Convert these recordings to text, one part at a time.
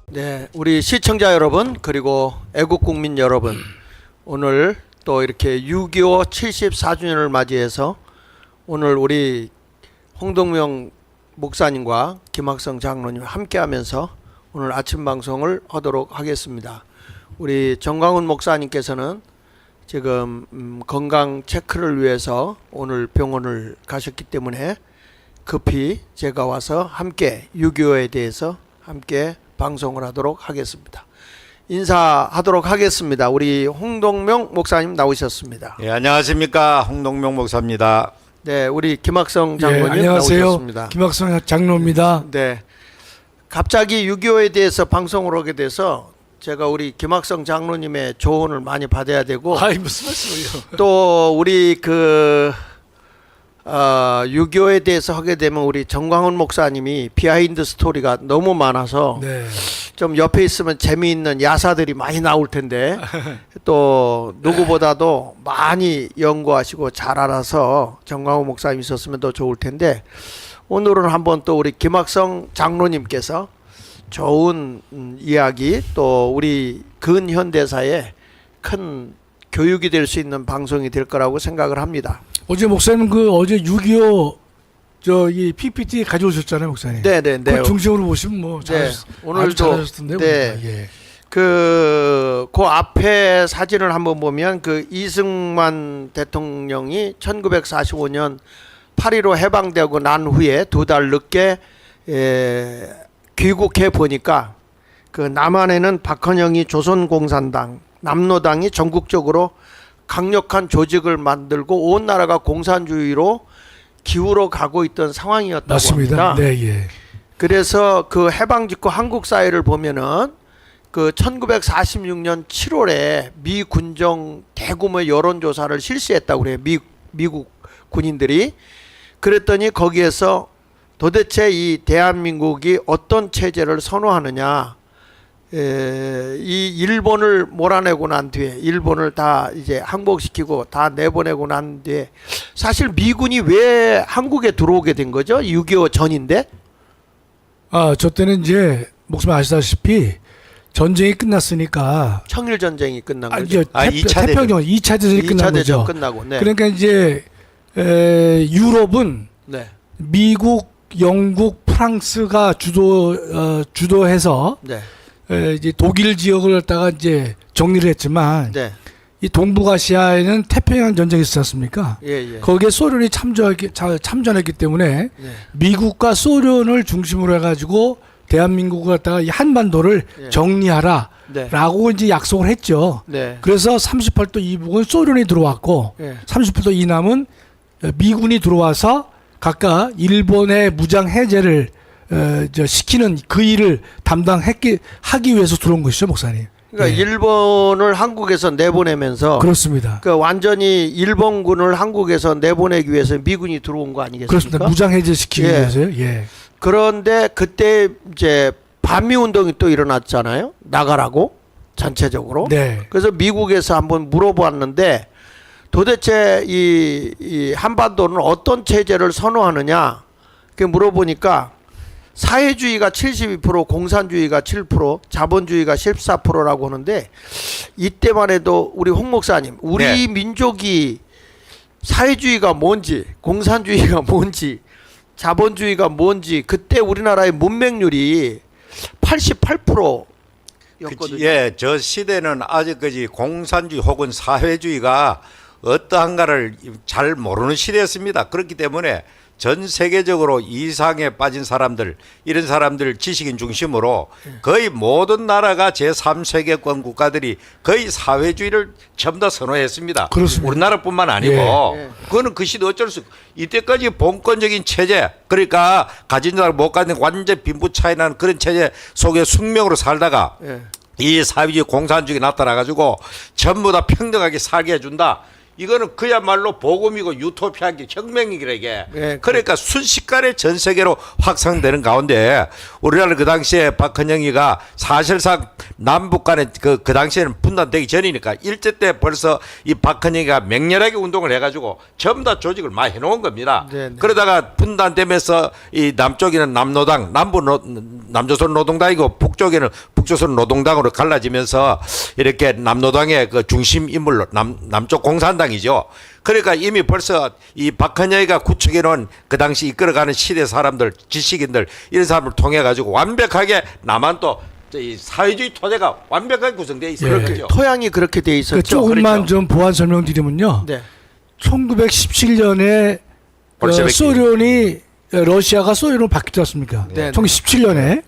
네, 우리 시청자 여러분 그리고 애국국민 여러분, 오늘 또 이렇게 6.25 74주년을 맞이해서 오늘 우리 홍동명 목사님과 김학성 장로님 함께하면서 오늘 아침 방송을 하도록 하겠습니다. 우리 정광훈 목사님께서는 지금 건강 체크를 위해서 오늘 병원을 가셨기 때문에 급히 제가 와서 함께 6.25에 대해서 함께 방송을 하도록 하겠습니다. 인사하도록 하겠습니다. 우리 홍동명 목사님 나오셨습니다. 예, 안녕하십니까, 홍동명 목사입니다. 네, 우리 김학성 장로님 안녕하세요. 나오셨습니다. 김학성 장로입니다. 네, 갑자기 6.25에 대해서 방송을 하게 돼서 제가 우리 김학성 장로님의 조언을 많이 받아야 되고, 아이 무슨 말씀이에요? 또 우리 6.25에 대해서 하게 되면 우리 정광훈 목사님이 비하인드 스토리가 너무 많아서 네. 좀 옆에 있으면 재미있는 야사들이 많이 나올 텐데 또 누구보다도 많이 연구하시고 잘 알아서 정광훈 목사님 있었으면 더 좋을 텐데, 오늘은 한번 또 우리 김학성 장로님께서 좋은 이야기, 또 우리 근현대사에 큰 교육이 될 수 있는 방송이 될 거라고 생각을 합니다. 어제 목사님 어제 6.25 이 PPT 가져오셨잖아요, 목사님. 네네네. 그 중심으로 보시면 뭐 네, 오늘도 잘하셨던데요. 네. 예. 그 앞에 사진을 한번 보면 그 이승만 대통령이 1945년 8.15 해방되고 난 후에 2달 늦게 귀국해 보니까 그 남한에는 박헌영이 조선공산당, 남로당이 전국적으로 강력한 조직을 만들고 온 나라가 공산주의로 기울어 가고 있던 상황이었다고 맞습니다. 합니다. 네, 예. 그래서 그 해방 직후 한국 사회를 보면은 그 1946년 7월에 미 군정 대규모 여론조사를 실시했다고 그래요. 미국 군인들이. 그랬더니 거기에서 도대체 이 대한민국이 어떤 체제를 선호하느냐, 이 일본을 몰아내고 난 뒤에, 일본을 다 이제 항복시키고 다 내보내고 난 뒤에 사실 미군이 왜 한국에 들어오게 된 거죠? 6.25 전인데? 저 때는 이제 목사님 아시다시피 전쟁이 끝났으니까 청일전쟁이 끝난 거죠. 이제 2차 태평양 2차 대전이 끝난 거죠. 끝나고. 네. 그러니까 이제 유럽은 네. 미국, 영국, 프랑스가 주도해서 네. 이제 독일 지역을 갖다가 이제 정리를 했지만, 네. 이 동북아시아에는 태평양 전쟁이 있었지 않습니까? 예. 거기에 소련이 참전했기 때문에 네. 미국과 소련을 중심으로 해가지고 대한민국을 갖다가 이 한반도를 예. 정리하라라고 네. 이제 약속을 했죠. 네. 그래서 38도 이북은 소련이 들어왔고, 예. 38도 이남은 미군이 들어와서 각각 일본의 무장 해제를 시키는 그 일을 하기 위해서 들어온 것이죠, 목사님. 그러니까 예. 일본을 한국에서 내보내면서 그렇습니다. 그 완전히 일본군을 한국에서 내보내기 위해서 미군이 들어온 거 아니겠습니까? 그렇습니다. 무장 해제 시키기 예. 위해서요. 예. 그런데 그때 이제 반미 운동이 또 일어났잖아요. 나가라고 전체적으로. 네. 그래서 미국에서 한번 물어보았는데 도대체 이 한반도는 어떤 체제를 선호하느냐? 그 물어보니까 사회주의가 72%, 공산주의가 7%, 자본주의가 14%라고 하는데, 이때만 해도 우리 홍 목사님, 우리 네. 민족이 사회주의가 뭔지, 공산주의가 뭔지, 자본주의가 뭔지, 그때 우리나라의 문맹률이 88%였거든요. 예, 저 시대는 아직까지 공산주의 혹은 사회주의가 어떠한가를 잘 모르는 시대였습니다. 그렇기 때문에 전 세계적으로 이상에 빠진 사람들, 이런 사람들 지식인 중심으로 거의 모든 나라가 제3세계권 국가들이 거의 사회주의를 전부 다 선호했습니다. 그렇습니다. 우리나라뿐만 아니고 예. 그거는 그 시대 어쩔 수, 이때까지 본권적인 체제, 그러니까 가진 자를 못 가진 완전 빈부 차이 나는 그런 체제 속에 숙명으로 살다가 예. 이 사회주의 공산주의가 나타나가지고 전부 다 평등하게 살게 해준다. 이거는 그야말로 복음이고 유토피아기 혁명이기라 이게. 예, 그러니까 순식간에 전 세계로 확산되는 가운데 우리나라 그 당시에 박헌영이가 사실상 남북 간에 그 당시에는 분단되기 전이니까 일제 때 벌써 이 박헌영이가 맹렬하게 운동을 해가지고 전부 다 조직을 많이 해놓은 겁니다. 네네. 그러다가 분단되면서 이 남쪽에는 남노당, 남조선 노동당이고 북쪽에는 북조선 노동당으로 갈라지면서 이렇게 남노당의 그 중심 인물로 남쪽 공산당이죠. 그러니까 이미 벌써 이 박헌영이가 구축해 놓은 그 당시 이끌어가는 시대 사람들, 지식인들 이런 사람을 통해 가지고 완벽하게 남한 또 이 사회주의 토대가 완벽하게 구성되어 있어요. 예. 토양이 그렇게 돼 그 있었죠. 조금만 그렇죠. 좀 보완 설명드리면요. 네. 1917년에 볼셰비키. 소련이 러시아가 소련으로 바뀌지 않습니까? 네. 1917년에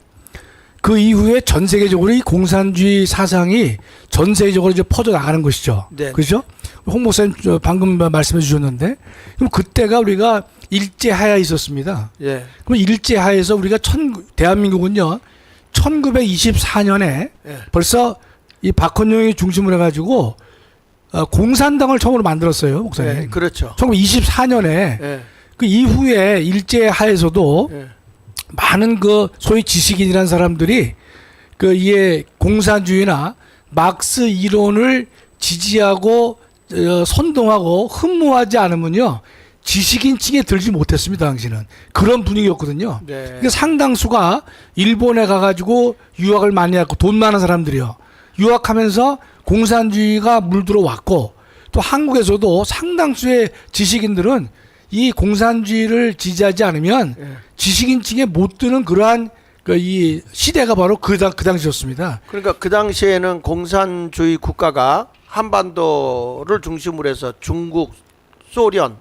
그 이후에 전 세계적으로 이 공산주의 사상이 전 세계적으로 이제 퍼져 나가는 것이죠. 네. 그렇죠? 홍 목사님 방금 말씀해 주셨는데 그럼 그때가 우리가 일제하에 있었습니다. 예. 그럼 일제하에서 우리가 대한민국은요 1924년에 예. 벌써 이 박헌영이 중심으로 해가지고 공산당을 처음으로 만들었어요, 목사님. 예. 그렇죠. 1924년에 예. 그 이후에 일제하에서도 예. 많은 그 소위 지식인이라는 사람들이 그 이에 공산주의나 막스 이론을 지지하고 선동하고 흠모하지 않으면요 지식인층에 들지 못했습니다. 당시는 그런 분위기였거든요. 네. 그러니까 상당수가 일본에 가가지고 유학을 많이 했고 돈 많은 사람들이요. 유학하면서 공산주의가 물들어 왔고 또 한국에서도 상당수의 지식인들은 이 공산주의를 지지하지 않으면 예. 지식인층에 못 드는 그러한 그 이 시대가 바로 그 당시였습니다. 그러니까 그 당시에는 공산주의 국가가 한반도를 중심으로 해서 중국, 소련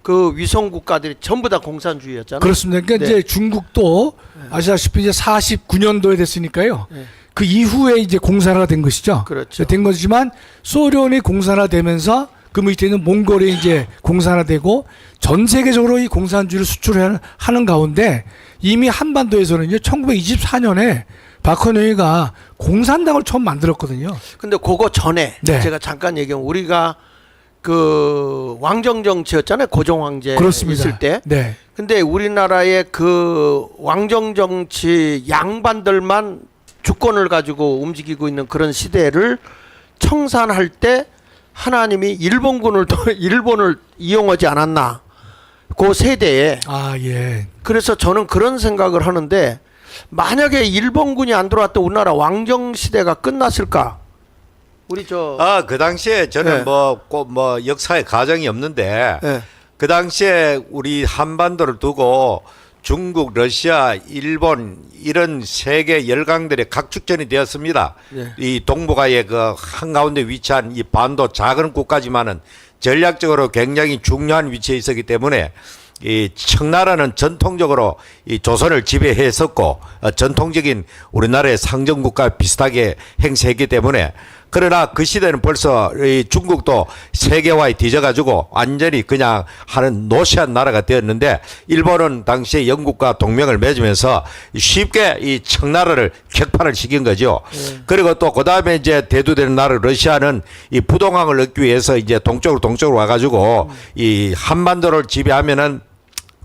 그 위성 국가들이 전부 다 공산주의였잖아요. 그렇습니다. 그러니까 네. 이제 중국도 아시다시피 이제 49년도에 됐으니까요. 네. 그 이후에 이제 공산화가 된 것이죠. 그렇죠. 된 거지만 소련이 공산화되면서 그 밑에 있는 몽골이 이제 공산화되고 전 세계적으로 이 공산주의를 수출하는 가운데 이미 한반도에서는요 1924년에 박헌영이가 공산당을 처음 만들었거든요. 근데 그거 전에 네. 제가 잠깐 얘기하면 우리가 그 왕정 정치였잖아요. 고종 황제 그렇습니다. 있을 때. 네. 근데 우리나라의 그 왕정 정치 양반들만 주권을 가지고 움직이고 있는 그런 시대를 청산할 때 하나님이 일본군을 일본을 이용하지 않았나. 그 세대에. 아, 예. 그래서 저는 그런 생각을 하는데 만약에 일본군이 안 들어왔다 우리나라 왕정 시대가 끝났을까? 우리 그 당시에 저는 네. 뭐 역사의 가정이 없는데 예. 그 당시에 우리 한반도를 두고 중국, 러시아, 일본 이런 세계 열강들의 각축전이 되었습니다. 네. 이 동북아의 그 한가운데 위치한 이 반도 작은 국가지만은 전략적으로 굉장히 중요한 위치에 있었기 때문에 이 청나라는 전통적으로 이 조선을 지배했었고 전통적인 우리나라의 상정국가 비슷하게 행세했기 때문에 그러나 그 시대는 벌써 이 중국도 세계화에 뒤져가지고 완전히 그냥 하는 노시한 나라가 되었는데 일본은 당시에 영국과 동맹을 맺으면서 쉽게 이 청나라를 격파를 시킨 거죠. 그리고 또 그 다음에 이제 대두되는 나라 러시아는 이 부동항을 얻기 위해서 이제 동쪽으로 와가지고 이 한반도를 지배하면은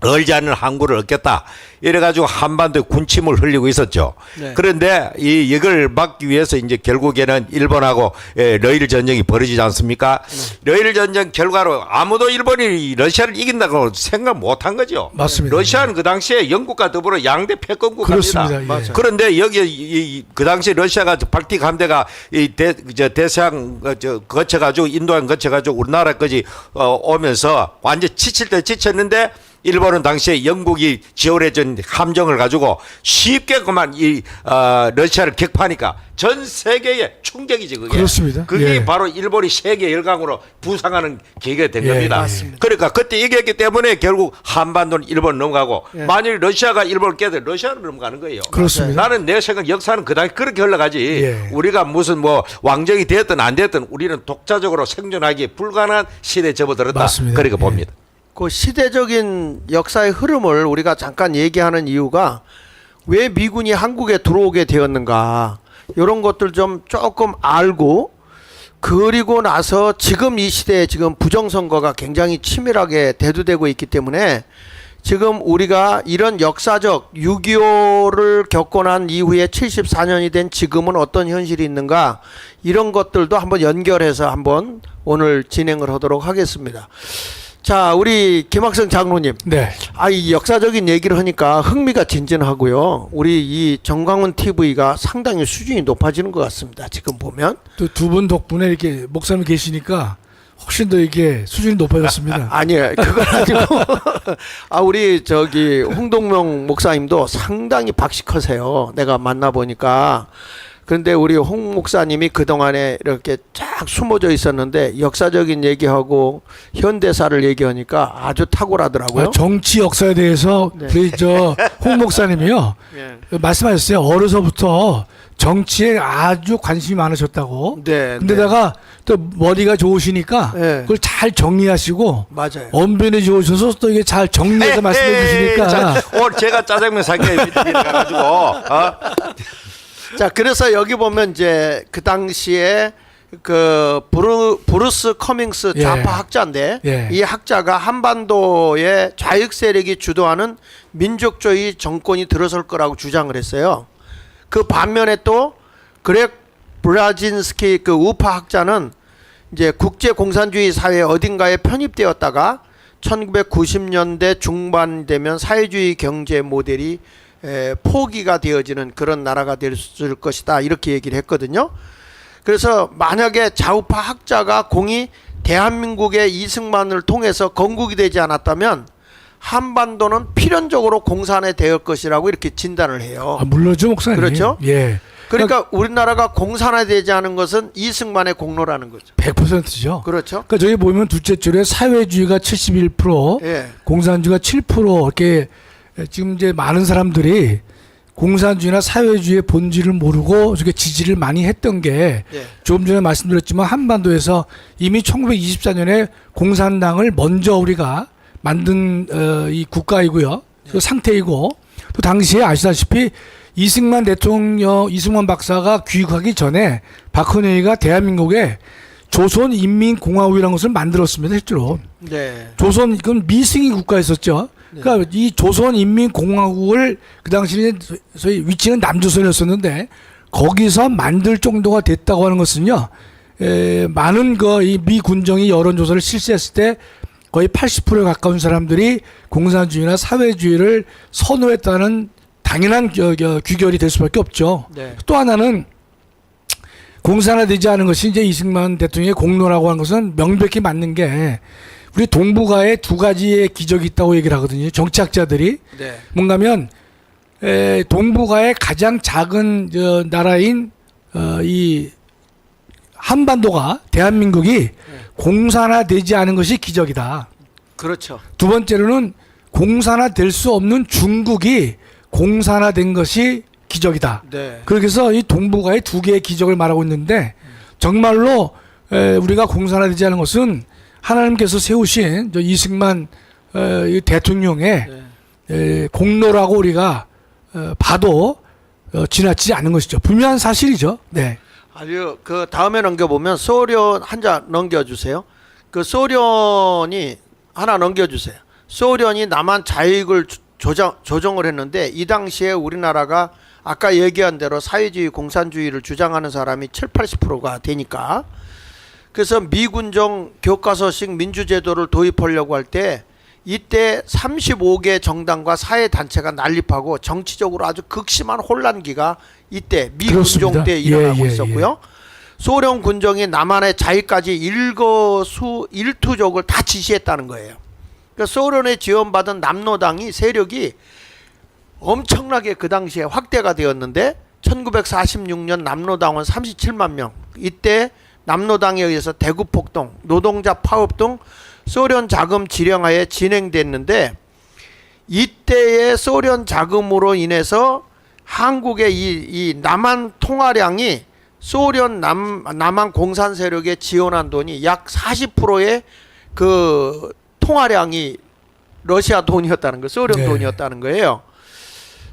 얼지 않는 항구를 얻겠다. 이래가지고 한반도에 군침을 흘리고 있었죠. 네. 그런데 이걸 막기 위해서 이제 결국에는 일본하고 러일 전쟁이 벌어지지 않습니까? 러일 전쟁 결과로 아무도 일본이 러시아를 이긴다고 생각 못한 거죠. 맞습니다. 러시아는 그 당시에 영국과 더불어 양대 패권 국가입니다. 그렇습니다. 예. 맞아요. 그런데 여기 그 당시 러시아가 발틱 함대가 이 대서양 거쳐가지고 인도양 거쳐가지고 우리나라까지 오면서 완전 지칠 때 지쳤는데 일본은 당시에 영국이 지원해준 함정을 가지고 쉽게 그만 러시아를 격파하니까 전 세계에 충격이지 그게. 그렇습니다. 그게 예. 바로 일본이 세계 열강으로 부상하는 계기가 된 예, 겁니다. 맞습니다. 그러니까 그때 이겼기 때문에 결국 한반도는 일본 넘어가고 예. 만일 러시아가 일본을 깨도 러시아로 넘어가는 거예요. 그렇습니다. 나는 내 생각 역사는 그다음에 그렇게 흘러가지. 예. 우리가 무슨 뭐 왕정이 됐든 안 됐든 우리는 독자적으로 생존하기 불가능한 시대에 접어들었다. 맞습니다. 그렇게 예. 봅니다. 그 시대적인 역사의 흐름을 우리가 잠깐 얘기하는 이유가 왜 미군이 한국에 들어오게 되었는가 이런 것들 좀 조금 알고 그리고 나서 지금 이 시대에 지금 부정선거가 굉장히 치밀하게 대두되고 있기 때문에 지금 우리가 이런 역사적 6.25를 겪고 난 이후에 74년이 된 지금은 어떤 현실이 있는가, 이런 것들도 한번 연결해서 한번 오늘 진행을 하도록 하겠습니다. 자, 우리 김학성 장로님. 네. 이 역사적인 얘기를 하니까 흥미가 진진하고요. 우리 이 정광훈 TV가 상당히 수준이 높아지는 것 같습니다. 지금 보면. 또 두 분 덕분에 이렇게 목사님 계시니까 훨씬 더 이게 수준이 높아졌습니다. 아니에요. 그건 아니고. 우리 저기 홍동명 목사님도 상당히 박식하세요. 내가 만나보니까. 그런데 우리 홍 목사님이 그동안에 이렇게 쫙 숨어져 있었는데 역사적인 얘기하고 현대사를 얘기하니까 아주 탁월하더라고요. 정치 역사에 대해서 네. 우리 홍 목사님이요. 예. 말씀하셨어요. 어려서부터 정치에 아주 관심이 많으셨다고. 네. 근데다가 또 머리가 좋으시니까 네. 그걸 잘 정리하시고 맞아요. 언변이 좋으셔서 또 이게 잘 정리해서 말씀해 주시니까. 오늘 제가 짜장면 사기에 가가지고 자, 그래서 여기 보면 이제 그 당시에 그 브루스 커밍스 좌파 예. 학자인데 예. 이 학자가 한반도의 좌익 세력이 주도하는 민족주의 정권이 들어설 거라고 주장을 했어요. 그 반면에 또 그렉 브라진스키 그 우파 학자는 이제 국제 공산주의 사회 어딘가에 편입되었다가 1990년대 중반 되면 사회주의 경제 모델이 포기가 되어지는 그런 나라가 될 것이다, 이렇게 얘기를 했거든요. 그래서 만약에 좌우파 학자가 공이 대한민국의 이승만을 통해서 건국이 되지 않았다면 한반도는 필연적으로 공산화 될 것이라고 이렇게 진단을 해요. 물론죠, 목사님. 그렇죠? 예. 그러니까 우리나라가 공산화되지 않은 것은 이승만의 공로라는 거죠. 100%죠. 그렇죠? 그러니까 저기 보면 둘째 줄에 사회주의가 71%, 예. 공산주의가 7% 이렇게 지금 이제 많은 사람들이 공산주의나 사회주의의 본질을 모르고 이렇게 지지를 많이 했던 게 예. 조금 전에 말씀드렸지만 한반도에서 이미 1924년에 공산당을 먼저 우리가 만든 이 국가이고요. 그 상태이고 또 당시에 아시다시피 이승만 박사가 귀국하기 전에 박헌영이가 대한민국에 조선인민공화국이라는 것을 만들었습니다. 실제로. 네. 그건 미승이 국가였었죠. 그러니까 이 조선인민공화국을 그 당시에 소위 위치는 남조선이었었는데 거기서 만들 정도가 됐다고 하는 것은요. 많은 이 미 군정이 여론조사를 실시했을 때 거의 80%에 가까운 사람들이 공산주의나 사회주의를 선호했다는 당연한 규결이 될 수밖에 없죠. 네. 또 하나는 공산화되지 않은 것이 이제 이승만 대통령의 공로라고 하는 것은 명백히 맞는 게 우리 동북아에 두 가지의 기적이 있다고 얘기를 하거든요. 정치학자들이. 네. 뭔가면 동북아의 가장 작은 나라인 이 한반도가 대한민국이 공산화되지 않은 것이 기적이다. 그렇죠. 두 번째로는 공산화될 수 없는 중국이 공산화된 것이 기적이다. 네. 그래서 이 동북아의 두 개의 기적을 말하고 있는데 정말로 우리가 공산화되지 않은 것은 하나님께서 세우신 이승만 이 대통령의 공로라고 우리가 봐도 지나치지 않는 것이죠. 분명한 사실이죠. 네. 아주 그 다음에 넘겨보면 소련 한 자 넘겨주세요. 그 소련이 하나 넘겨주세요. 소련이 남한 자익을 조정을 했는데 이 당시에 우리나라가 아까 얘기한 대로 사회주의 공산주의를 주장하는 사람이 70-80%가 되니까 그래서 미군정 교과서식 민주제도를 도입하려고 할 때 이때 35개 정당과 사회단체가 난립하고 정치적으로 아주 극심한 혼란기가 이때 미군정 때 일어나고 있었고요. 소련 군정이 남한의 자위까지 일거수일투족을 다 지시했다는 거예요. 그러니까 소련에 지원받은 남로당이 세력이 엄청나게 그 당시에 확대가 되었는데 1946년 남로당원 37만 명, 이때 남로당에 의해서 대구폭동, 노동자 파업 등 소련 자금 지령하에 진행됐는데 이때의 소련 자금으로 인해서 한국의 이 남한 통화량이 소련 남한 공산 세력에 지원한 돈이 약 40%의 그 통화량이 러시아 돈이었다는 거, 소련 네. 돈이었다는 거예요.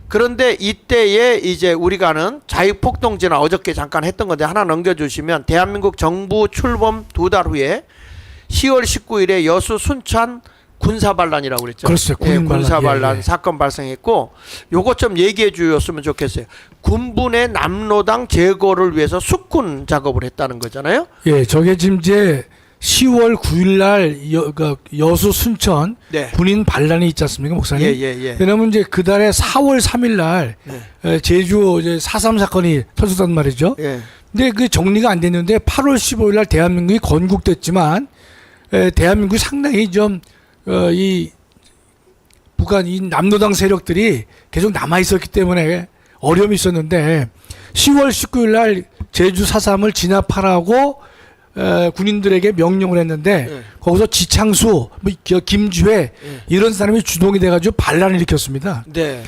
그런데 이때에 이제 우리가 아는 자유폭동지나 어저께 잠깐 했던 건데 하나 넘겨주시면 대한민국 정부 출범 2달 후에 10월 19일에 여수 순천 군사반란이라고 그랬죠. 그렇죠. 군사반란 예. 사건 발생했고 요것 좀 얘기해 주셨으면 좋겠어요. 군분의 남로당 제거를 위해서 숙군 작업을 했다는 거잖아요. 예, 저게 지금 이제 10월 9일 날 여수 순천 네. 군인 반란이 있지 않습니까, 목사님? 예. 왜냐면 이제 그달에 4월 3일 날 제주 이제 4.3 사건이 터졌단 말이죠. 예. 근데 그 정리가 안 됐는데 8월 15일 날 대한민국이 건국됐지만 대한민국이 상당히 좀 이 북한 이 남로당 세력들이 계속 남아 있었기 때문에 어려움이 있었는데 10월 19일 날 제주 4.3을 진압하라고 군인들에게 명령을 했는데 예. 거기서 지창수, 뭐 김주회 이런 사람이 주동이 돼가지고 반란을 일으켰습니다. 네.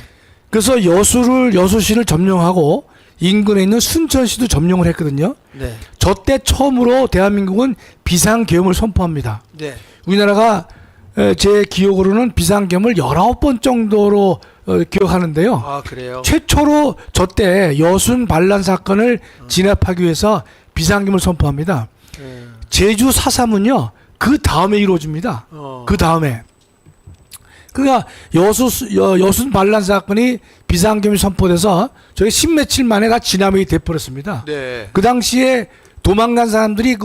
그래서 여수시를 점령하고 인근에 있는 순천시도 점령을 했거든요. 네. 저 때 처음으로 대한민국은 비상계엄을 선포합니다. 네. 우리나라가 제 기억으로는 비상계엄을 19번 정도로 기억하는데요. 아, 그래요. 최초로 저 때 여순 반란 사건을 진압하기 위해서 비상계엄을 선포합니다. 예. 제주 4.3은요. 그 다음에 이루어집니다. 그 다음에. 그러니까 여순 반란 사건이 비상계엄이 선포돼서 저희 10며칠 만에 다 진압이 돼버렸습니다. 네. 그 당시에 도망간 사람들이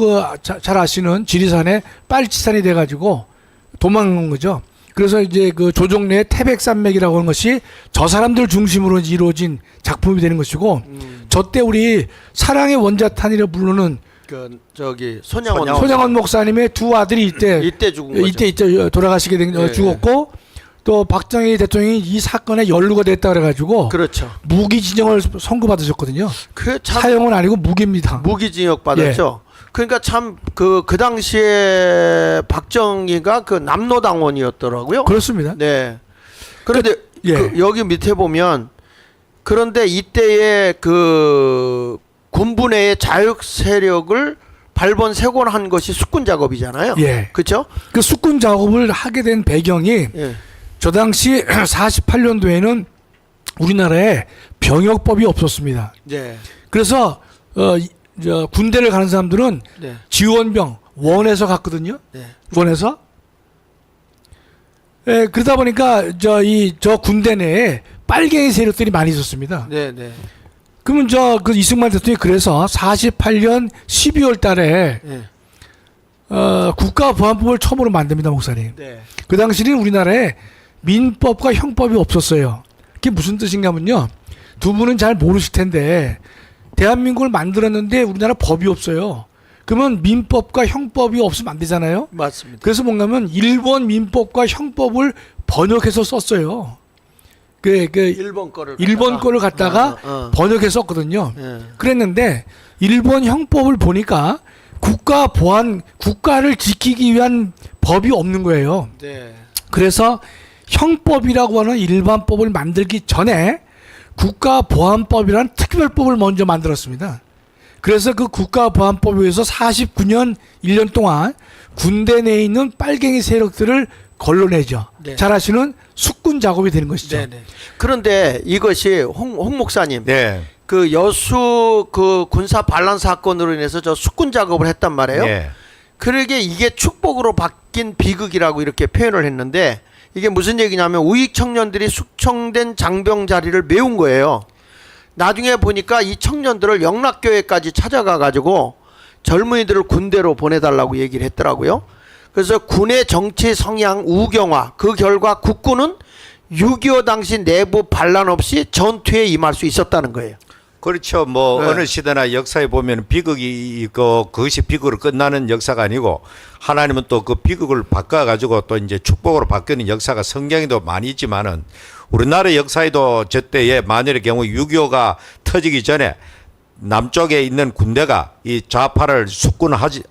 잘 아시는 지리산에 빨치산이 돼가지고 도망간 거죠. 그래서 이제 그 조정래의 태백산맥이라고 하는 것이 저 사람들 중심으로 이루어진 작품이 되는 것이고 저 때 우리 사랑의 원자탄이라 부르는 그 저기 손양원 손양원 목사님의 두 아들이 이때 죽은 거죠. 이때 돌아가시게 된 예. 죽었고 또 박정희 대통령이 이 사건에 연루가 됐다 그래가지고 그렇죠. 무기 진영을 선고받으셨거든요. 그 참 사형은 아니고 무기입니다. 무기징역 받았죠. 그러니까 참 그 당시에 박정희가 그 남로당원이었더라고요. 그렇습니다. 네. 그런데 예. 그 여기 밑에 보면 그런데 이때의 그 군부내의 자육 세력을 발본색원한 것이 숙군 작업이잖아요. 예. 그렇죠? 그 숙군 작업을 하게 된 배경이 예. 저 당시 48년도에는 우리나라에 병역법이 없었습니다. 네. 그래서 군대를 가는 사람들은 네. 지원병 원에서 갔거든요. 네. 원에서. 예, 그러다 보니까 저 군대 내에 빨갱이 세력들이 많이 있었습니다. 네, 네. 그러면 그 이승만 대통령이 그래서 48년 12월 달에 네. 국가보안법을 처음으로 만듭니다, 목사님. 네. 그 당시는 우리나라에 민법과 형법이 없었어요. 그게 무슨 뜻인가면요. 두 분은 잘 모르실 텐데 대한민국을 만들었는데 우리나라 법이 없어요. 그러면 민법과 형법이 없으면 안 되잖아요. 맞습니다. 그래서 뭔가면 일본 민법과 형법을 번역해서 썼어요. 일본 거를 갖다가 번역해서 썼거든요. 예. 그랬는데 일본 형법을 보니까 국가를 지키기 위한 법이 없는 거예요. 네. 그래서 형법이라고 하는 일반법을 만들기 전에 국가보안법이라는 특별법을 먼저 만들었습니다. 그래서 그 국가보안법에 의해서 49년 1년 동안 군대 내에 있는 빨갱이 세력들을 걸러내죠. 네. 잘 아시는 숙군 작업이 되는 것이죠. 네, 네. 그런데 이것이 홍 목사님, 네. 그 여수 그 군사 반란 사건으로 인해서 저 숙군 작업을 했단 말이에요. 네. 그러게 이게 축복으로 바뀐 비극이라고 이렇게 표현을 했는데 이게 무슨 얘기냐면 우익 청년들이 숙청된 장병 자리를 메운 거예요. 나중에 보니까 이 청년들을 영락교회까지 찾아가 가지고 젊은이들을 군대로 보내달라고 얘기를 했더라고요. 그래서 군의 정치 성향 우경화, 그 결과 국군은 6.25 당시 내부 반란 없이 전투에 임할 수 있었다는 거예요. 그렇죠. 뭐 네. 어느 시대나 역사에 보면 비극이 있고 그것이 비극으로 끝나는 역사가 아니고 하나님은 또 그 비극을 바꿔 가지고 또 이제 축복으로 바뀌는 역사가 성경에도 많이 있지만은 우리나라 역사에도 저때에 만일의 경우 6.25가 터지기 전에 남쪽에 있는 군대가 이 좌파를 숙군하지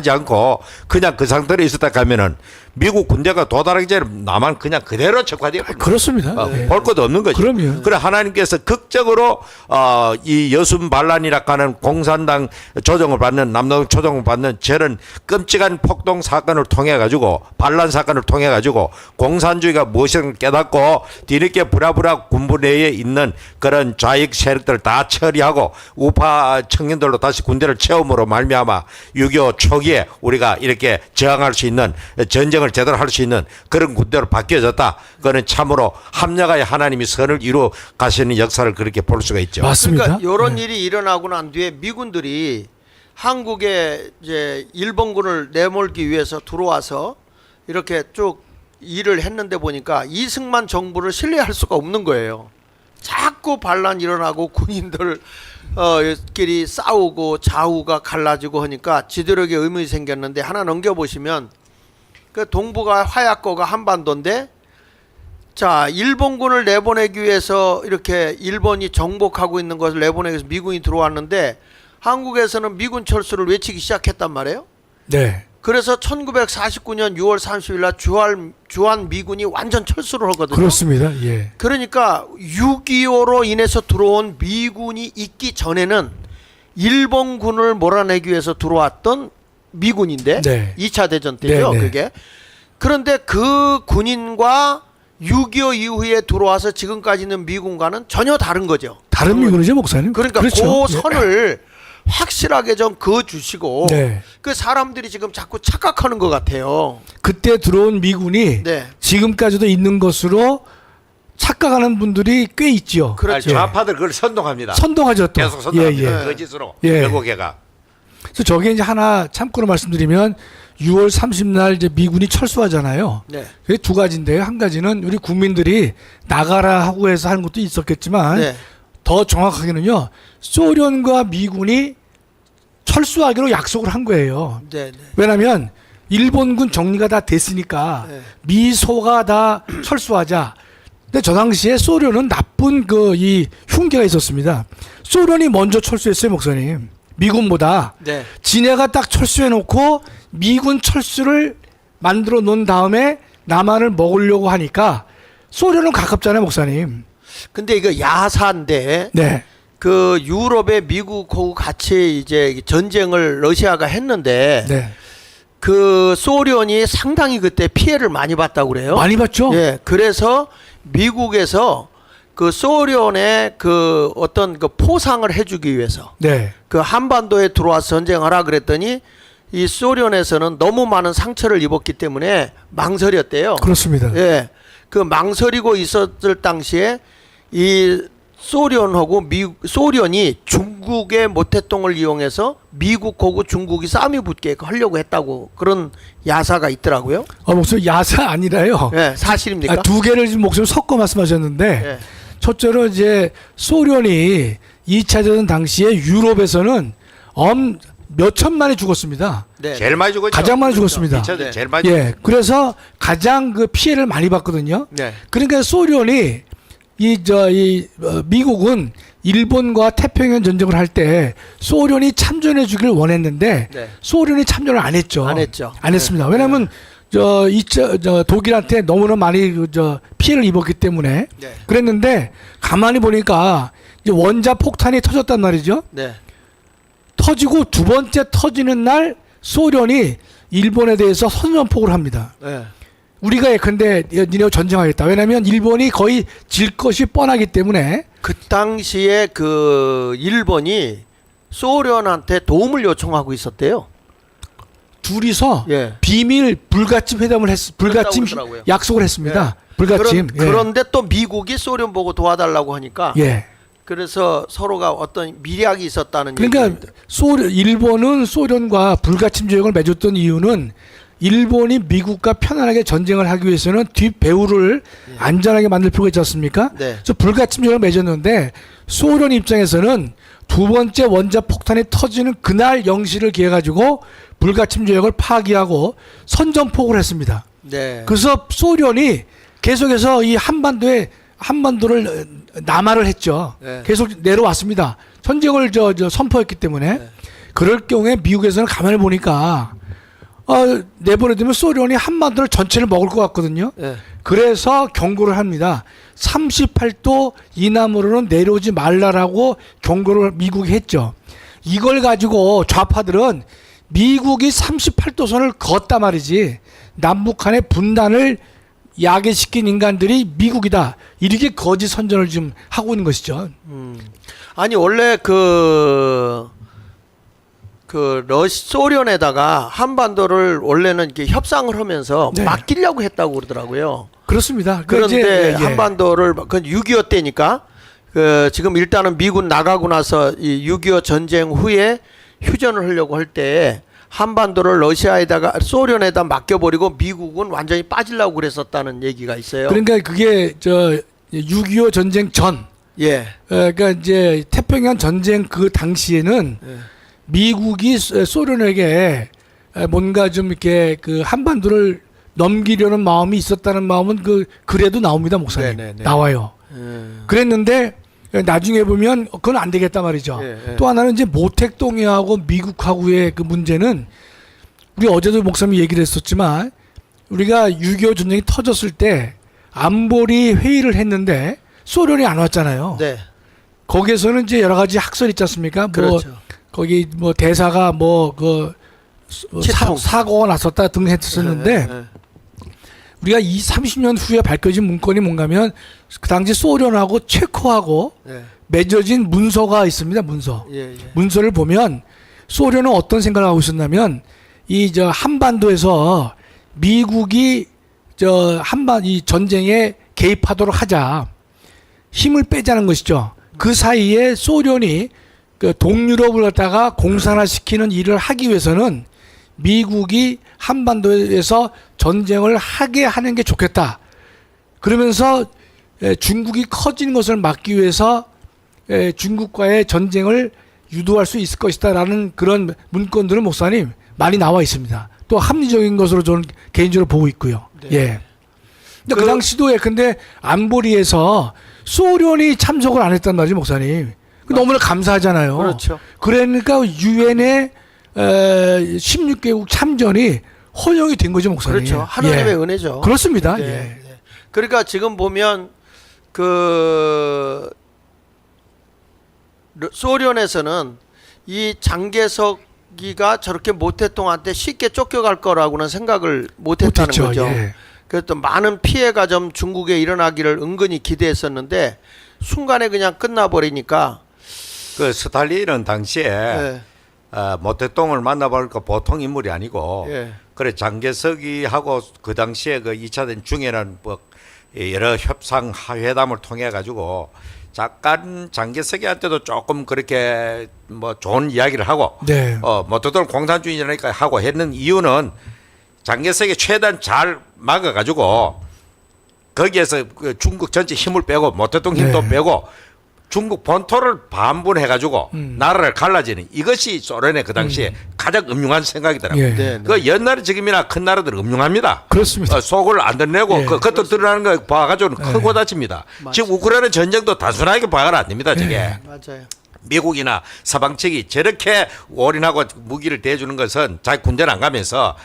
않고 그냥 그 상태로 있었다 하면은 미국 군대가 도달하기 전에 남한 그냥 그대로 적화되어 그렇습니다. 네. 볼 것도 없는 거죠. 그럼요. 그래 하나님께서 극적으로 이 여순 반란이라고 하는 공산당 조정을 받는 남노동 조정을 받는 저런 끔찍한 폭동 사건을 통해 가지고 반란 사건을 통해 가지고 공산주의가 무엇인가 깨닫고 뒤늦게 부랴부랴 군부 내에 있는 그런 좌익 세력들을 다 처리하고 우파 청년들로 다시 군대를 채움으로 말미암아 6.25 초기에 우리가 이렇게 저항할 수 있는 전쟁을 제대로 할 수 있는 그런 군대로 바뀌어졌다. 그거는 참으로 합력하여 하나님이 선을 이루어 가시는 역사를 그렇게 볼 수가 있죠. 맞습니다. 그러니까 이런 일이 일어나고 난 뒤에 미군들이 한국에 이제 일본군을 내몰기 위해서 들어와서 이렇게 쭉 일을 했는데 보니까 이승만 정부를 신뢰할 수가 없는 거예요. 자꾸 반란 일어나고 군인들 끼리 싸우고 좌우가 갈라지고 하니까 지도력에 의문이 생겼는데 하나 넘겨보시면 그 동북아 화약고가 한반도인데 자 일본군을 내보내기 위해서 이렇게 일본이 정복하고 있는 것을 내보내기 위해서 미군이 들어왔는데 한국에서는 미군 철수를 외치기 시작했단 말이에요. 네. 그래서 1949년 6월 30일 날 주한 미군이 완전 철수를 하거든요. 그렇습니다. 예. 그러니까 6.25로 인해서 들어온 미군이 있기 전에는 일본군을 몰아내기 위해서 들어왔던 미군인데 네. 2차 대전 때죠. 네, 네. 그게. 그런데 그 군인과 6.25 이후에 들어와서 지금까지 있는 미군과는 전혀 다른 거죠. 다른 미군이죠, 목사님? 그러니까 그렇죠. 그 선을 확실하게 좀 그어주시고 네. 그 사람들이 지금 자꾸 착각하는 것 같아요. 그때 들어온 미군이 네. 지금까지도 있는 것으로 착각하는 분들이 꽤 있죠. 그렇죠. 좌파들 그걸 선동합니다. 선동하죠 또. 계속 선동합니다. 예, 예. 거짓으로 예. 외국애가. 그래서 저게 이제 하나 참고로 말씀드리면 6월 30날 이제 미군이 철수하잖아요. 네. 그게 두 가지인데요. 한 가지는 우리 국민들이 나가라 하고 해서 하는 것도 있었겠지만 네. 더 정확하게는요. 소련과 미군이 철수하기로 약속을 한 거예요. 네, 네. 왜냐하면 일본군 정리가 다 됐으니까 네. 미소가 다 철수하자. 근데 저 당시에 소련은 나쁜 그 이 흉계가 있었습니다. 소련이 먼저 철수했어요, 목사님. 미군보다. 네. 지네가 딱 철수해 놓고 미군 철수를 만들어 놓은 다음에 남한을 먹으려고 하니까 소련은 가깝잖아요, 목사님. 근데 이거 야사인데 네. 그 유럽의 미국하고 같이 이제 전쟁을 러시아가 했는데 네. 그 소련이 상당히 그때 피해를 많이 봤다고 그래요. 많이 봤죠? 예. 그래서 미국에서 그 소련의 그 어떤 그 포상을 해주기 위해서 네. 그 한반도에 들어와서 전쟁하라 그랬더니 이 소련에서는 너무 많은 상처를 입었기 때문에 망설였대요. 그렇습니다. 예. 그 망설이고 있었을 당시에 이 소련하고 소련이 중국의 모태똥을 이용해서 미국하고 중국이 싸움이 붙게 하려고 했다고 그런 야사가 있더라고요. 목소리 야사 아니라요. 예, 사실입니까? 두 개를 지금 목소리 섞어 말씀하셨는데 예. 첫째로 이제 소련이 2차 대전 당시에 유럽에서는 몇 천만이 죽었습니다. 네. 제일 많이 죽었죠. 가장 많이 죽었습니다. 네. 제일 많이 예, 그래서 가장 그 피해를 많이 봤거든요. 네. 그러니까 소련이 미국은 일본과 태평양 전쟁을 할 때 소련이 참전해 주길 원했는데 네. 소련이 참전을 안 했죠. 안 했죠. 안 했습니다. 왜냐하면 독일한테 너무나 많이 피해를 입었기 때문에 네. 그랬는데 가만히 보니까 이제 원자 폭탄이 터졌단 말이죠. 네. 터지고 두 번째 터지는 날 소련이 일본에 대해서 선전포고를 합니다. 네. 우리가 예컨대 니네와 전쟁하겠다. 왜냐하면 일본이 거의 질 것이 뻔하기 때문에. 그 당시에 그 일본이 소련한테 도움을 요청하고 있었대요. 둘이서 예. 비밀 불가침 회담을 불가침 그러더라고요. 약속을 했습니다. 불가침. 그런데 또 미국이 소련 보고 도와달라고 하니까 예. 그래서 서로가 어떤 미략이 있었다는 그러니까 얘기입니다. 일본은 소련과 불가침 조약을 맺었던 이유는 일본이 미국과 편안하게 전쟁을 하기 위해서는 뒷배후를 안전하게 만들 필요가 있지 않습니까? 네. 그래서 불가침 조약을 맺었는데 소련 입장에서는 두 번째 원자 폭탄이 터지는 그날 영시를 기해 가지고 불가침 조약을 파기하고 선전포고를 했습니다. 네. 그래서 소련이 계속해서 이 한반도를 남하를 했죠. 네. 계속 내려왔습니다. 전쟁을 선포했기 때문에. 네. 그럴 경우에 미국에서는 가만히 보니까 내버려두면 소련이 한반도를 전체를 먹을 것 같거든요. 예. 그래서 경고를 합니다. 38도 이남으로는 내려오지 말라라고 경고를 미국이 했죠. 이걸 가지고 좌파들은 미국이 38도 선을 걷다 말이지 남북한의 분단을 야기시킨 인간들이 미국이다. 이렇게 거짓 선전을 지금 하고 있는 것이죠. 아니 원래 소련에다가 한반도를 원래는 이렇게 협상을 하면서 네. 맡기려고 했다고 그러더라고요. 그렇습니다. 그런데 예. 한반도를 그 6.25 때니까 지금 일단은 미군 나가고 나서 이 6.25 전쟁 후에 휴전을 하려고 할 때 한반도를 러시아에다가 소련에다 맡겨버리고 미국은 완전히 빠지려고 그랬었다는 얘기가 있어요. 그러니까 그게 6.25 전쟁 전, 예. 그러니까 이제 태평양 전쟁 그 당시에는 예. 미국이 소련에게 뭔가 좀 이렇게 그 한반도를 넘기려는 마음이 있었다는 마음은 그래도 나옵니다, 목사님. 네네네. 나와요. 그랬는데 나중에 보면 그건 안 되겠다 말이죠. 예, 예. 또 하나는 이제 모택동해하고 미국하고의 그 문제는 우리 어제도 목사님이 얘기를 했었지만 우리가 6.25 전쟁이 터졌을 때 안보리 회의를 했는데 소련이 안 왔잖아요. 네. 거기에서는 이제 여러 가지 학설 있지 않습니까? 그렇죠. 거기 대사가 치통. 사고가 났었다 등 했었는데 예, 예. 우리가 30년 후에 밝혀진 문건이 뭔가면 그 당시 소련하고 체코하고 예. 맺어진 문서가 있습니다. 문서. 예, 예. 문서를 보면 소련은 어떤 생각을 하고 있었냐면 한반도에서 미국이 이 전쟁에 개입하도록 하자. 힘을 빼자는 것이죠. 그 사이에 소련이 그 동유럽을 갖다가 공산화시키는 일을 하기 위해서는 미국이 한반도에서 전쟁을 하게 하는 게 좋겠다. 그러면서 중국이 커지는 것을 막기 위해서 중국과의 전쟁을 유도할 수 있을 것이다라는 그런 문건들은 목사님 많이 나와 있습니다. 또 합리적인 것으로 저는 개인적으로 보고 있고요. 네. 예. 근데 그 당시도 근데 안보리에서 소련이 참석을 안 했단 말이죠, 목사님. 너무나 감사하잖아요. 그렇죠. 그러니까 유엔의 16개국 참전이 허용이 된 거죠, 목사님. 그렇죠. 하나님의 예. 은혜죠. 그렇습니다. 네, 예. 네. 그러니까 지금 보면 소련에서는 이 장개석이가 저렇게 모태똥한테 쉽게 쫓겨갈 거라고는 생각을 못했다는 못했죠. 거죠. 예. 그래서 또 많은 피해가 좀 중국에 일어나기를 은근히 기대했었는데 순간에 그냥 끝나버리니까. 그 스탈린은 당시에 예. 모택동을 만나보니까 보통 인물이 아니고 예. 그래 장개석이하고 그 당시에 그 2차 대전 중에는 뭐 여러 협상 회담을 통해 가지고 잠깐 장개석이한테도 조금 그렇게 뭐 좋은 이야기를 하고 네. 모택동 공산주의자니까 하고 했는 이유는 장개석이 최대한 잘 막아 가지고 거기에서 그 중국 전체 힘을 빼고 모택동 힘도 네. 빼고 중국 본토를 반분해 가지고 나라를 갈라지는 이것이 소련의 그 당시에 가장 음흉한 생각이더라고요. 예. 네, 네. 그 옛날에 지금이나 큰 나라들은 음흉합니다. 그렇습니다. 속을 안 드러내고 예. 그것도 드러나는 거 봐가지고는 크고 다칩니다. 맞아요. 지금 우크라이나 전쟁도 단순하게 봐가 안 됩니다. 저게. 예. 맞아요. 미국이나 서방 측이 저렇게 올인하고 무기를 대주는 것은 자기 군대를 안 가면서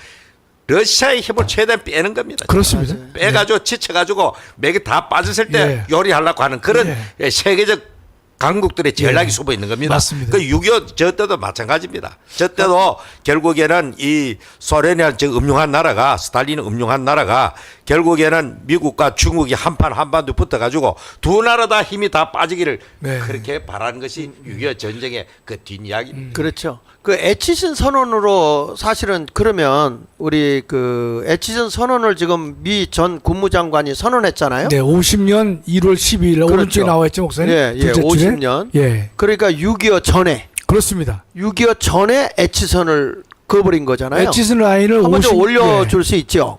러시아의 힘을 최대한 빼는 겁니다. 그렇습니다. 빼가지고 지쳐가지고 맥이 다 빠졌을 때 예. 요리하려고 하는 그런 세계적 강국들의 전략이 숨어 있는 겁니다. 맞습니다. 그 6.25 저 때도 마찬가지입니다. 저 때도 결국에는 이 소련이라는 저 음흉한 나라가 스탈린은 음흉한 나라가 결국에는 미국과 중국이 한반도 붙어가지고 두 나라 다 힘이 다 빠지기를 네. 그렇게 바라는 것이 6.25 전쟁의 그 뒷이야기입니다. 그렇죠. 그 애치슨 선언으로 사실은 그러면 우리 그 애치슨 선언을 지금 미 전 국무장관이 선언했잖아요. 네, 50년 1월 12일 그렇죠. 오른쪽에 나와 있죠, 목사님. 예, 예, 둘째 줄에. 50년. 예, 그러니까 6.25 전에 그렇습니다. 6.25 전에 애치선을 그어버린 거잖아요. 에치슨 라인을 한번 좀 50 올려줄 수 있죠.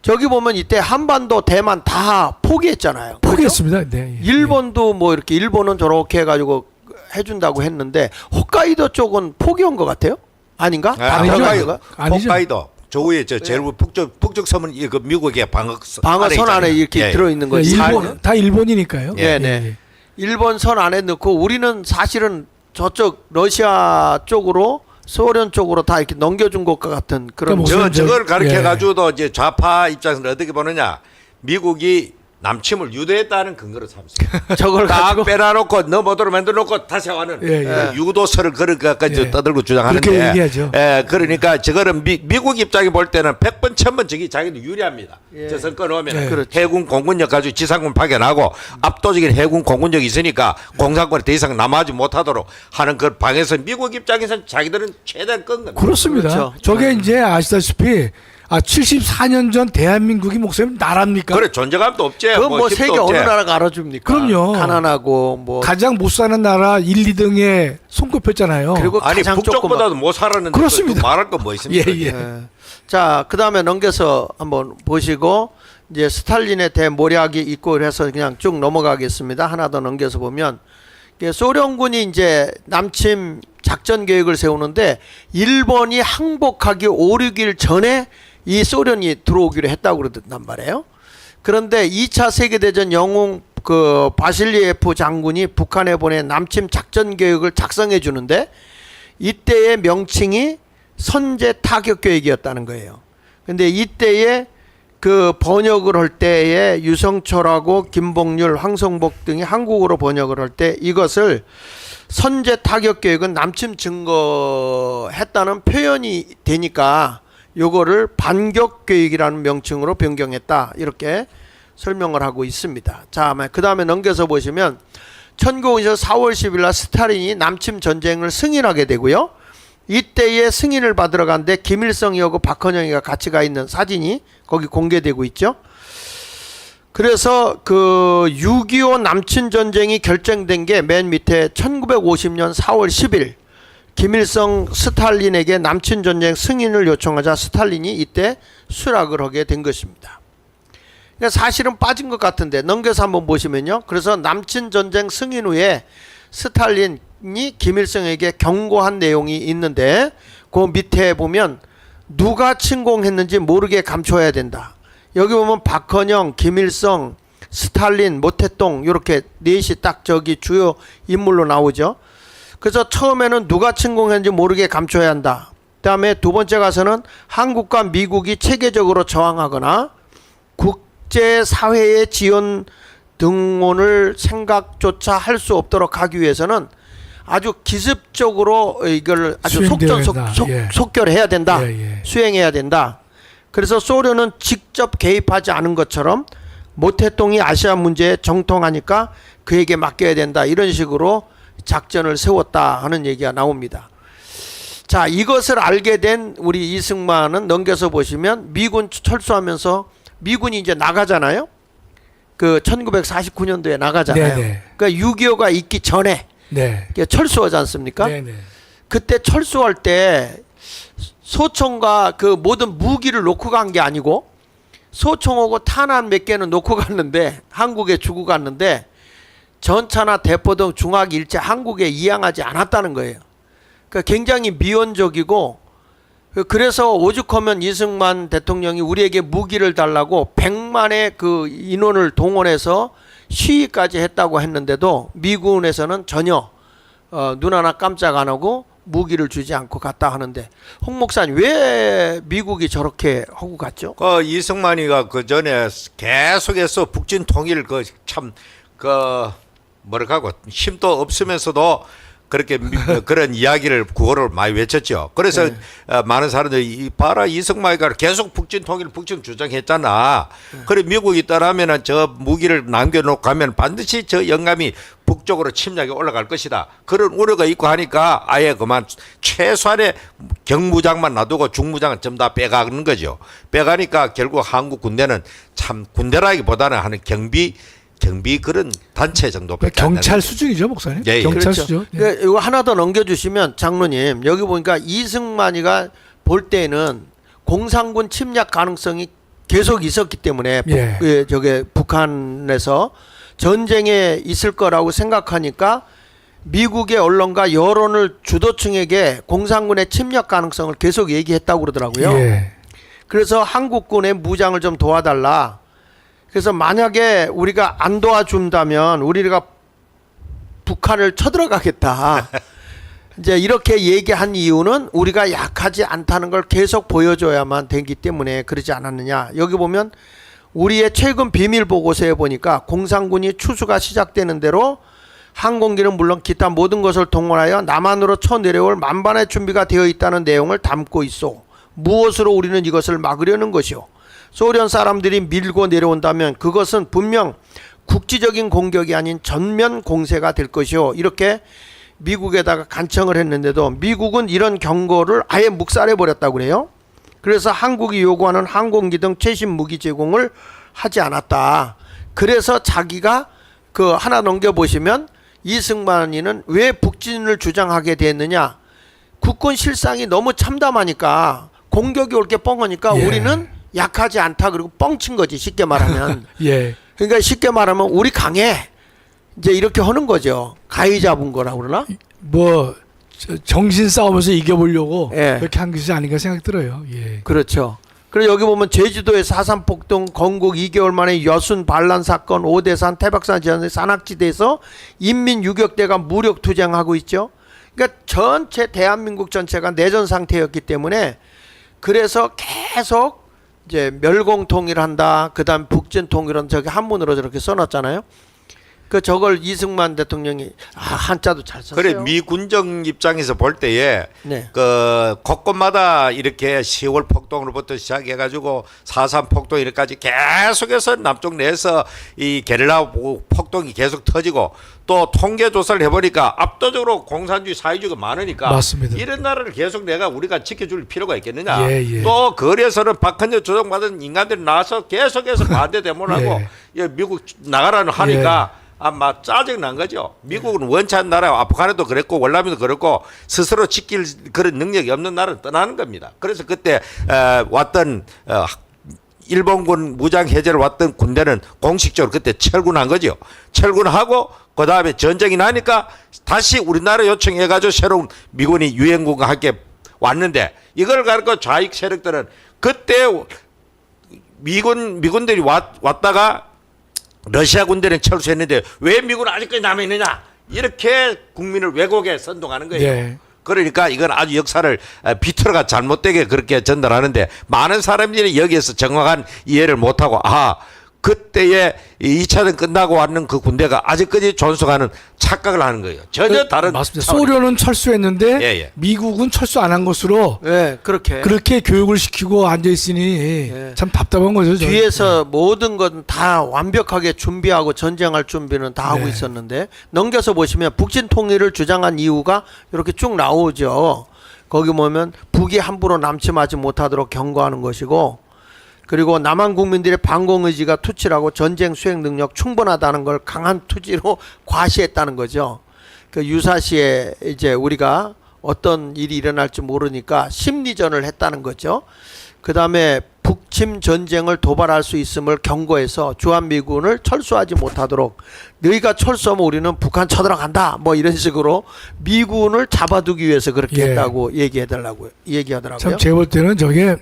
저기 보면 이때 한반도, 대만 다 포기했잖아요. 그렇죠? 포기했습니다. 네, 예. 일본도 뭐 이렇게 일본은 저렇게 해가지고 해준다고 했는데 홋카이도 쪽은 포기한 것 같아요? 아닌가? 다 아니죠. 들어간 홋카이도, 거가? 아니죠. 홈카이도 저 위에 저 제일 북쪽 섬은 그 미국의 방어선 안에 이렇게 예. 들어있는 네, 거지. 다 일본이니까요. 예, 네. 일본 선 안에 넣고 우리는 사실은 저쪽 러시아 쪽으로 소련 쪽으로 다 이렇게 넘겨준 것과 같은 그런 그러니까 무슨 저걸 가르쳐 예. 가지고도 이제 좌파 입장에서는 어떻게 보느냐, 미국이 남침을 유도했다는 근거로 삼습니다. 저걸 딱 가지고 빼놔놓고 너머도로 만들어놓고 다시 와는 예, 예. 유도설을 그렇게까지 예. 떠들고 주장하는데, 그렇게 얘기하죠. 예, 그러니까 저거는 미국 입장에 볼 때는 100번 1000번 저기 자기도 유리합니다. 예. 저 선거 오면 예. 그렇죠. 해군 공군력 가지고 지상군 파견하고 압도적인 해군 공군력이 있으니까 공산권이 더 이상 남하지 못하도록 하는 그 방에서 미국 입장에서는 자기들은 최대한 끈 겁니다. 그렇습니다. 그렇죠. 저게 이제 아시다시피 74년 전 대한민국이 목사님 나라입니까? 그래, 존재감도 없지. 그건 뭐 힘도 세계 없지. 어느 나라가 알아줍니까? 그럼요. 가난하고 뭐 가장 못 사는 나라 1, 2등에 손꼽혔잖아요. 그리고 아니 가장 북쪽보다도 못 살았는데 그렇습니다. 또 말할 건 뭐 있습니까? 예, 예. 예. 자, 그다음에 넘겨서 한번 보시고 이제 스탈린의 대모략이 있고 그래서 그냥 쭉 넘어가겠습니다. 하나 더 넘겨서 보면 이게 소련군이 이제 남침 작전 계획을 세우는데 일본이 항복하기 5, 6일 전에 이 소련이 들어오기로 했다고 그러단 말이에요. 그런데 2차 세계대전 영웅 그 바실리에프 장군이 북한에 보낸 남침 작전 계획을 작성해 주는데 이때의 명칭이 선제 타격 계획이었다는 거예요. 근데 이때에 그 번역을 할 때에 유성철하고 김봉률, 황성복 등이 한국어로 번역을 할 때 이것을 선제 타격 계획은 남침 증거했다는 표현이 되니까 요거를 반격 계획이라는 명칭으로 변경했다. 이렇게 설명을 하고 있습니다. 자, 그 다음에 넘겨서 보시면 1950년 4월 10일 날 스탈린이 남침 전쟁을 승인하게 되고요. 이때에 승인을 받으러 갔는데 김일성이하고 박헌영이가 같이 가 있는 사진이 거기 공개되고 있죠. 그래서 그 6.25 남친 전쟁이 결정된 게 맨 밑에 1950년 4월 10일 김일성 스탈린에게 남친 전쟁 승인을 요청하자 스탈린이 이때 수락을 하게 된 것입니다. 그러니까 사실은 빠진 것 같은데 넘겨서 한번 보시면요. 그래서 남친 전쟁 승인 후에 스탈린이 김일성에게 경고한 내용이 있는데 그 밑에 보면 누가 침공했는지 모르게 감춰야 된다. 여기 보면 박헌영, 김일성, 스탈린, 모태똥 이렇게 넷이 딱 저기 주요 인물로 나오죠. 그래서 처음에는 누가 침공했는지 모르게 감춰야 한다. 그다음에 두 번째 가서는 한국과 미국이 체계적으로 저항하거나 국제사회의 지원 등원을 생각조차 할 수 없도록 하기 위해서는 아주 기습적으로 이걸 아주 속결해야 된다. 예, 예. 수행해야 된다. 그래서 소련은 직접 개입하지 않은 것처럼 모태똥이 아시아 문제에 정통하니까 그에게 맡겨야 된다. 이런 식으로 작전을 세웠다 하는 얘기가 나옵니다. 자, 이것을 알게 된 우리 이승만은 넘겨서 보시면 미군 철수하면서 미군이 이제 나가잖아요. 그 1949년도에 나가잖아요. 네네. 그러니까 6.25가 있기 전에 네. 철수하지 않습니까? 네네. 그때 철수할 때 소총과 그 모든 무기를 놓고 간 게 아니고 소총하고 탄환 몇 개는 놓고 갔는데 한국에 주고 갔는데 전차나 대포 등 중화기 일체 한국에 이양하지 않았다는 거예요. 그러니까 굉장히 미온적이고 그래서 오죽하면 이승만 대통령이 우리에게 무기를 달라고 100만의 그 인원을 동원해서 시위까지 했다고 했는데도 미군에서는 전혀 눈 하나 깜짝 안 하고 무기를 주지 않고 갔다 하는데 홍 목사님 왜 미국이 저렇게 하고 갔죠? 그 이승만이가 그 전에 계속해서 북진 통일 그 참 그 뭐랄까 하고 힘도 없으면서도 그렇게 그런 이야기를 구호를 많이 외쳤죠. 그래서 네. 많은 사람들이 봐라 이승만이가 계속 북진 통일 북진 주장했잖아. 그래 미국이 떠나면은 저 무기를 남겨놓고 가면 반드시 저 영감이 북쪽으로 침략이 올라갈 것이다. 그런 우려가 있고 하니까 아예 그만 최소한의 경무장만 놔두고 중무장은 전부 다 빼가는 거죠. 빼가니까 결국 한국 군대는 참 군대라기보다는 하는 경비 그런 단체 정도밖에 안 경찰 되는 수준이죠, 목사님. 예, 예. 경찰 그렇죠. 수준. 예. 그러니까 이거 하나 더 넘겨주시면 장로님 여기 보니까 이승만이가 볼 때는 공산군 침략 가능성이 계속 있었기 때문에 예. 저게 북한에서 전쟁에 있을 거라고 생각하니까 미국의 언론과 여론을 주도층에게 공산군의 침략 가능성을 계속 얘기했다고 그러더라고요. 예. 그래서 한국군의 무장을 좀 도와달라. 그래서 만약에 우리가 안 도와준다면 우리가 북한을 쳐들어가겠다. 이제 이렇게 얘기한 이유는 우리가 약하지 않다는 걸 계속 보여줘야만 되기 때문에 그러지 않았느냐. 여기 보면 우리의 최근 비밀 보고서에 보니까 공산군이 추수가 시작되는 대로 항공기는 물론 기타 모든 것을 동원하여 남한으로 쳐내려올 만반의 준비가 되어 있다는 내용을 담고 있어. 무엇으로 우리는 이것을 막으려는 것이오. 소련 사람들이 밀고 내려온다면 그것은 분명 국지적인 공격이 아닌 전면 공세가 될 것이오. 이렇게 미국에다가 간청을 했는데도 미국은 이런 경고를 아예 묵살해 버렸다고 그래요. 그래서 한국이 요구하는 항공기 등 최신 무기 제공을 하지 않았다. 그래서 자기가 그 하나 넘겨보시면 이승만이는 왜 북진을 주장하게 됐느냐. 국군 실상이 너무 참담하니까 공격이 올 게 뻥하니까 예. 우리는 약하지 않다. 그리고 뻥친 거지 쉽게 말하면. 예. 그러니까 쉽게 말하면 우리 강해. 이제 이렇게 하는 거죠. 가위 잡은 거라고 그러나? 뭐 정신 싸움에서 이겨보려고 예. 그렇게 한 것이 아닌가 생각 들어요. 예. 그렇죠. 그리고 여기 보면 제주도의 사산폭동 건국 2개월 만에 여순 반란 사건, 오대산, 태백산 지역의 산악지대에서 인민 유격대가 무력 투쟁하고 있죠. 그러니까 전체 대한민국 전체가 내전 상태였기 때문에 그래서 계속 이제 멸공 통일한다. 그다음 북진 통일은 저기 한문으로 저렇게 써놨잖아요. 그 저걸 이승만 대통령이 한자도 잘 썼어요. 그래 미군정 입장에서 볼 때에 네. 그 곳곳마다 이렇게 10월 폭동으로부터 시작해가지고 4.3 폭동 이렇게까지 계속해서 남쪽 내에서 이 게릴라 폭동이 계속 터지고 또 통계 조사를 해보니까 압도적으로 공산주의 사회주의가 많으니까 맞습니다. 이런 나라를 계속 우리가 지켜줄 필요가 있겠느냐. 예, 예. 또 거리에서는 박헌재 조정받은 인간들이 나와서 계속해서 반대 데모하고 예. 미국 나가라는 하니까. 아마 짜증 난 거죠. 미국은 원치 않는 나라, 아프간에도 그랬고 월남에도 그랬고 스스로 지킬 그런 능력이 없는 나라를 떠나는 겁니다. 그래서 그때 왔던 일본군 무장 해제를 왔던 군대는 공식적으로 그때 철군한 거죠. 철군하고 그 다음에 전쟁이 나니까 다시 우리나라 요청해가지고 새로운 미군이 유엔군과 함께 왔는데 이걸 가지고 좌익 세력들은 그때 미군들이 왔다가 러시아 군대는 철수했는데 왜 미군은 아직까지 남아있느냐 이렇게 국민을 왜곡에 선동하는 거예요. 예. 그러니까 이건 아주 역사를 비틀어가 잘못되게 그렇게 전달하는데 많은 사람들이 여기에서 정확한 이해를 못하고 그때의 2차전 끝나고 왔는 그 군대가 아직까지 존속하는 착각을 하는 거예요. 전혀 다른 맞습니다. 차원이에요. 소련은 철수했는데 예, 예. 미국은 철수 안 한 것으로 네, 그렇게 교육을 시키고 앉아 있으니 예. 참 답답한 거죠. 저는. 뒤에서 모든 건 다 완벽하게 준비하고 전쟁할 준비는 다 하고 네. 있었는데 넘겨서 보시면 북진 통일을 주장한 이유가 이렇게 쭉 나오죠. 거기 보면 북이 함부로 남침하지 못하도록 경고하는 것이고 그리고 남한 국민들의 반공 의지가 투철하고 전쟁 수행 능력 충분하다는 걸 강한 투지로 과시했다는 거죠. 그 유사시에 이제 우리가 어떤 일이 일어날지 모르니까 심리전을 했다는 거죠. 그 다음에 북침 전쟁을 도발할 수 있음을 경고해서 주한미군을 철수하지 못하도록 너희가 철수하면 우리는 북한 쳐들어간다 뭐 이런 식으로 미군을 잡아두기 위해서 그렇게 예. 했다고 얘기하더라고요. 참 제가 볼 때는 저게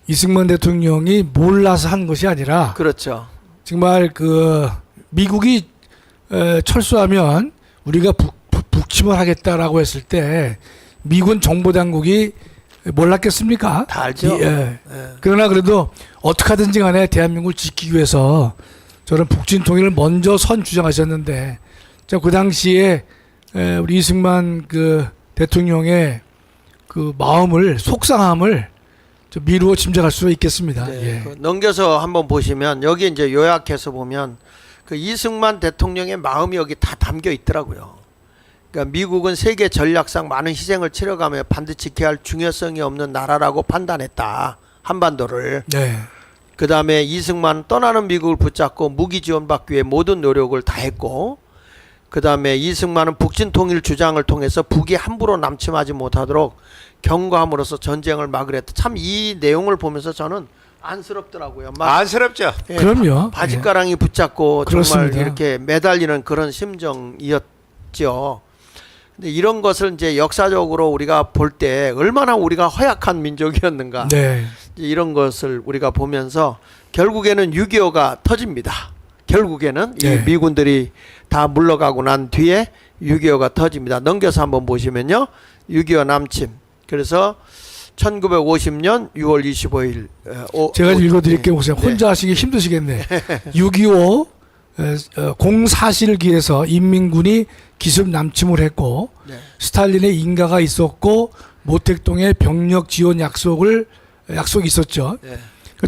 이승만 대통령이 몰라서 한 것이 아니라 그렇죠. 정말 그 미국이 철수하면 우리가 북침을 하겠다라고 했을 때 미군 정보당국이 몰랐겠습니까? 다 알죠. 예. 예. 그러나 그래도 어떻게 하든지 간에 대한민국을 지키기 위해서 저는 북진 통일을 먼저 선 주장하셨는데 그 당시에 우리 이승만 그 대통령의 그 마음을 속상함을 좀 미루어 짐작할 수 있겠습니다. 네, 예. 그 넘겨서 한번 보시면 여기 이제 요약해서 보면 그 이승만 대통령의 마음이 여기 다 담겨 있더라고요. 그러니까 미국은 세계 전략상 많은 희생을 치러가며 반드시 지켜야 할 중요성이 없는 나라라고 판단했다. 한반도를. 네. 그 다음에 이승만 떠나는 미국을 붙잡고 무기 지원받기 위해 모든 노력을 다했고 그 다음에 이승만은 북진 통일 주장을 통해서 북이 함부로 남침하지 못하도록 경고함으로써 전쟁을 막으랬다. 참 이 내용을 보면서 저는 안쓰럽더라고요. 막 안쓰럽죠. 예, 그럼요. 바짓가랑이 붙잡고 그렇습니다. 정말 이렇게 매달리는 그런 심정이었죠. 근데 이런 것을 이제 역사적으로 우리가 볼 때 얼마나 우리가 허약한 민족이었는가. 네. 이런 것을 우리가 보면서 결국에는 6.25가 터집니다. 결국에는 이 네. 미군들이 다 물러가고 난 뒤에 6.25가 터집니다. 넘겨서 한번 보시면요. 6.25 남침. 그래서 1950년 6월 25일 제가 읽어드릴게요. 보세요. 네. 혼자 하시기 힘드시겠네. 6.25 공사시를 기해서 인민군이 기습 남침을 했고 네. 스탈린의 인가가 있었고 모택동의 병력 지원 약속이 있었죠. 네.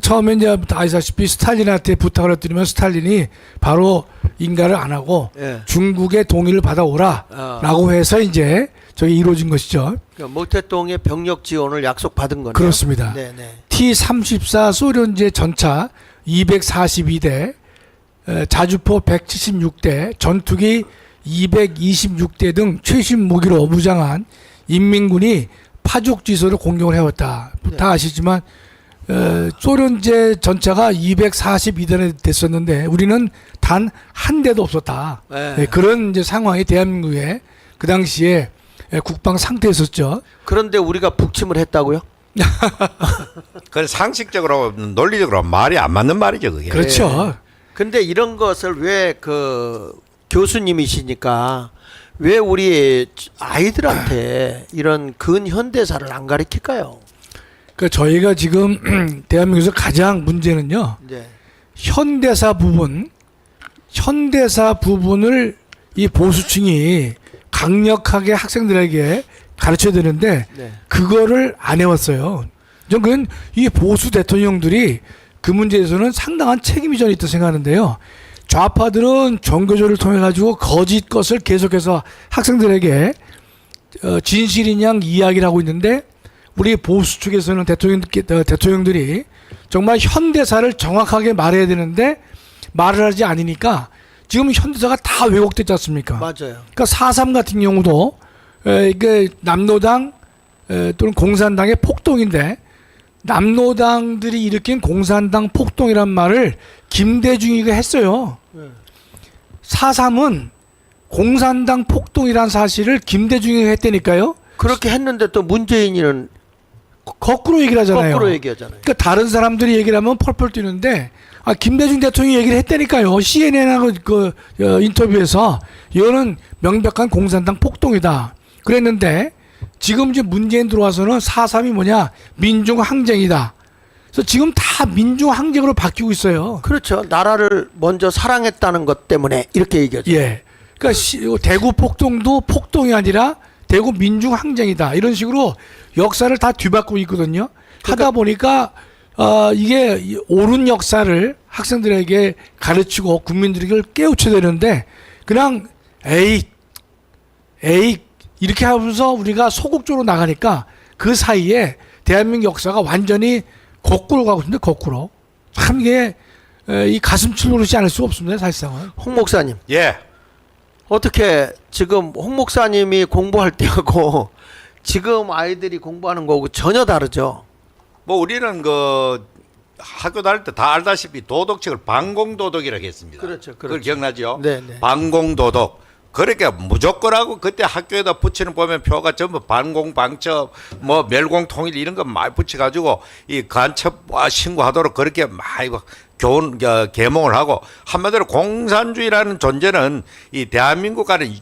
처음에 이제 아시다시피 스탈린한테 부탁을 했더니만 스탈린이 바로 인가를 안 하고 네. 중국의 동의를 받아오라라고 해서 이제 저게 이루어진 것이죠. 그러니까 모택동의 병력 지원을 약속받은 거네요. 그렇습니다. 네네. T-34 소련제 전차 242대, 자주포 176대, 전투기 226대 등 최신 무기로 무장한 인민군이 파죽지소를 공격을 해왔다. 네. 다 아시지만 소련제 전차가 242대나 됐었는데 우리는 단 한 대도 없었다. 네. 네, 그런 이제 상황이 대한민국의 그 당시에 국방 상태였었죠. 그런데 우리가 북침을 했다고요? 그건 상식적으로 논리적으로 말이 안 맞는 말이죠, 그게. 그렇죠. 근데 이런 것을 왜 그 교수님이시니까 왜 우리 아이들한테 이런 근현대사를 안 가르칠까요? 그 저희가 지금 대한민국에서 가장 문제는요. 네. 현대사 부분을 이 보수층이 강력하게 학생들에게 가르쳐야 되는데 네. 그거를 안 해왔어요. 저는 이 보수 대통령들이 그 문제에서는 상당한 책임이 저는 있다고 생각하는데요. 좌파들은 종교조를 통해 가지고 거짓 것을 계속해서 학생들에게 진실인 양 이야기를 하고 있는데 우리 보수 쪽에서는 대통령들이 정말 현대사를 정확하게 말해야 되는데 말을 하지 않으니까 지금 현대사가 다 왜곡됐지 않습니까? 맞아요. 그러니까 4.3 같은 경우도 이게 남노당 또는 공산당의 폭동인데 남노당들이 일으킨 공산당 폭동이란 말을 김대중이가 했어요. 4.3은 공산당 폭동이란 사실을 김대중이가 했다니까요. 그렇게 했는데 또 문재인이는 거꾸로 얘기를 하잖아요. 거꾸로 얘기하잖아요. 그러니까 다른 사람들이 얘기를 하면 펄펄 뛰는데 김대중 대통령이 얘기를 했다니까요. CNN하고 인터뷰에서 이거는 명백한 공산당 폭동이다. 그랬는데 지금 이제 문재인 들어와서는 4.3이 뭐냐? 민중항쟁이다. 그래서 지금 다 민중항쟁으로 바뀌고 있어요. 그렇죠. 나라를 먼저 사랑했다는 것 때문에 이렇게 얘기하죠. 예. 그러니까 대구 폭동도 폭동이 아니라 대구 민중항쟁이다. 이런 식으로 역사를 다 뒤바꾸고 있거든요. 하다 보니까 이게 옳은 역사를 학생들에게 가르치고 국민들에게 깨우쳐야 되는데 그냥 에이 이렇게 하면서 우리가 소극적으로 나가니까 그 사이에 대한민국 역사가 완전히 거꾸로 가고 있는데 거꾸로 참 이게 이 가슴 찔르지 않을 수가 없습니다. 사실상은. 홍 목사님 예. 어떻게 지금 홍 목사님이 공부할 때하고 지금 아이들이 공부하는 거하고 전혀 다르죠. 뭐 우리는 그 학교 다닐 때 다 알다시피 도덕책을 반공도덕이라고 했습니다. 그렇죠, 그걸 그렇죠. 기억나죠? 네, 네. 반공도덕. 그러니까 무조건 하고 그때 학교에다 붙이는 보면 표가 전부 반공방첩 뭐 멸공통일 이런 거 많이 붙여가지고 이 간첩과 신고하도록 그렇게 많이 교훈 계몽을 하고 한마디로 공산주의라는 존재는 이 대한민국과는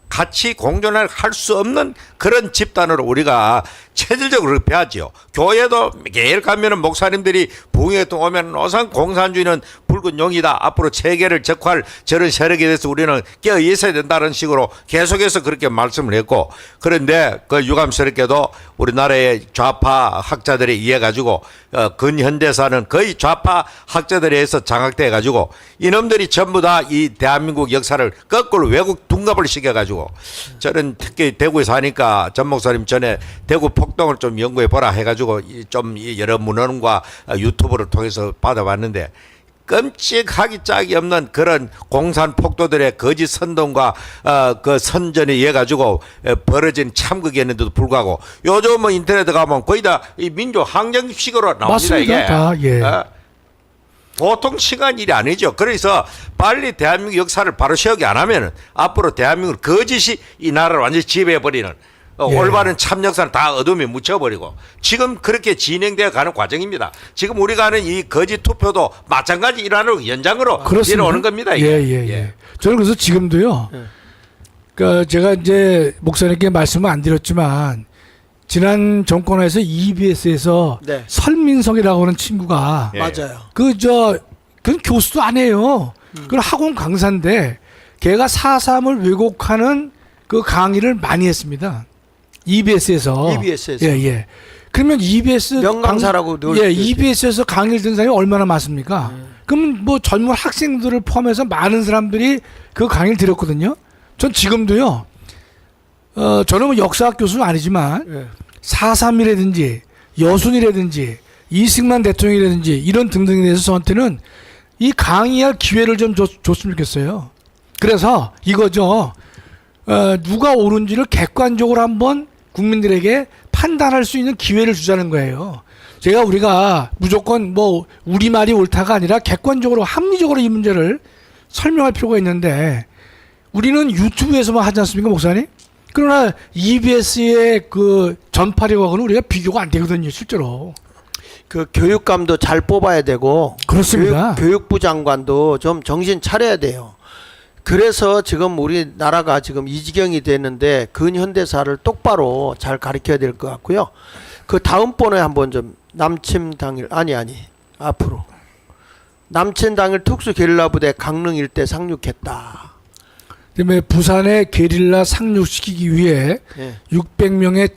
같이 공존할 수 없는 그런 집단으로 우리가 체질적으로 배웠지요. 교회도 매일 가면은 목사님들이 부흥회동 오면 우선 공산주의는 붉은 용이다. 앞으로 체계를 적화할 저런 세력에 대해서 우리는 깨어 있어야 된다는 식으로 계속해서 그렇게 말씀을 했고, 그런데 그 유감스럽게도 우리나라의 좌파 학자들에 의해 가지고 근현대사는 거의 좌파 학자들에 의해서 장악돼 가지고 이놈들이 전부 다 이 대한민국 역사를 거꾸로 외국 둔갑을 시켜 가지고, 저는 특히 대구에 사니까 전 목사님 전에 대구 폭동을 좀 연구해 보라 해가지고 좀 여러 문헌과 유튜브를 통해서 받아봤는데 끔찍하기 짝이 없는 그런 공산 폭도들의 거짓 선동과 그 선전에 의해 가지고 벌어진 참극이었는데도 불구하고 요즘은 인터넷에 가면 거의 다 이 민족 항쟁식으로 나옵니다. 맞습니다. 이게 다, 예. 보통 시간 일이 아니죠. 그래서 빨리 대한민국 역사를 바로 세우기 안 하면은 앞으로 대한민국 거짓이 이 나라를 완전히 지배해버리는 예. 올바른 참 역사는 다 어둠에 묻혀버리고 지금 그렇게 진행되어 가는 과정입니다. 지금 우리가 하는 이 거짓 투표도 마찬가지 일환으로 연장으로 그렇습니다. 내려오는 겁니다. 예, 이게. 예, 예. 저는 그래서 지금도요. 그러니까 제가 이제 목사님께 말씀을 안 드렸지만 지난 정권에서 EBS에서 네. 설민석이라고 하는 친구가 예. 맞아요. 그건 교수도 아니에요. 그건 학원 강사인데 걔가 4.3을 왜곡하는 그 강의를 많이 했습니다. EBS에서. EBS에서. 예, 예. 그러면 EBS 명강사라고 늘 예, 그랬죠. EBS에서 강의를 듣는 사람이 얼마나 많습니까? 그럼 뭐 젊은 학생들을 포함해서 많은 사람들이 그 강의를 들었거든요. 전 지금도요. 저는 뭐 역사학 교수는 아니지만 예. 4.3이라든지 여순이라든지 이승만 대통령이라든지 이런 등등에 대해서 저한테는 이 강의할 기회를 좀 줬으면 좋겠어요. 그래서 이거죠. 누가 옳은지를 객관적으로 한번 국민들에게 판단할 수 있는 기회를 주자는 거예요. 우리가 무조건 뭐 우리말이 옳다가 아니라 객관적으로 합리적으로 이 문제를 설명할 필요가 있는데 우리는 유튜브에서만 하지 않습니까, 목사님? 그러나 EBS의 그 전파력하고는 우리가 비교가 안 되거든요, 실제로. 그 교육감도 잘 뽑아야 되고 그렇습니다. 교육부 장관도 좀 정신 차려야 돼요. 그래서 지금 우리나라가 지금 이 지경이 됐는데 근현대사를 똑바로 잘 가르쳐야 될 것 같고요. 그 다음번에 한번 좀 남침 당일 앞으로 남침 당일 특수 게릴라 부대 강릉 일대 상륙했다. 그다음에 부산에 게릴라 상륙시키기 위해 예. 600명의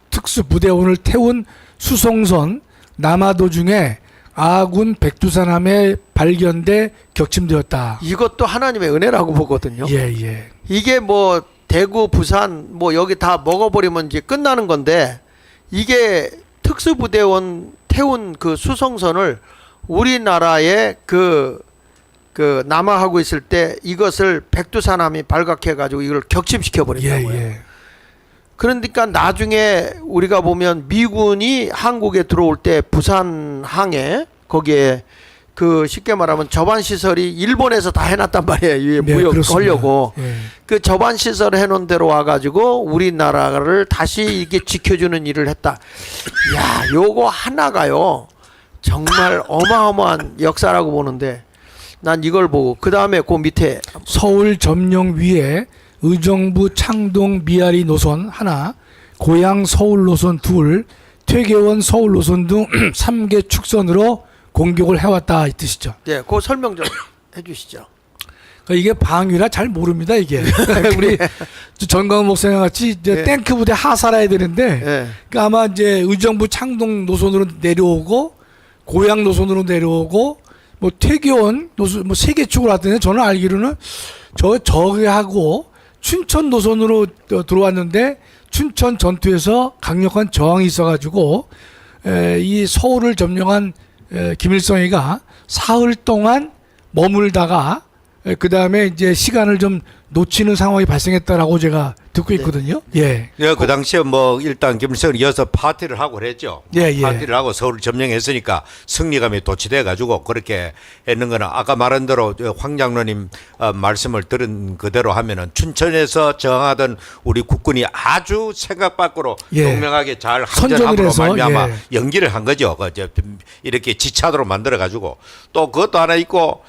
특수부대원을 태운 수송선 남하도 중에 아군 백두산함에 발견돼 격침되었다. 이것도 하나님의 은혜라고 보거든요. 예, 예. 이게 뭐 대구, 부산 뭐 여기 다 먹어버리면 이제 끝나는 건데 이게 특수부대원 태운 그 수송선을 우리나라에 그 남하하고 있을 때 이것을 백두산함이 발각해가지고 이걸 격침시켜 예, 버린다고요. 예. 그러니까 나중에 우리가 보면 미군이 한국에 들어올 때 부산항에 거기에 그 쉽게 말하면 접안 시설이 일본에서 다 해놨단 말이에요. 이 네, 무역 그렇습니다. 걸려고 예. 그 접안 시설 해놓은 데로 와가지고 우리나라를 다시 이게 지켜주는 일을 했다. 야, 요거 하나가요 정말 어마어마한 역사라고 보는데 난 이걸 보고 그 다음에 그 밑에 서울 점령 위에 의정부 창동 미아리 노선 하나, 고양 서울 노선 둘, 퇴계원 서울 노선 등 3개 축선으로 공격을 해왔다 이 뜻이죠. 네, 그 설명 좀 해주시죠. 그러니까 이게 방위라 잘 모릅니다 이게. 우리 전광훈 목사님 같이 이제 예. 탱크 부대 하살해야 되는데, 예. 그러니까 아마 이제 의정부 창동 노선으로 내려오고 고양 노선으로 내려오고 뭐 퇴계원 노선 뭐 3개 축으로 왔더니 저는 알기로는 저기하고 춘천 노선으로 들어왔는데 춘천 전투에서 강력한 저항이 있어가지고 이 서울을 점령한 김일성이가 사흘 동안 머물다가 그 다음에 이제 시간을 좀 놓치는 상황이 발생했다라고 제가 듣고 있거든요. 예. 예, 그 당시에 뭐 일단 김일성은 이어서 파티를 하고 그랬죠. 예, 예. 파티를 하고 서울을 점령했으니까 승리감이 도취돼 가지고 그렇게 했는 거는 아까 말한 대로 황 장로님 말씀을 들은 그대로 하면은 춘천에서 저항하던 우리 국군이 아주 생각 밖으로 예. 용맹하게 잘 선전을 항전함으로 해서, 말미암아 예. 연기를 한 거죠. 이렇게 지차도로 만들어 가지고 또 그것도 하나 있고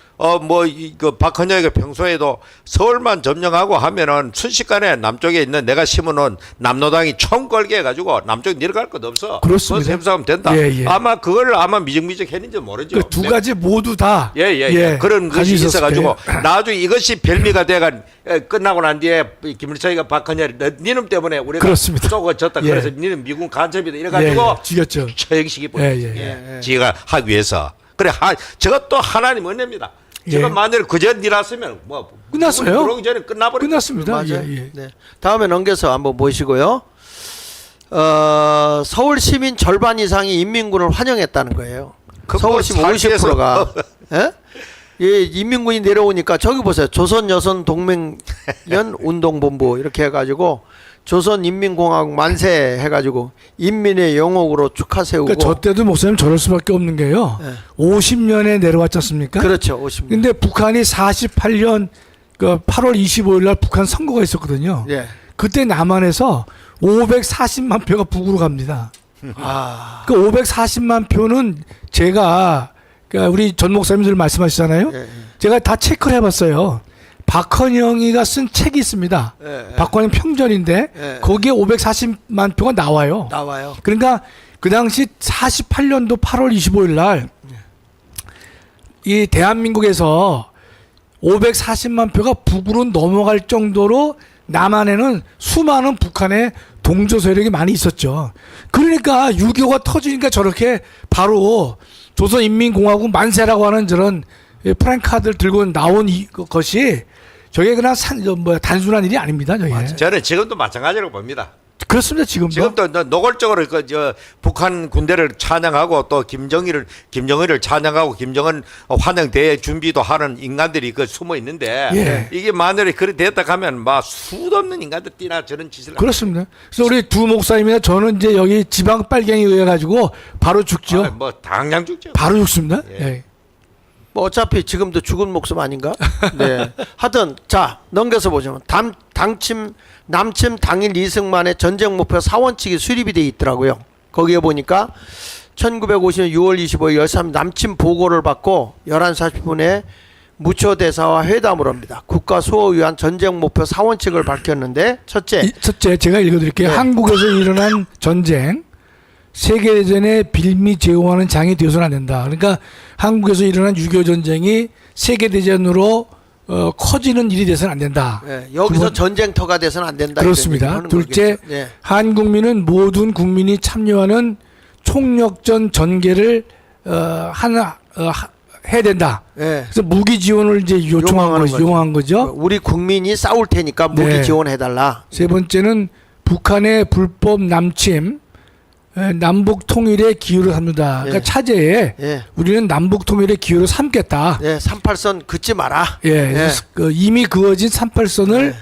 그 박헌영이가 평소에도 서울만 점령하고 하면은 순식간에 남쪽에 있는 내가 심어놓은 남로당이 총 걸게 해가지고 남쪽 내려갈 것 없어. 그렇습니다. 셈싸면 된다. 예, 예. 아마 그걸 미적미적 했는지 모르죠. 그 두 가지 모두 다 예. 그런 것이 가지고 있어가지고 있었을 나중에 이것이 별미가 돼간 끝나고 난 뒤에 김일성이가 박헌영이 니놈 때문에 우리가 그렇습니다. 쏘고졌다. 예. 그래서 니는 미군 간첩이다. 이래가지고 죽였죠. 처형시키 버렸지. 예. 지가 하기 위해서. 그래 저것도 하나님 은혜입니다. 저거 예. 만일 그저 일었으면 뭐 끝났어요. 들어오기 전에 끝나버렸. 끝났습니다. 맞아요. 예. 네. 다음에 넘겨서 한번 보시고요. 서울 시민 절반 이상이 인민군을 환영했다는 거예요. 그거 서울 시민 살피해서 50%가. 예? 예, 인민군이 내려오니까 저기 보세요. 조선 여성 동맹연 운동본부 이렇게 해가지고 조선인민공화국 만세 해가지고 인민의 영옥으로 축하 세우고. 그러니까 저 때도 목사님 저럴 수밖에 없는 게요. 예. 50년에 내려왔지 않습니까? 그렇죠. 50년. 근데 북한이 48년 그 8월 25일 날 북한 선거가 있었거든요. 예. 그때 남한에서 540만 표가 북으로 갑니다. 아, 그 540만 표는 제가 그러니까 우리 전 목사님들 말씀하시잖아요. 예, 제가 다 체크를 해봤어요. 박헌영이가 쓴 책이 있습니다. 예, 예. 박헌영 평전인데 예. 거기에 540만 표가 나와요. 나와요. 그러니까 그 당시 48년도 8월 25일 날 이 대한민국에서 540만 표가 북으로 넘어갈 정도로 남한에는 수많은 북한의 동조 세력이 많이 있었죠. 그러니까 6.25가 터지니까 저렇게 바로 조선인민공화국 만세라고 하는 저런 프랭카드를 들고 나온 것이 저게 그냥 단순한 일이 아닙니다. 저게. 저는 지금도 마찬가지라고 봅니다. 그렇습니다. 지금도. 노골적으로 북한 군대를 찬양하고 또 김정일을 찬양하고 김정은 환영 대회 준비도 하는 인간들이 숨어 있는데 예. 이게 만약에 그래 됐다 하면 막 수도 없는 인간들 뛰나 저런 짓을 그렇습니다. 그래서 우리 두 목사님이나 저는 이제 여기 지방 빨갱이 의해 가지고 바로 죽죠. 뭐 당장 죽죠. 바로 죽습니다. 예. 예. 뭐 어차피 지금도 죽은 목숨 아닌가? 네. 하여튼 자 넘겨서 보자면 남침 당일 이승만의 전쟁 목표 사원칙이 수립이 돼 있더라고요. 거기에 보니까 1950년 6월 25일 13일 남침 보고를 받고 11시 40분에 무초대사와 회담을 합니다. 국가 수호를 위한 전쟁 목표 사원칙을 밝혔는데 첫째 제가 읽어드릴게요. 네. 한국에서 일어난 전쟁 세계대전에 빌미 제공하는 장이 되어서는 안 된다. 그러니까 한국에서 일어난 6.25 전쟁이 세계대전으로 커지는 일이 돼서는 안 된다. 네, 여기서 전쟁터가 돼서는 안 된다. 그렇습니다. 이런 둘째, 거겠죠. 네. 한국민은 모든 국민이 참여하는 총력전 전개를 해야 된다. 네. 그래서 무기 지원을 이제 요청한 거죠. 우리 국민이 싸울 테니까 무기 네. 지원해달라. 세 번째는 북한의 불법 남침, 남북 통일의 기회를 삼는다. 그러니까 예. 차제에 예. 우리는 남북 통일의 기회를 삼겠다. 예, 38선 긋지 마라. 예, 그래서 이미 그어진 38선을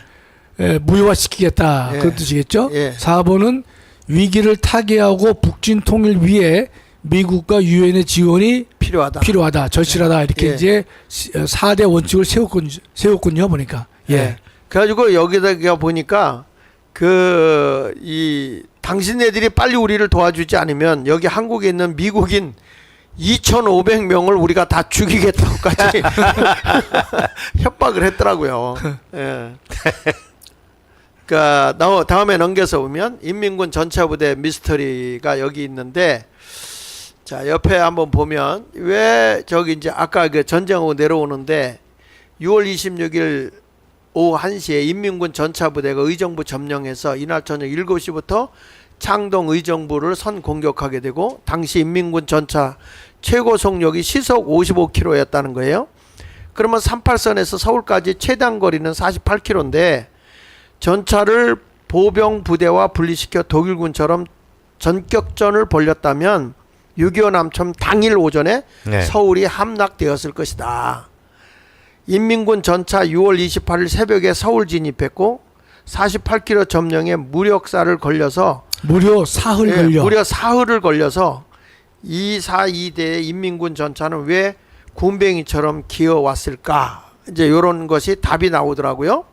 무효화시키겠다. 예. 그런 뜻이겠죠. 예. 4번은 위기를 타개하고 북진 통일 위해 미국과 유엔의 지원이 필요하다. 절실하다. 이렇게 예. 이제 4대 원칙을 세웠군요. 보니까. 예. 그래가지고 여기다가 보니까 이 당신네들이 빨리 우리를 도와주지 않으면 여기 한국에 있는 미국인 2,500명을 우리가 다 죽이겠다고까지 협박을 했더라고요. 예. 그러니까 다음에 넘겨서 보면 인민군 전차부대 미스터리가 여기 있는데 자 옆에 한번 보면 왜 저기 이제 아까 그 전쟁하고 내려오는데 6월 26일 오후 1시에 인민군 전차부대가 의정부 점령해서 이날 저녁 7시부터 창동 의정부를 선 공격하게 되고 당시 인민군 전차 최고 속력이 시속 55km였다는 거예요. 그러면 38선에서 서울까지 최단 거리는 48km인데 전차를 보병 부대와 분리시켜 독일군처럼 전격전을 벌였다면 6.25 남침 당일 오전에 네. 서울이 함락되었을 것이다. 인민군 전차 6월 28일 새벽에 서울 진입했고 48km 점령에 무력사를 걸려서 무려 사흘을 걸려서 242대의 인민군 전차는 왜 군뱅이처럼 기어왔을까? 이제 이런 것이 답이 나오더라고요.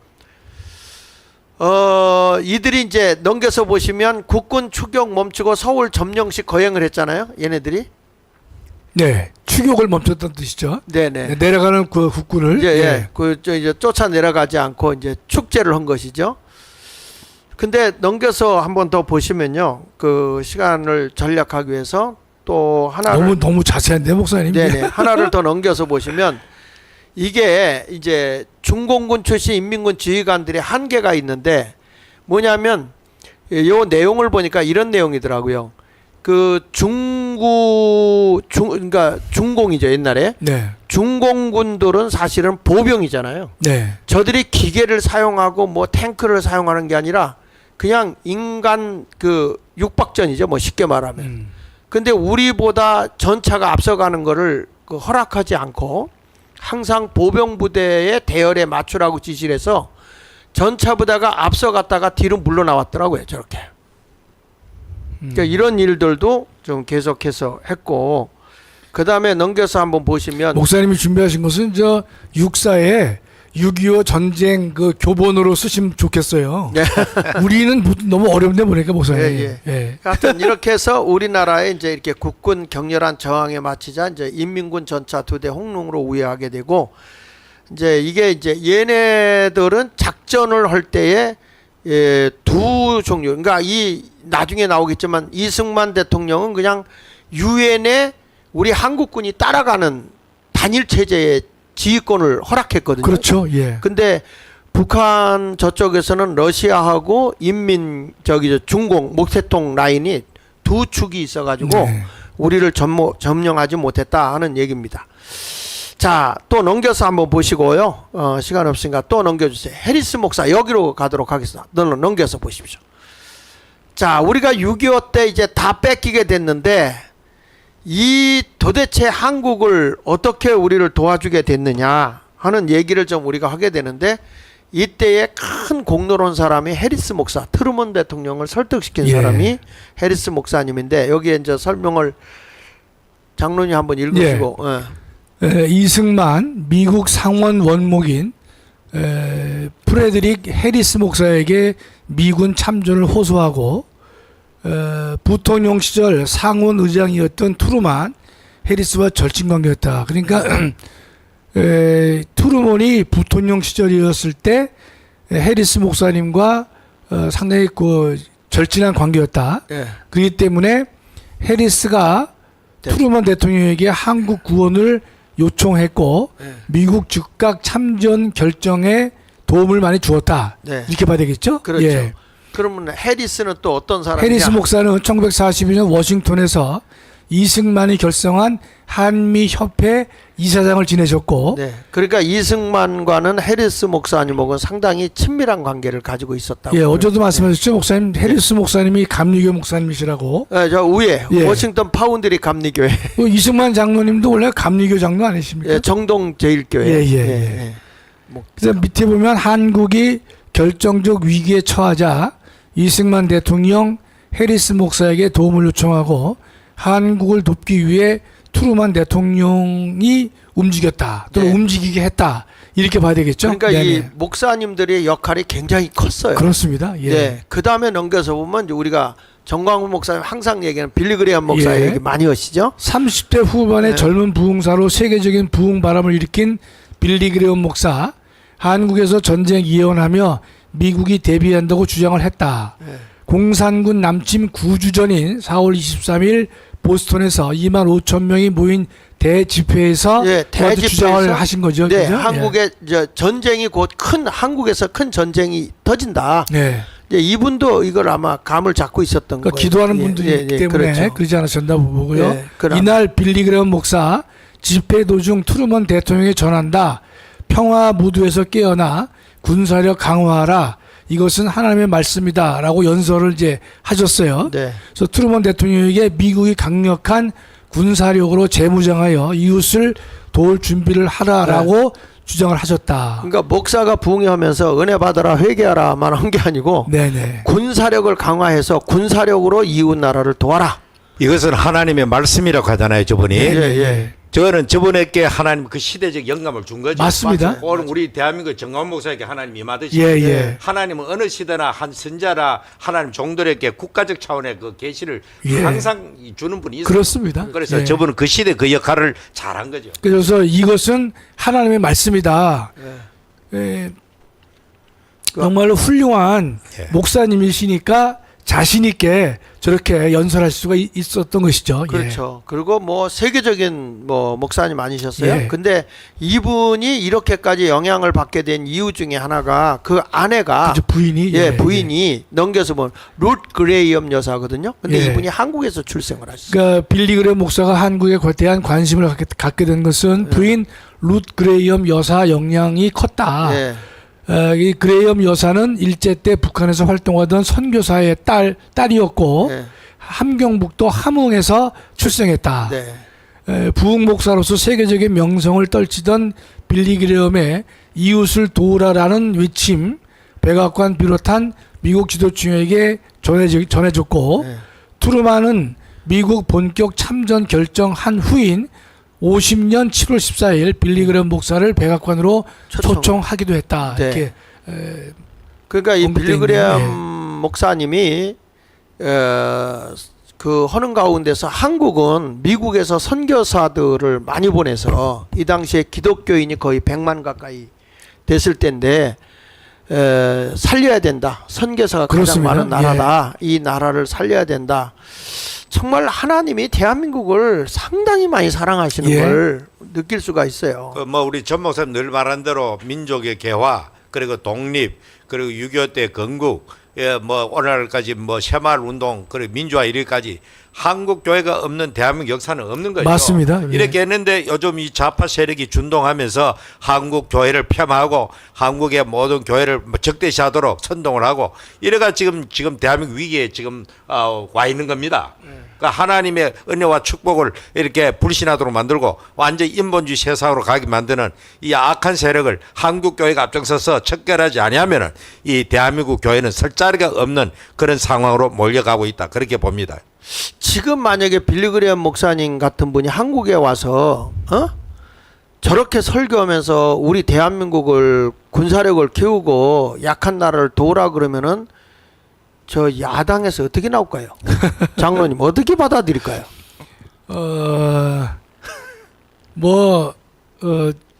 이들이 이제 넘겨서 보시면 국군 추격 멈추고 서울 점령식 거행을 했잖아요. 얘네들이. 네, 추격을 멈췄다는 뜻이죠. 네네. 내려가는 그 국군을 이제 쫓아 내려가지 않고 이제 축제를 한 것이죠. 근데 넘겨서 한번 더 보시면요, 그 시간을 전략하기 위해서 또 하나를 너무 자세한데 목사님. 네네 하나를 더 넘겨서 보시면 이게 이제 중공군 출신 인민군 지휘관들의 한계가 있는데 뭐냐면 요 내용을 보니까 이런 내용이더라고요. 그 그러니까 중공이죠 옛날에. 네. 중공군들은 사실은 보병이잖아요. 네. 저들이 기계를 사용하고 뭐 탱크를 사용하는 게 아니라 그냥 인간 그 육박전이죠. 뭐 쉽게 말하면. 근데 우리보다 전차가 앞서가는 거를 허락하지 않고 항상 보병 부대의 대열에 맞추라고 지시를 해서 전차 부대가 앞서갔다가 뒤로 물러나왔더라고요. 저렇게. 그러니까 이런 일들도 좀 계속해서 했고 그 다음에 넘겨서 한번 보시면 목사님이 준비하신 것은 저 육사에 6.25 전쟁 그 교본으로 쓰시면 좋겠어요. 네. 우리는 너무 어렵네 보니까 목사님. 예, 예. 하여튼 이렇게 해서 우리나라에 이제 이렇게 국군 격렬한 저항에 마치자 이제 인민군 전차 2대 홍릉으로 우회하게 되고 이제 이게 이제 얘네들은 작전을 할 때에 두 종류. 그러니까 이 나중에 나오겠지만 이승만 대통령은 그냥 유엔에 우리 한국군이 따라가는 단일 체제의 지휘권을 허락했거든요. 그렇죠. 예. 근데 북한 저쪽에서는 러시아하고 중공 목태통 라인이 두 축이 있어가지고 네. 우리를 점령하지 못했다 하는 얘기입니다. 자, 또 넘겨서 한번 보시고요. 시간 없으니까 또 넘겨주세요. 해리스 목사 여기로 가도록 하겠습니다. 넘겨서 보십시오. 자, 우리가 6.25 때 이제 다 뺏기게 됐는데 이 도대체 한국을 어떻게 우리를 도와주게 됐느냐 하는 얘기를 좀 우리가 하게 되는데 이때에 큰 공로로 한 사람이 해리스 목사, 트루먼 대통령을 설득시킨 예. 사람이 해리스 목사님인데 여기에 이제 설명을 장로님 한번 읽으시고 이승만 미국 상원 원목인 프레드릭 해리스 목사에게 미군 참전을 호소하고 부통령 시절 상원 의장이었던 트루먼 해리스와 절친관계였다. 그러니까 트루먼이 부통령 시절이었을 때 해리스 목사님과 상당히 그 절친한 관계였다. 예. 그렇기 때문에 해리스가 트루먼 대통령에게 한국 구원을 요청했고 네. 미국 즉각 참전 결정에 도움을 많이 주었다. 네. 이렇게 봐야 되겠죠? 그렇죠. 예. 그러면 해리스는 또 어떤 사람이냐? 해리스 목사는 1942년 워싱턴에서 이승만이 결성한 한미협회 이사장을 지내셨고 네. 그러니까 이승만과는 해리스 목사님하고는 상당히 친밀한 관계를 가지고 있었다고. 예, 어제도 말씀하셨죠, 목사님. 해리스 목사님이 감리교 목사님이시라고. 네, 저 위에 예. 워싱턴 파운드리 감리교회. 이승만 장로님도 원래 감리교 장로 아니십니까? 예, 정동 제일교회. 예. 그래서 밑에 보면 한국이 결정적 위기에 처하자 이승만 대통령 해리스 목사에게 도움을 요청하고 한국을 돕기 위해 트루먼 대통령이 움직였다. 또는 네. 움직이게 했다. 이렇게 봐야 되겠죠? 그러니까 네네. 이 목사님들의 역할이 굉장히 컸어요. 그렇습니다. 예. 네. 그 다음에 넘겨서 보면 이제 우리가 정광훈 목사님 항상 얘기하는 빌리그레엄 목사 예. 얘기 많이 하시죠. 30대 후반의 네. 젊은 부흥사로 세계적인 부흥 바람을 일으킨 빌리그레엄 목사, 한국에서 전쟁 예언하며 미국이 대비한다고 주장을 했다. 네. 공산군 남침 9주 전인 4월 23일 보스턴에서 2만 5천 명이 모인 대집회에서 예, 그것도 주장을 하신 거죠. 네, 그죠? 한국의 이제 전쟁이 곧 한국에서 큰 전쟁이 터진다. 네. 이제 이분도 이걸 아마 감을 잡고 있었던 그러니까 거예요. 기도하는 예, 분들이 예, 있기 예, 때문에 그렇죠. 그러지 않으셨나 보고요. 예, 그럼. 이날 빌리그레엄 목사 집회 도중 트루먼 대통령이 전한다. 평화 무드에서 깨어나 군사력 강화하라. 이것은 하나님의 말씀이다. 라고 연설을 이제 하셨어요. 네. 그래서 트루먼 대통령에게 미국이 강력한 군사력으로 재무장하여 이웃을 도울 준비를 하라라고 주장을 하셨다. 그러니까 목사가 부흥하면서 은혜 받아라 회개하라만 한 게 아니고 네네. 군사력을 강화해서 군사력으로 이웃 나라를 도와라. 이것은 하나님의 말씀이라고 하잖아요, 저분이. 예. 저는 저분에게 하나님 그 시대적 영감을 준 거죠. 맞습니다. 오늘 우리 대한민국 정광훈 목사에게 하나님 임하듯이 예. 하나님은 어느 시대나 한 선자라 하나님 종들에게 국가적 차원의 그 계시를 예. 항상 주는 분이 있어요. 그렇습니다. 그래서 예. 저분은 그 시대 그 역할을 잘한 거죠. 그래서 이것은 하나님의 말씀이다. 예. 정말로 훌륭한 예. 목사님이시니까 자신 있게 저렇게 연설할 수가 있었던 것이죠. 그렇죠. 그리고 뭐 세계적인 뭐 목사님 아니셨어요. 예. 근데 이분이 이렇게까지 영향을 받게 된 이유 중에 하나가 그 아내가 그죠, 부인이 부인이 넘겨서 보면 룻 그레이엄 여사거든요. 근데 예. 이분이 한국에서 출생을 하셨어요. 그러니까 빌리그레엄 목사가 한국에 대한 관심을 갖게 된 것은 부인 룻 그레이엄 여사 영향이 컸다. 예. 이 그레이엄 여사는 일제 때 북한에서 활동하던 선교사의 딸이었고 네. 함경북도 함흥에서 출생했다. 네. 부흥 목사로서 세계적인 명성을 떨치던 빌리그레엄의 이웃을 도우라라는 외침 백악관 비롯한 미국 지도층에게 전해졌고 네. 트루먼은 미국 본격 참전 결정한 후인 50년 7월 14일 빌리그레엄 목사를 백악관으로 초청하기도 했다. 네. 이렇게 그러니까 이 언급돼 빌리그레엄 있는, 목사님이 그 하는 가운데서 한국은 미국에서 선교사들을 많이 보내서 이 당시에 기독교인이 거의 100만 가까이 됐을 때인데 살려야 된다. 선교사가 그렇습니다. 가장 많은 나라다. 이 나라를 살려야 된다. 정말 하나님이 대한민국을 상당히 많이 사랑하시는 예. 걸 느낄 수가 있어요. 그 뭐 우리 전 목사님 늘 말한 대로 민족의 개화 그리고 독립 그리고 6.25 때 건국 뭐 오늘날까지 뭐 새마을 운동 그리고 민주화 이르기까지 한국 교회가 없는 대한민국 역사는 없는 거죠. 맞습니다. 예. 이렇게 했는데 요즘 이 좌파 세력이 준동하면서 한국 교회를 폄하하고 한국의 모든 교회를 적대시하도록 선동을 하고 이래가 지금 대한민국 위기에 지금 와 있는 겁니다. 그러니까 하나님의 은혜와 축복을 이렇게 불신하도록 만들고 완전 인본주의 세상으로 가게 만드는 이 악한 세력을 한국 교회가 앞장서서 척결하지 아니하면은 이 대한민국 교회는 설 자리가 없는 그런 상황으로 몰려가고 있다. 그렇게 봅니다. 지금 만약에 빌리그레엄 목사님 같은 분이 한국에 와서 저렇게 설교하면서 우리 대한민국을 군사력을 키우고 약한 나라를 도우라 그러면은 저 야당에서 어떻게 나올까요? 장로님 어떻게 받아들일까요?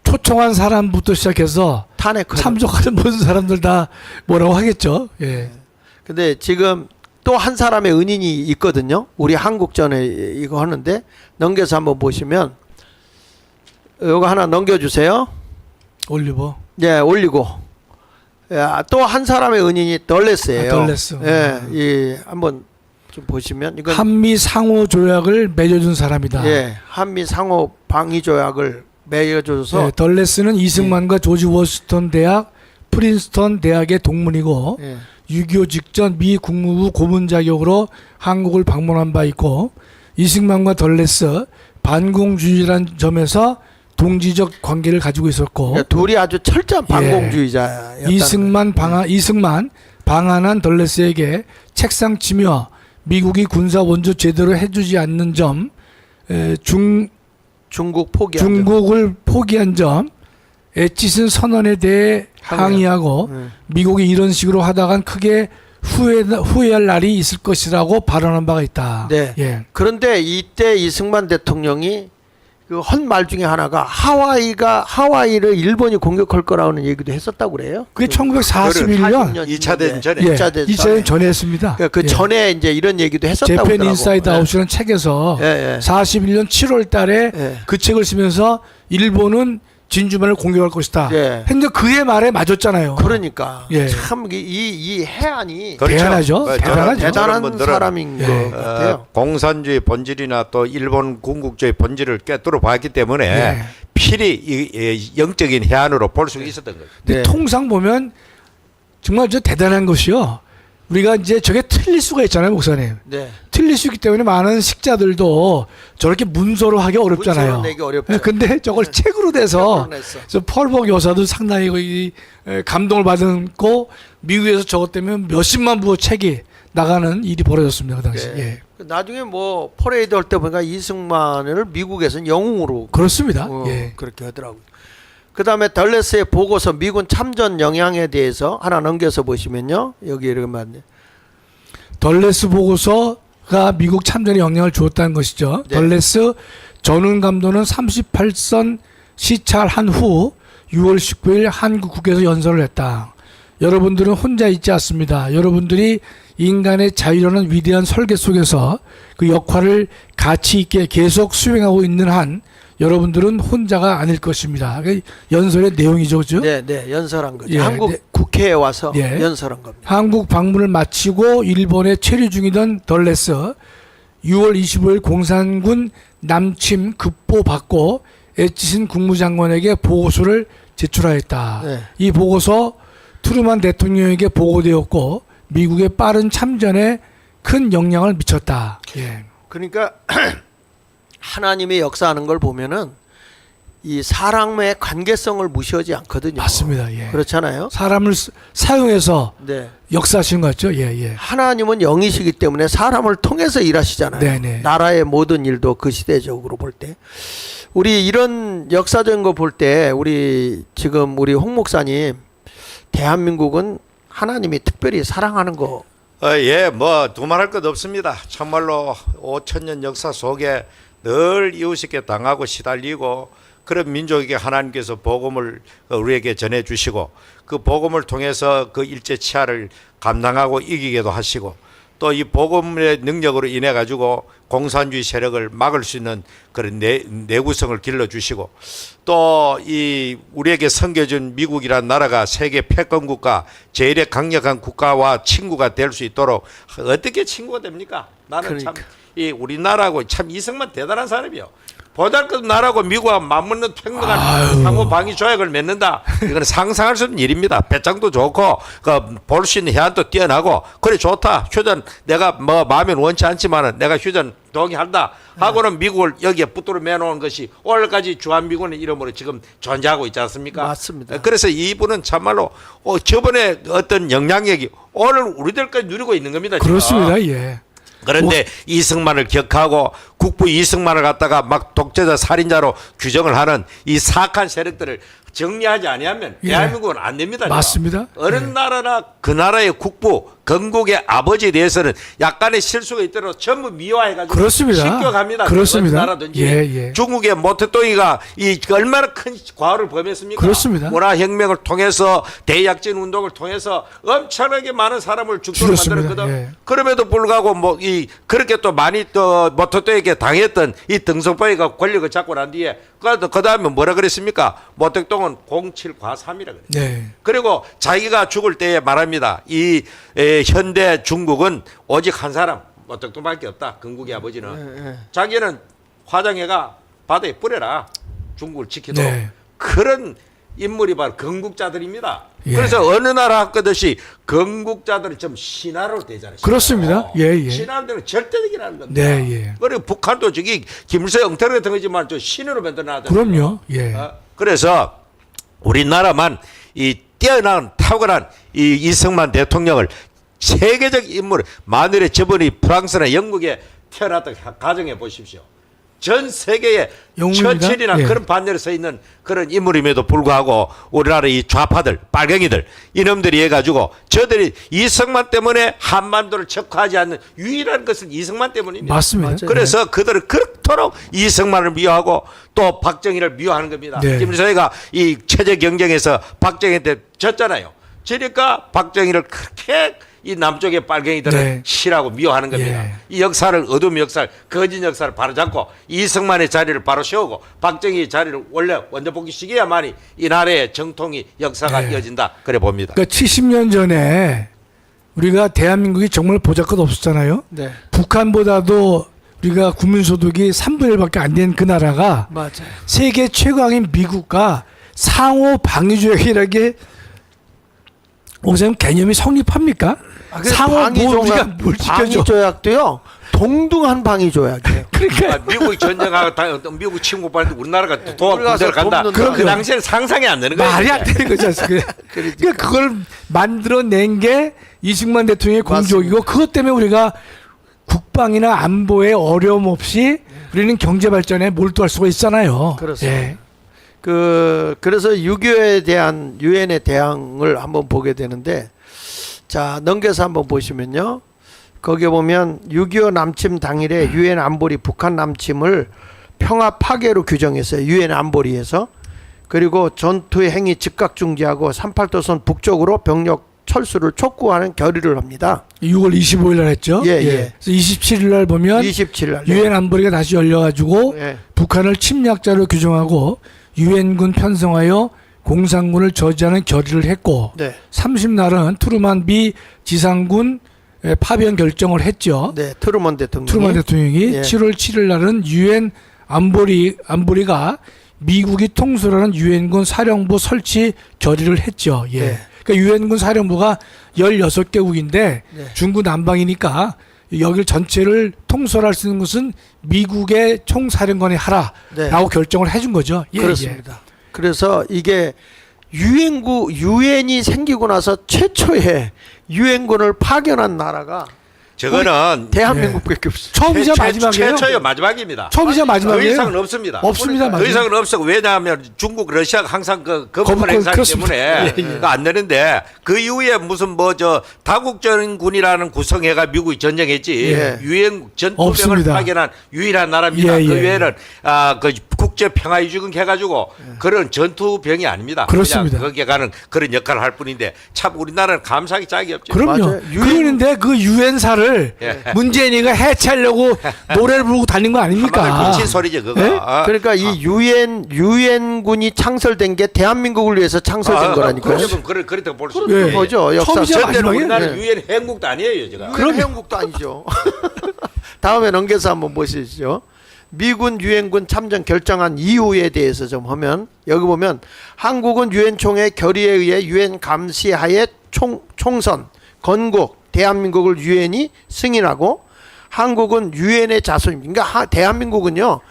초청한 사람부터 시작해서 탄핵하는. 참석하는 모든 사람들 다 뭐라고 하겠죠. 예. 근데 지금 또 한 사람의 은인이 있거든요. 우리 한국전에 이거 하는데 넘겨서 한번 보시면 이거 하나 넘겨주세요. 올리버. 예, 올리고. 또 한 사람의 은인이 덜레스예요. 덜레스. 예, 이 한번 좀 보시면 이건 한미 상호 조약을 맺어준 사람이다. 예, 한미 상호 방위 조약을 맺어줘서 예, 덜레스는 이승만과 조지 워싱턴 대학, 프린스턴 대학의 동문이고 예, 6.25 직전 미 국무부 고문 자격으로 한국을 방문한 바 있고 이승만과 덜레스 반공주의라는 점에서 동지적 관계를 가지고 있었고 그러니까 둘이 아주 철저한 반공주의자였다. 이승만 방한한 덜레스에게 책상 치며 미국이 군사 원조 제대로 해주지 않는 점, 중국 포기한 중국을 포기한 점, 엣짓은 선언에 대해 항의하고 미국이 이런 식으로 하다간 크게 후회할 날이 있을 것이라고 발언한 바가 있다. 네. 예. 그런데 이때 이승만 대통령이 그 한 말 중에 하나가 하와이를 일본이 공격할 거라는 얘기도 했었다고 그래요. 그게 1941년 2차 대전 전에. 예, 2차 대전 2차 대전 전에 했습니다. 그 예. 전에 이제 이런 얘기도 했었다고 재팬 그러더라고. 인사이드 아웃이라는 책에서 예, 예. 41년 7월 달에 예. 그 책을 쓰면서 일본은 진주만을 공격할 것이다. 예. 근데 그의 말에 맞았잖아요. 그러니까 예. 참 이 해안이 그렇죠. 대단하죠. 저는 대단하죠. 대단한 한번 들어요. 사람인 예. 것 같아요. 공산주의 본질이나 또 일본 군국주의 본질을 꿰뚫어 봤기 때문에 예. 필히 이 영적인 해안으로 볼 수 있었던 거죠. 근데 네. 통상 보면 정말 저 대단한 것이요. 우리가 이제 저게 틀릴 수가 있잖아요, 목사님. 네. 틀릴 수 있기 때문에 많은 식자들도 저렇게 문서로 하기 어렵잖아요. 문서로 내기 어렵죠. 예, 근데 저걸 책으로 내서 책으로 냈어. 그래서 펄벅 여사도 상당히 거의 감동을 받았고 미국에서 저것 때문에 몇십만 부의 책이 나가는 일이 벌어졌습니다, 그 당시. 네. 예. 나중에 뭐 퍼레이드 할 때 보니까 이승만을 미국에서는 영웅으로 그렇습니다. 예. 그렇게 하더라고요. 그다음에 덜레스의 보고서 미군 참전 영향에 대해서 하나 넘겨서 보시면요. 여기 이러면 덜레스 보고서가 미국 참전에 영향을 주었다는 것이죠. 네. 덜레스 전훈 감독은 38선 시찰한 후 6월 19일 한국 국회에서 연설을 했다. 여러분들은 혼자 있지 않습니다. 여러분들이 인간의 자유라는 위대한 설계 속에서 그 역할을 가치 있게 계속 수행하고 있는 한 여러분들은 혼자가 아닐 것입니다. 연설의 내용이죠, 그죠? 네, 연설한 거죠. 예, 한국 네. 국회에 와서 예. 연설한 겁니다. 한국 방문을 마치고 일본에 체류 중이던 덜레스 6월 25일 공산군 남침 급보받고 엣치슨 국무장관에게 보고서를 제출하였다. 네. 이 보고서 트루만 대통령에게 보고되었고 미국의 빠른 참전에 큰 영향을 미쳤다. 예. 그러니까 하나님의 역사하는 걸 보면은 이 사람의 관계성을 무시하지 않거든요. 맞습니다. 예. 그렇잖아요. 사람을 사용해서 네. 역사하신 것 같죠? 예, 예. 하나님은 영이시기 때문에 사람을 통해서 일하시잖아요. 네네. 나라의 모든 일도 그 시대적으로 볼 때. 우리 이런 역사적인 거 볼 때 우리 지금 우리 홍 목사님 대한민국은 하나님이 특별히 사랑하는 거. 예, 뭐 두말할 것 없습니다. 참말로 5천년 역사 속에 늘 이웃에게 당하고 시달리고 그런 민족에게 하나님께서 복음을 우리에게 전해주시고 그 복음을 통해서 그 일제 치하를 감당하고 이기게도 하시고 또 이 복음의 능력으로 인해 가지고 공산주의 세력을 막을 수 있는 그런 내구성을 길러주시고 또 이 우리에게 섬겨준 미국이라는 나라가 세계 패권 국가 제일의 강력한 국가와 친구가 될 수 있도록 어떻게 친구가 됩니까? 나는 그러니까. 참 이 우리나라하고 참 이승만 대단한 사람이요. 보잘것 나라고 미국과 맞먹는 평등한 상호 방위 조약을 맺는다. 이건 상상할 수 없는 일입니다. 배짱도 좋고 볼 수 있는 해안도 뛰어나고 그래 좋다. 휴전 내가 뭐 마음에 원치 않지만은 내가 휴전 동의한다 하고는 미국을 여기에 붙들어 매놓은 것이 오늘까지 주한미군의 이름으로 지금 존재하고 있지 않습니까? 맞습니다. 그래서 이분은 참말로 저번에 어떤 영향력이 오늘 우리들까지 누리고 있는 겁니다. 지금. 그렇습니다. 예. 그런데 이승만을 격하고 국부 이승만을 갖다가 막 독재자 살인자로 규정을 하는 이 사악한 세력들을 정리하지 아니하면 예. 대한민국은 안 됩니다. 맞습니다. 어느 예. 나라나 그 나라의 국부 건국의 아버지에 대해서는 약간의 실수가 있더라도 전부 미화해가지고 그렇습니다. 신격합니다. 그렇습니다. 어느 나라든지 예, 예. 중국의 모태똥이가 이 얼마나 큰 과오를 범했습니까? 그렇습니다. 문화혁명을 통해서 대약진 운동을 통해서 엄청나게 많은 사람을 죽도록 죽였습니다. 만들었거든. 예. 그럼에도 불구하고 뭐 이 그렇게 또 많이 또 모태똥에게 당했던 이 등성파이가 권력을 잡고 난 뒤에 그 다음에 뭐라 그랬습니까? 모택동은 07과삼이라 그래요. 네. 그리고 자기가 죽을 때에 말합니다. 이 현대 중국은 오직 한 사람 모택동밖에 없다. 건국의 아버지는 자기는 화장해가 바다에 뿌려라. 중국을 지키도록. 네. 그런 인물이 바로 건국자들입니다. 예. 그래서 어느 나라 하듯이 건국자들은 좀 신하로 되잖아요. 그렇습니다. 예, 예. 신하들은 절대적이라는 겁니다. 네, 예. 그리고 북한도 저기 김일성 엉터리 같은 거지만 저 신으로 만들어놨다. 그럼요. 예. 그래서 우리나라만 이 뛰어난 탁월한 이 이승만 대통령을 세계적 인물 마누엘의 저번이 프랑스나 영국에 태어났다 가정해 보십시오. 전 세계에 영웅입니다. 처칠이나 예. 그런 반열에 서 있는 그런 인물임에도 불구하고 우리나라 이 좌파들 빨갱이들 이놈들이 해가지고 저들이 이승만 때문에 한반도를 척화하지 않는 유일한 것은 이승만 때문입니다. 맞습니다. 맞아요. 그래서 그들은 그토록 이승만을 미워하고 또 박정희를 미워하는 겁니다. 네. 김일성이가 이 체제 경쟁에서 박정희한테 졌잖아요. 그러니까 박정희를 그렇게 이 남쪽의 빨갱이들은 네. 싫어하고 미워하는 겁니다. 예. 이 역사를 어둠 역사를 거짓 역사를 바로잡고 이승만의 자리를 바로 세우고 박정희의 자리를 원래 원자 복귀시켜야만이 이 나라의 정통이 역사가 네. 이어진다 그래 봅니다. 그러니까 70년 전에 우리가 대한민국이 정말 보잘것 없었잖아요. 네. 북한보다도 우리가 국민소득이 3분의 1밖에 안 된 그 나라가 맞아요. 세계 최강인 미국과 상호 방위조약이라는 게 오세훈 개념이 성립합니까? 상호 뭐 우리가 뭘 지켜줘? 방위조약도요. 동등한 방위조약이에요. 그러니까 미국이 전쟁하고 미국 침공할 때 우리나라가 도와 우리가 군대를 간다. 돕는다. 그 당시에는 상상이 안 되는 거예요. 말이 안 되는 거지 않습니까? 그러니까 그걸 만들어낸 게 이승만 대통령의 공적이고 그것 때문에 우리가 국방이나 안보에 어려움 없이 우리는 경제 발전에 몰두할 수가 있잖아요. 그렇습니다. 예. 그래서 6.25에 대한 유엔의 대항을 한번 보게 되는데 자 넘겨서 한번 보시면요. 거기에 보면 6.25 남침 당일에 유엔 안보리 북한 남침을 평화 파괴로 규정했어요. 유엔 안보리에서. 그리고 전투의 행위 즉각 중지하고 38도선 북쪽으로 병력 철수를 촉구하는 결의를 합니다. 6월 25일 날 했죠. 예, 예. 그래서 27일 날 보면 27일 날. 유엔 안보리가 다시 열려가지고 예. 북한을 침략자로 규정하고 유엔군 편성하여 공산군을 저지하는 결의를 했고 네. 30날은 트루만 미 지상군 파병 결정을 했죠. 네, 트루먼 대통령이. 트루만 대통령이 예. 7월 7일 날은 유엔 안보리가 미국이 통솔하는 유엔군 사령부 설치 결의를 했죠. 예. 네. 그러니까 유엔군 사령부가 16개국인데 네. 중구 남방이니까 여길 전체를 통솔할 수 있는 것은 미국의 총사령관이 하라라고 네. 결정을 해준 거죠. 예, 그렇습니다. 그래서 이게 유엔이 생기고 나서 최초의 유엔군을 파견한 나라가 저거는 대한민국밖에 없어요. 처음이자 마지막이에요. 최초요 마지막입니다. 처음이자 더 마지막이에요. 이상은 없습니다. 없습니다. 더 맞아요. 이상은 없어. 왜냐하면 중국, 러시아가 항상 그 거부권 거부권, 행사하기 그렇습니다. 때문에 예, 예. 그거 안 되는데 그 이후에 무슨 뭐 저 다국전군이라는 구성회가 미국이 전쟁했지 예. 유엔 전투병을 없습니다. 파견한 유일한 나라입니다. 예, 그 예. 외에는 그 국제 평화유지군 해가지고 그런 전투병이 아닙니다. 그렇습니다. 그냥 거기에 가는 그런 역할을 할 뿐인데 참 우리나라는 감사하기 짝이 없죠. 그럼요. 맞아요. 그러는데 그 유엔사를 예. 문재인이가 해체하려고 노래를 부르고 다닌 거 아닙니까? 한마디로 고친 소리죠 그거. 예? 그러니까 이 유엔군이 창설된 게 대한민국을 위해서 창설된 거라니까요. 그렇다고 볼 수 예. 있죠. 거죠. 역사. 처음이자 절대로 마지막이에요? 우리나라는 네. 유엔 회원국도 아니에요, 제가. 그럼 해운국도 아니죠. 다음에 넘겨서 한번 보시죠. 미군 유엔군 참전 결정한 이유에 대해서 좀 하면 여기 보면 한국은 유엔 총회 결의에 의해 유엔 감시하에 총선 건국 대한민국을 유엔이 승인하고 한국은 유엔의 자손입니다. 그러니까 대한민국은요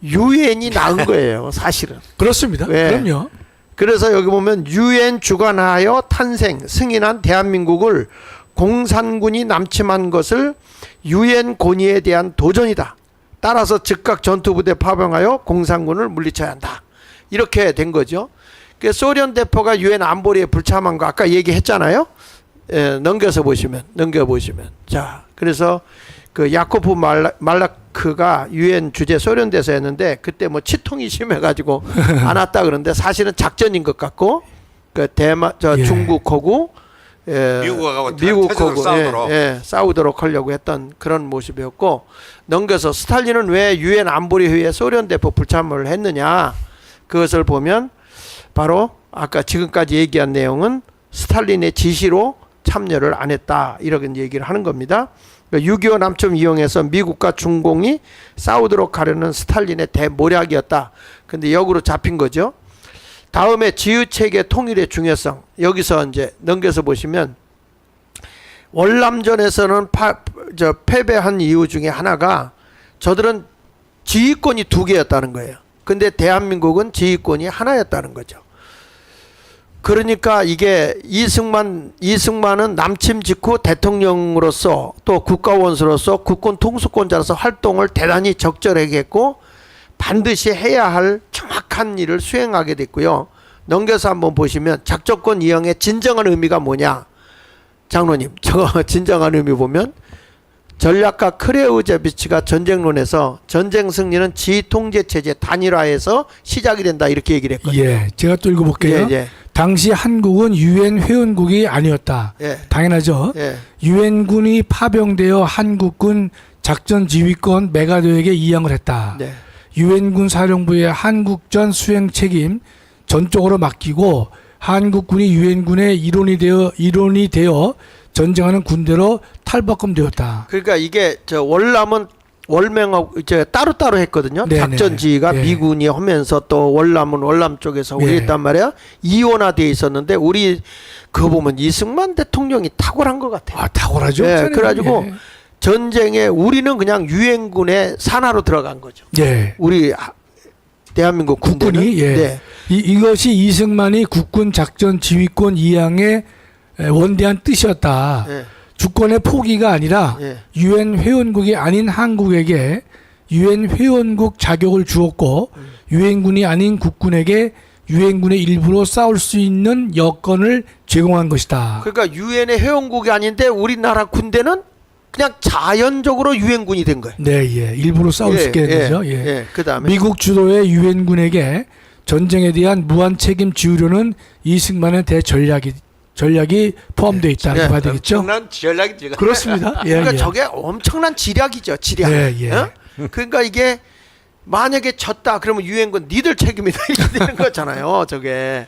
유엔이 낳은 거예요, 사실은. 그렇습니다. 네. 그럼요. 그래서 여기 보면 유엔 주관하여 탄생 승인한 대한민국을 공산군이 남침한 것을 유엔 권위에 대한 도전이다. 따라서 즉각 전투부대 파병하여 공산군을 물리쳐야 한다. 이렇게 된 거죠. 그 소련 대표가 유엔 안보리에 불참한 거 아까 얘기했잖아요. 예, 넘겨보시면. 자, 그래서 그 야코프 말라크가 유엔 주재 소련 대사였는데 그때 뭐 치통이 심해가지고 안 왔다 그러는데 사실은 작전인 것 같고 그 예. 중국하고 미국하고 싸우도록. 싸우도록 하려고 했던 그런 모습이었고 넘겨서 스탈린은 왜 유엔 안보리 회의에 소련 대표 불참을 했느냐 그것을 보면 바로 아까 지금까지 얘기한 내용은 스탈린의 지시로 참여를 안 했다 이런 얘기를 하는 겁니다. 6.25 남점 이용해서 미국과 중공이 싸우도록 하려는 스탈린의 대모략이었다. 근데 역으로 잡힌 거죠. 다음에 지휘체계 통일의 중요성 여기서 이제 넘겨서 보시면 월남전에서는 패배한 이유 중에 하나가 저들은 지휘권이 두 개였다는 거예요. 근데 대한민국은 지휘권이 하나였다는 거죠. 그러니까 이게 이승만은 남침 직후 대통령으로서 또 국가원수로서 국군 통수권자로서 활동을 대단히 적절하게 했고 반드시 해야 할 정확한 일을 수행하게 됐고요. 넘겨서 한번 보시면 작전권 이행의 진정한 의미가 뭐냐. 장로님, 저 진정한 의미 보면 전략가 크레우제비치가 전쟁론에서 전쟁 승리는 지휘통제체제 단일화에서 시작이 된다 이렇게 얘기를 했거든요. 예, 제가 또 읽어볼게요. 예. 당시 한국은 유엔 회원국이 아니었다. 예. 당연하죠. 예. 유엔군이 파병되어 한국군 작전 지휘권 메가도에게 이양을 했다. 네. 유엔군 사령부의 한국전 수행 책임 전적으로 맡기고 한국군이 유엔군의 일원이 되어 전쟁하는 군대로 탈바꿈되었다. 그러니까 이게 저 월남은 월명하고 이제 따로따로 했거든요. 네네. 작전 지휘가 네. 미군이 하면서 또 월남은 월남 쪽에서 우리 네. 했단 말이야. 이원화돼 있었는데 우리 그거 보면 이승만 대통령이 탁월한 것 같아요. 아, 탁월하죠. 예, 저는. 그래가지고 예. 전쟁에 우리는 그냥 유엔군의 산하로 들어간 거죠. 예. 우리 대한민국 군대는. 국군이 예. 네. 이것이 이승만이 국군 작전 지휘권 이양의 원대한 뜻이었다. 예. 주권의 포기가 아니라 예. 유엔 회원국이 아닌 한국에게 유엔 회원국 자격을 주었고 유엔군이 아닌 국군에게 유엔군의 일부로 싸울 수 있는 여건을 제공한 것이다. 그러니까 유엔의 회원국이 아닌데 우리나라 군대는 그냥 자연적으로 유엔군이 된 거예요. 네, 예. 일부러 싸울 수 있게 된 거죠. 예. 그다음에 미국 주도의 유엔군에게 전쟁에 대한 무한 책임 지우려는 이승만의 전략이 포함되어 있다. 네. 이렇게 봐야 되겠죠? 엄청난 전략이죠. 그렇습니다. 예, 그러니까 예. 저게 엄청난 지략이죠, 지략. 예, 예. 어? 그러니까 이게 만약에 졌다 그러면 유엔군 니들 책임이다 이렇게 되는 거잖아요, 저게.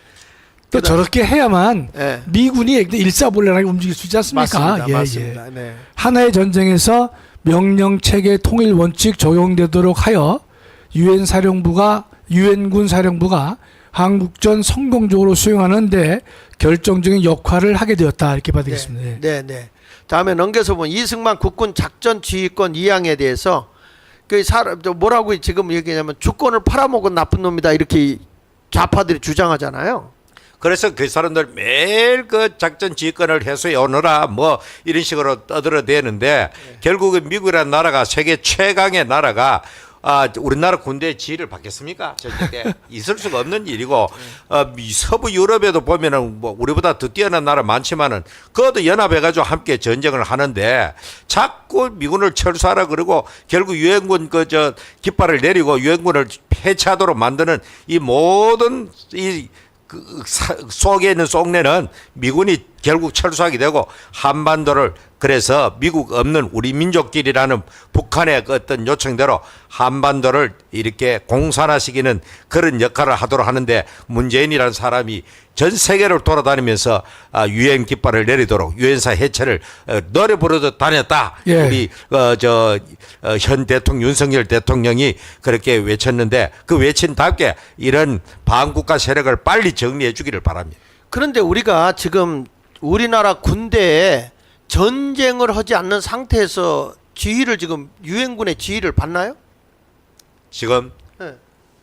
또 저렇게 해야만 예. 미군이 일사불란하게 움직일 수 있지 않습니까? 맞습니다, 예, 맞습니다. 예. 네. 하나의 전쟁에서 명령체계 통일 원칙 적용되도록 하여 유엔군 사령부가 한국전 성공적으로 수행하는데 결정적인 역할을 하게 되었다 이렇게 봐야 되겠습니다. 예. 네, 네. 다음에 넘겨서 보면 이승만 국군 작전 지휘권 이양에 대해서 그 사람 뭐라고 지금 얘기하냐면 주권을 팔아먹은 나쁜 놈이다 이렇게 좌파들이 주장하잖아요. 그래서 그 사람들 매일 그 작전 지휘권을 해소해 오너라 뭐 이런 식으로 떠들어대는데 결국은 미국이라는 나라가 세계 최강의 나라가 우리나라 군대의 지휘를 받겠습니까? 전쟁에 있을 수가 없는 일이고 서부 유럽에도 보면은 뭐 우리보다 더 뛰어난 나라 많지만은 그것도 연합해가지고 함께 전쟁을 하는데 자꾸 미군을 철수하라 그러고 결국 유엔군 그 깃발을 내리고 유엔군을 해체하도록 만드는 이 모든 속에 있는 속내는 미군이 결국 철수하게 되고 한반도를 그래서 미국 없는 우리 민족끼리라는 북한의 그 어떤 요청대로 한반도를 이렇게 공산화시키는 그런 역할을 하도록 하는데 문재인이라는 사람이 전 세계를 돌아다니면서 유엔 깃발을 내리도록 유엔사 해체를 노래 부르듯 다녔다. 예. 우리 현 대통령 윤석열 대통령이 그렇게 외쳤는데 그 외친답게 이런 반국가 세력을 빨리 정리해 주기를 바랍니다. 그런데 우리가 지금 우리나라 군대에 전쟁을 하지 않는 상태에서 지휘를 지금 유엔군의 지휘를 받나요? 지금 네.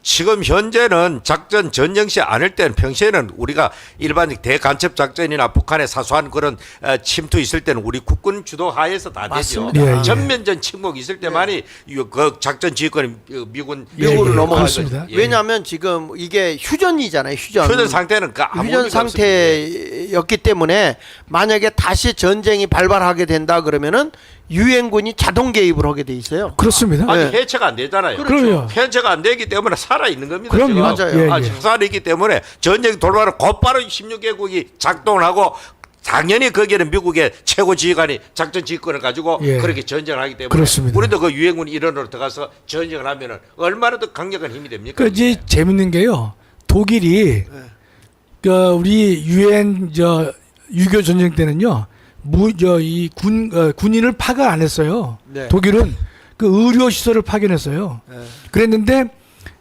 지금 현재는 작전 전쟁 시 아닐 때는 평소에는 우리가 일반 대간첩 작전이나 북한의 사소한 그런 침투 있을 때는 우리 국군 주도 하에서 다 되죠. 맞습니다. 예, 예. 전면전 침묵 있을 때만이 그 작전 지휘권이 미군으로 예, 넘어가죠. 그렇습니다. 예. 왜냐하면 지금 이게 휴전이잖아요. 휴전 상태는 그 아무 휴전 의미가 없습니다. 상태였기 때문에 만약에 다시 전쟁이 발발하게 된다 그러면은 유엔군이 자동 개입을 하게 돼 있어요. 그렇습니다. 아니 네. 해체가 안 되잖아요. 그럼요. 해체가 안 되기 때문에 살아 있는 겁니다. 그럼요. 지금. 맞아요. 예, 예. 살아 있기 때문에 전쟁 돌발을 곧바로 16개국이 작동을 하고 당연히 거기에는 미국의 최고 지휘관이 작전 지휘권을 가지고 예. 그렇게 전쟁을 하기 때문에 그렇습니다. 우리도 그 유엔군 일원으로 들어가서 전쟁을 하면은 얼마나 더 강력한 힘이 됩니까? 그 이제 재밌는 게요. 독일이 그 우리 유엔 6.25 전쟁 때는요. 군인을 파견 안 했어요. 네. 독일은 그 의료 시설을 파견했어요. 네. 그랬는데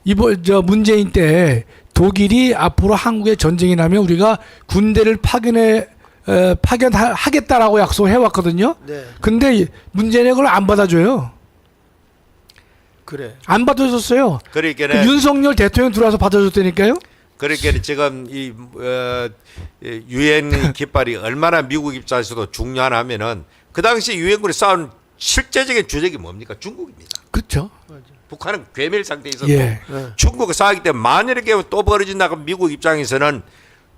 이번 문재인 때 독일이 앞으로 한국에 전쟁이 나면 우리가 군대를 파견하겠다라고 약속을 해왔거든요. 네. 근데 문재인이 그걸 안 받아줘요. 그래. 안 받아줬어요. 그러니까 그 윤석열 대통령 들어와서 받아줬다니까요. 그러니까 지금 이 유엔 깃발이 얼마나 미국 입장에서도 중요하냐면은 그 당시 유엔군이 싸운 실제적인 주적이 뭡니까? 중국입니다. 그렇죠. 북한은 괴멸 상태에 있었고 예. 중국과 싸우기 때문에 만일에 또 벌어진다 그러면 미국 입장에서는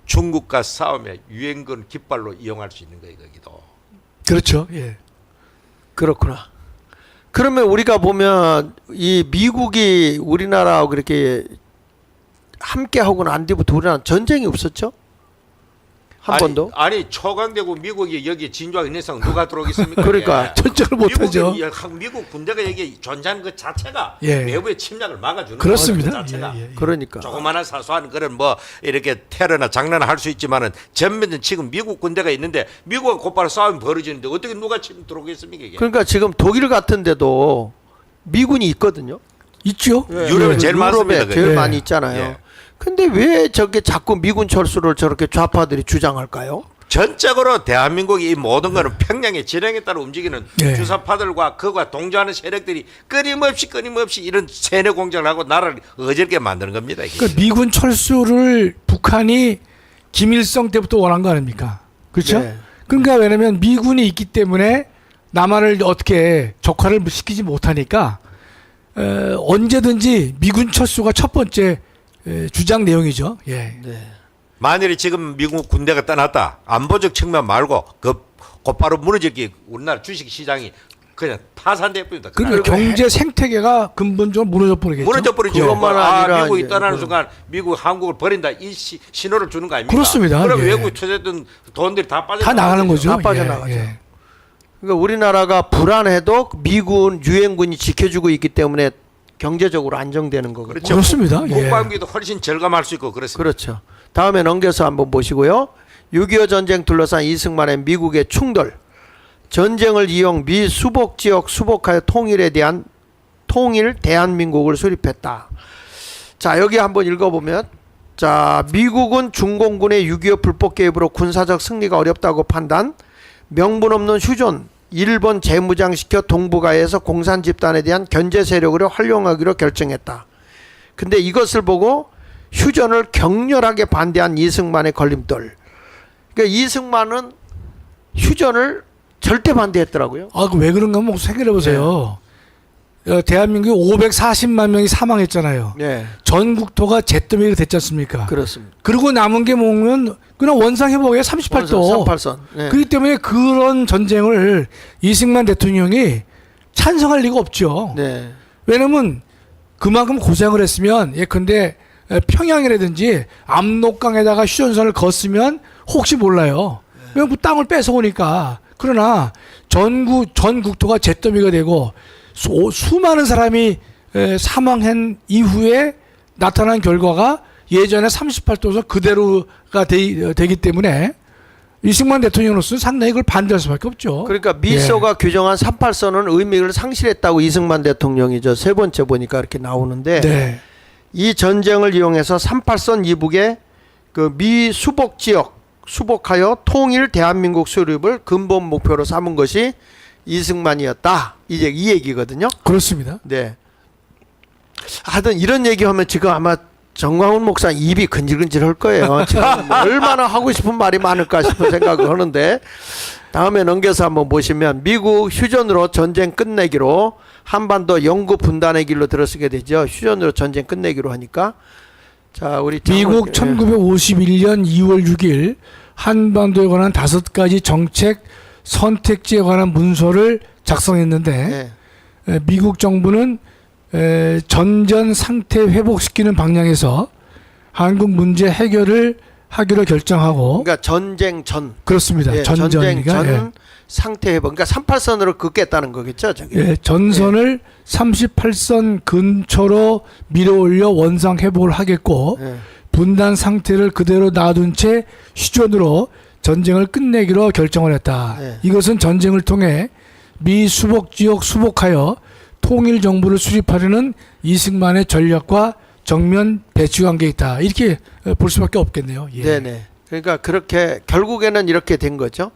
중국과 싸우면 유엔군 깃발로 이용할 수 있는 거예요. 거기도. 그렇죠. 예. 그렇구나. 그러면 우리가 보면 이 미국이 우리나라하고 그렇게 함께 하고는 안 뒤부터 우리나라 전쟁이 없었죠? 한 번도? 아니 초강대국 미국이 여기 진주하고 있는 이상 누가 들어오겠습니까? 그러니까 철저를 못하죠. 미국 군대가 여기 존재하는 그 자체가 예. 외부의 침략을 막아주는 그렇습니다. 그 자체가. 예, 예, 예. 그러니까. 조그마한 사소한 그런 뭐 이렇게 테러나 장난을 할 수 있지만은 전면전 지금 미국 군대가 있는데 미국과 곧바로 싸움이 벌어지는데 어떻게 누가 침 들어오겠습니까 이게? 그러니까 지금 독일 같은 데도 미군이 있거든요. 있죠. 유럽에 제일 많습니다, 유럽에 제일 그게. 많이 예. 있잖아요. 예. 근데 왜 저게 자꾸 미군 철수를 저렇게 좌파들이 주장할까요? 전적으로 대한민국이 이 모든 거는 평양의 진행에 따라 움직이는 예. 주사파들과 그와 동조하는 세력들이 끊임없이 이런 세뇌 공작을 하고 나라를 어지럽게 만드는 겁니다. 이게. 그러니까 미군 철수를 북한이 김일성 때부터 원한 거 아닙니까? 그렇죠? 네. 그러니까 왜냐면 미군이 있기 때문에 남한을 어떻게 적화를 시키지 못하니까 언제든지 미군 철수가 첫 번째 주장 내용이죠. 예. 네. 만일에 지금 미국 군대가 떠났다 안보적 측면 말고 그 곧바로 무너지기 우리나라 주식 시장이 그냥 파산돼 버린다. 그러니까 경제 생태계가 근본적으로 무너져 버리겠죠. 무너져 버리죠. 그것만 아니라 미국이 이제 떠나는 그- 순간 미국 한국을 버린다 이 신호를 주는 거 아닙니까? 그렇습니다. 그럼 예. 외국에 투자했던 돈들이 다 빠져 다 나가는 거죠. 다 빠져나가죠. 예. 그러니까 우리나라가 불안해도 미군, 유엔군이 지켜주고 있기 때문에 경제적으로 안정되는 거거든요. 그렇죠. 그렇습니다. 예. 국방비도 훨씬 절감할 수 있고 그렇습니다. 그렇죠. 다음에 넘겨서 한번 보시고요. 6.25 전쟁 둘러싼 이승만의 미국의 충돌. 전쟁을 이용 미 수복 지역 수복하여 통일 대한민국을 수립했다. 자, 여기 한번 읽어보면 자, 미국은 중공군의 6.25 불법 개입으로 군사적 승리가 어렵다고 판단, 명분 없는 휴전, 일본 재무장시켜 동북아에서 공산 집단에 대한 견제 세력으로 활용하기로 결정했다. 근데 이것을 보고 휴전을 격렬하게 반대한 이승만의 걸림돌. 그러니까 이승만은 휴전을 절대 반대했더라고요. 아, 그 왜 그런가 한번 생각해 보세요. 대한민국에 540만 명이 사망했잖아요. 네, 전 국토가 잿더미가 됐지 않습니까? 그렇습니다. 그리고 남은 게 뭐면 그냥 원상 회복에 38도. 38선. 네. 그렇기 때문에 그런 전쟁을 이승만 대통령이 찬성할 리가 없죠. 네. 왜냐면 그만큼 고생을 했으면 예컨대 평양이라든지 압록강에다가 휴전선을 걷으면 혹시 몰라요. 왜냐면 그 땅을 뺏어오니까. 그러나 전 국토가 잿더미가 되고 수많은 사람이 사망한 이후에 나타난 결과가 예전에 38도에서 그대로가 되기 때문에 이승만 대통령으로서는 상당히 그걸 반대할 수밖에 없죠. 그러니까 미소가 규정한 38선은 의미를 상실했다고 이승만 대통령이 저 세 번째 보니까 이렇게 나오는데 네. 이 전쟁을 이용해서 38선 이북의 그 미 수복 지역 수복하여 통일 대한민국 수립을 근본 목표로 삼은 것이 이승만이었다. 이제 이 얘기거든요. 그렇습니다. 네. 하여튼 이런 얘기하면 지금 아마 정광훈 목사 입이 근질근질할 거예요. 지금 얼마나 하고 싶은 말이 많을까 싶은 생각을 하는데 다음에 넘겨서 한번 보시면 미국 휴전으로 전쟁 끝내기로 한반도 영구 분단의 길로 들어서게 되죠. 휴전으로 전쟁 끝내기로 하니까 자 우리 미국 1951년 2월 6일 한반도에 관한 5가지 정책 선택지에 관한 문서를 작성했는데 네. 미국 정부는 전전 상태 회복시키는 방향에서 한국 문제 해결을 하기로 결정하고 그러니까 전쟁 전 그렇습니다. 예, 전쟁 전전이니까 전 상태 회복. 그러니까 38선으로 긋겠다는 거겠죠, 저기. 예, 전선을 38선 근처로 밀어올려 원상 회복을 하겠고 예. 분단 상태를 그대로 놔둔 채 휴전으로 전쟁을 끝내기로 결정을 했다. 네. 이것은 전쟁을 통해 미 수복 지역 수복하여 통일 정부를 수립하려는 이승만의 전략과 정면 배치 관계에 있다. 이렇게 볼 수밖에 없겠네요. 예. 네네. 그러니까 그렇게 결국에는 이렇게 된 거죠.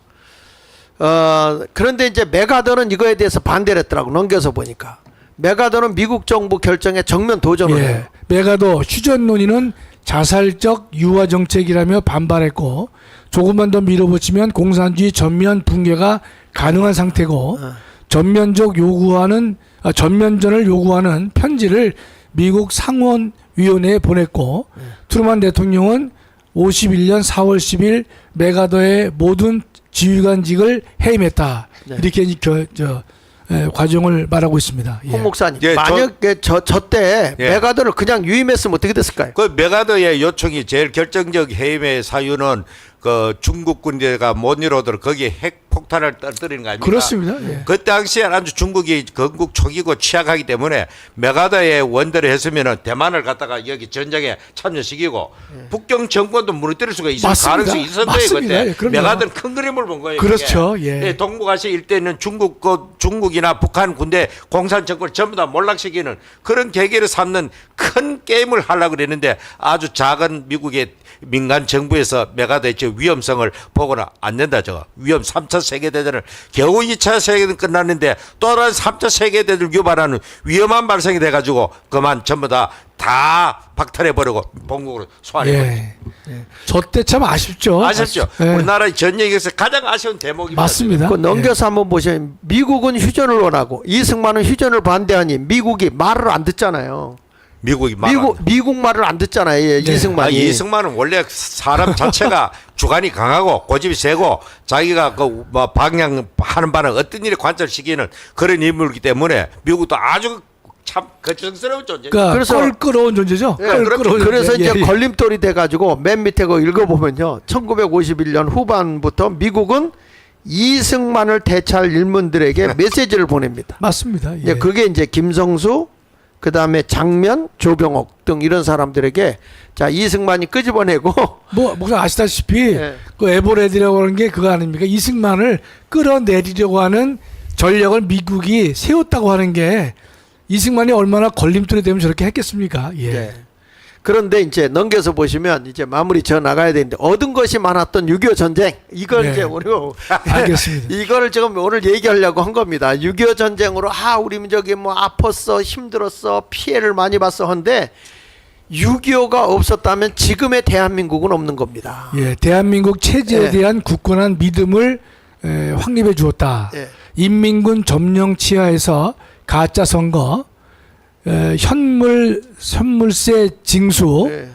그런데 이제 메가더는 이거에 대해서 반대를 했더라고. 넘겨서 보니까 메가더는 미국 정부 결정에 정면 도전을 해요. 메가더 휴전 논의는 자살적 유화 정책이라며 반발했고 조금만 더 밀어붙이면 공산주의 전면 붕괴가 가능한 상태고 전면전을 요구하는 편지를 미국 상원위원회에 보냈고 트루만 대통령은 51년 4월 10일 메가더의 모든 지휘관직을 해임했다. 네. 이렇게 과정을 말하고 있습니다. 예. 홍 목사님, 예, 만약에 저때 예. 메가더를 그냥 유임했으면 어떻게 됐을까요? 그 메가더의 요청이 제일 결정적 해임의 사유는 그 중국 군대가 못 이루도록 거기에 핵 폭탄을 떨어뜨리는 거 아닙니까? 그렇습니다. 예. 그 당시에 아주 중국이 건국 초기고 취약하기 때문에 메가더의 원대로 했으면은 대만을 갖다가 여기 전쟁에 참여시키고 북경 정권도 무너뜨릴 수가 있을 맞습니다. 가능성이 있었던 거예요. 맞습니다. 예, 그때 그럼요. 메가더는 큰 그림을 본 거예요. 그렇죠. 그게. 예. 예, 동북아시아 일대는 중국이나 북한 군대 공산 정권을 전부 다 몰락시키는 그런 계기를 삼는 큰 게임을 하려고 그랬는데 아주 작은 미국의 민간 정부에서 메가더의 저 위험성을 보고는 안 된다. 저거 위험 3차 세계대전을 겨우 2차 세계대전 끝났는데 또 다른 3차 세계대전을 유발하는 위험한 발생이 돼가지고 그만 전부 다 박탈해버리고 본국으로 소환해버렸죠. 예. 저 때 참 아쉽죠. 아쉽죠. 예. 우리나라의 전역에서 가장 아쉬운 대목입니다. 맞습니다. 그 넘겨서 한번 보시면 미국은 휴전을 원하고 이승만은 휴전을 반대하니 미국이 말을 안 듣잖아요. 미국이 미국 말을 안 듣잖아요. 예, 네. 이승만이. 이승만은 원래 사람 자체가 주관이 강하고 고집이 세고 자기가 그 뭐 방향 하는 바는 어떤 일에 관철시키는 그런 인물이기 때문에 미국도 아주 참 거청스러운 존재. 그러니까 그래서- 껄끄러운 존재죠. 예, 껄끄러운 그래서 존재. 이제 예, 예. 걸림돌이 돼가지고 맨 밑에 거 읽어보면요. 1951년 후반부터 미국은 이승만을 대체할 일문들에게 메시지를 보냅니다. 맞습니다. 예. 이제 그게 이제 김성수, 그 다음에 장면, 조병옥 등 이런 사람들에게 자 이승만이 끄집어내고 목사 아시다시피 예. 그 에버레디라고 하는 게 그거 아닙니까? 이승만을 끌어내리려고 하는 전략을 미국이 세웠다고 하는 게 이승만이 얼마나 걸림돌이 되면 저렇게 했겠습니까? 예. 네. 그런데 이제 넘겨서 보시면 이제 마무리 져 나가야 되는데 얻은 것이 많았던 6.25 전쟁 이걸 네. 이제 우리가 알겠습니다. 이거를 지금 오늘 얘기하려고 한 겁니다. 6.25 전쟁으로 우리 민족이 뭐 아팠어, 힘들었어, 피해를 많이 봤어 한데 6.25가 없었다면 지금의 대한민국은 없는 겁니다. 예, 대한민국 체제에 예. 대한 굳건한 믿음을 확립해 주었다. 예. 인민군 점령 치하에서 가짜 선거, 현물세 징수, 예.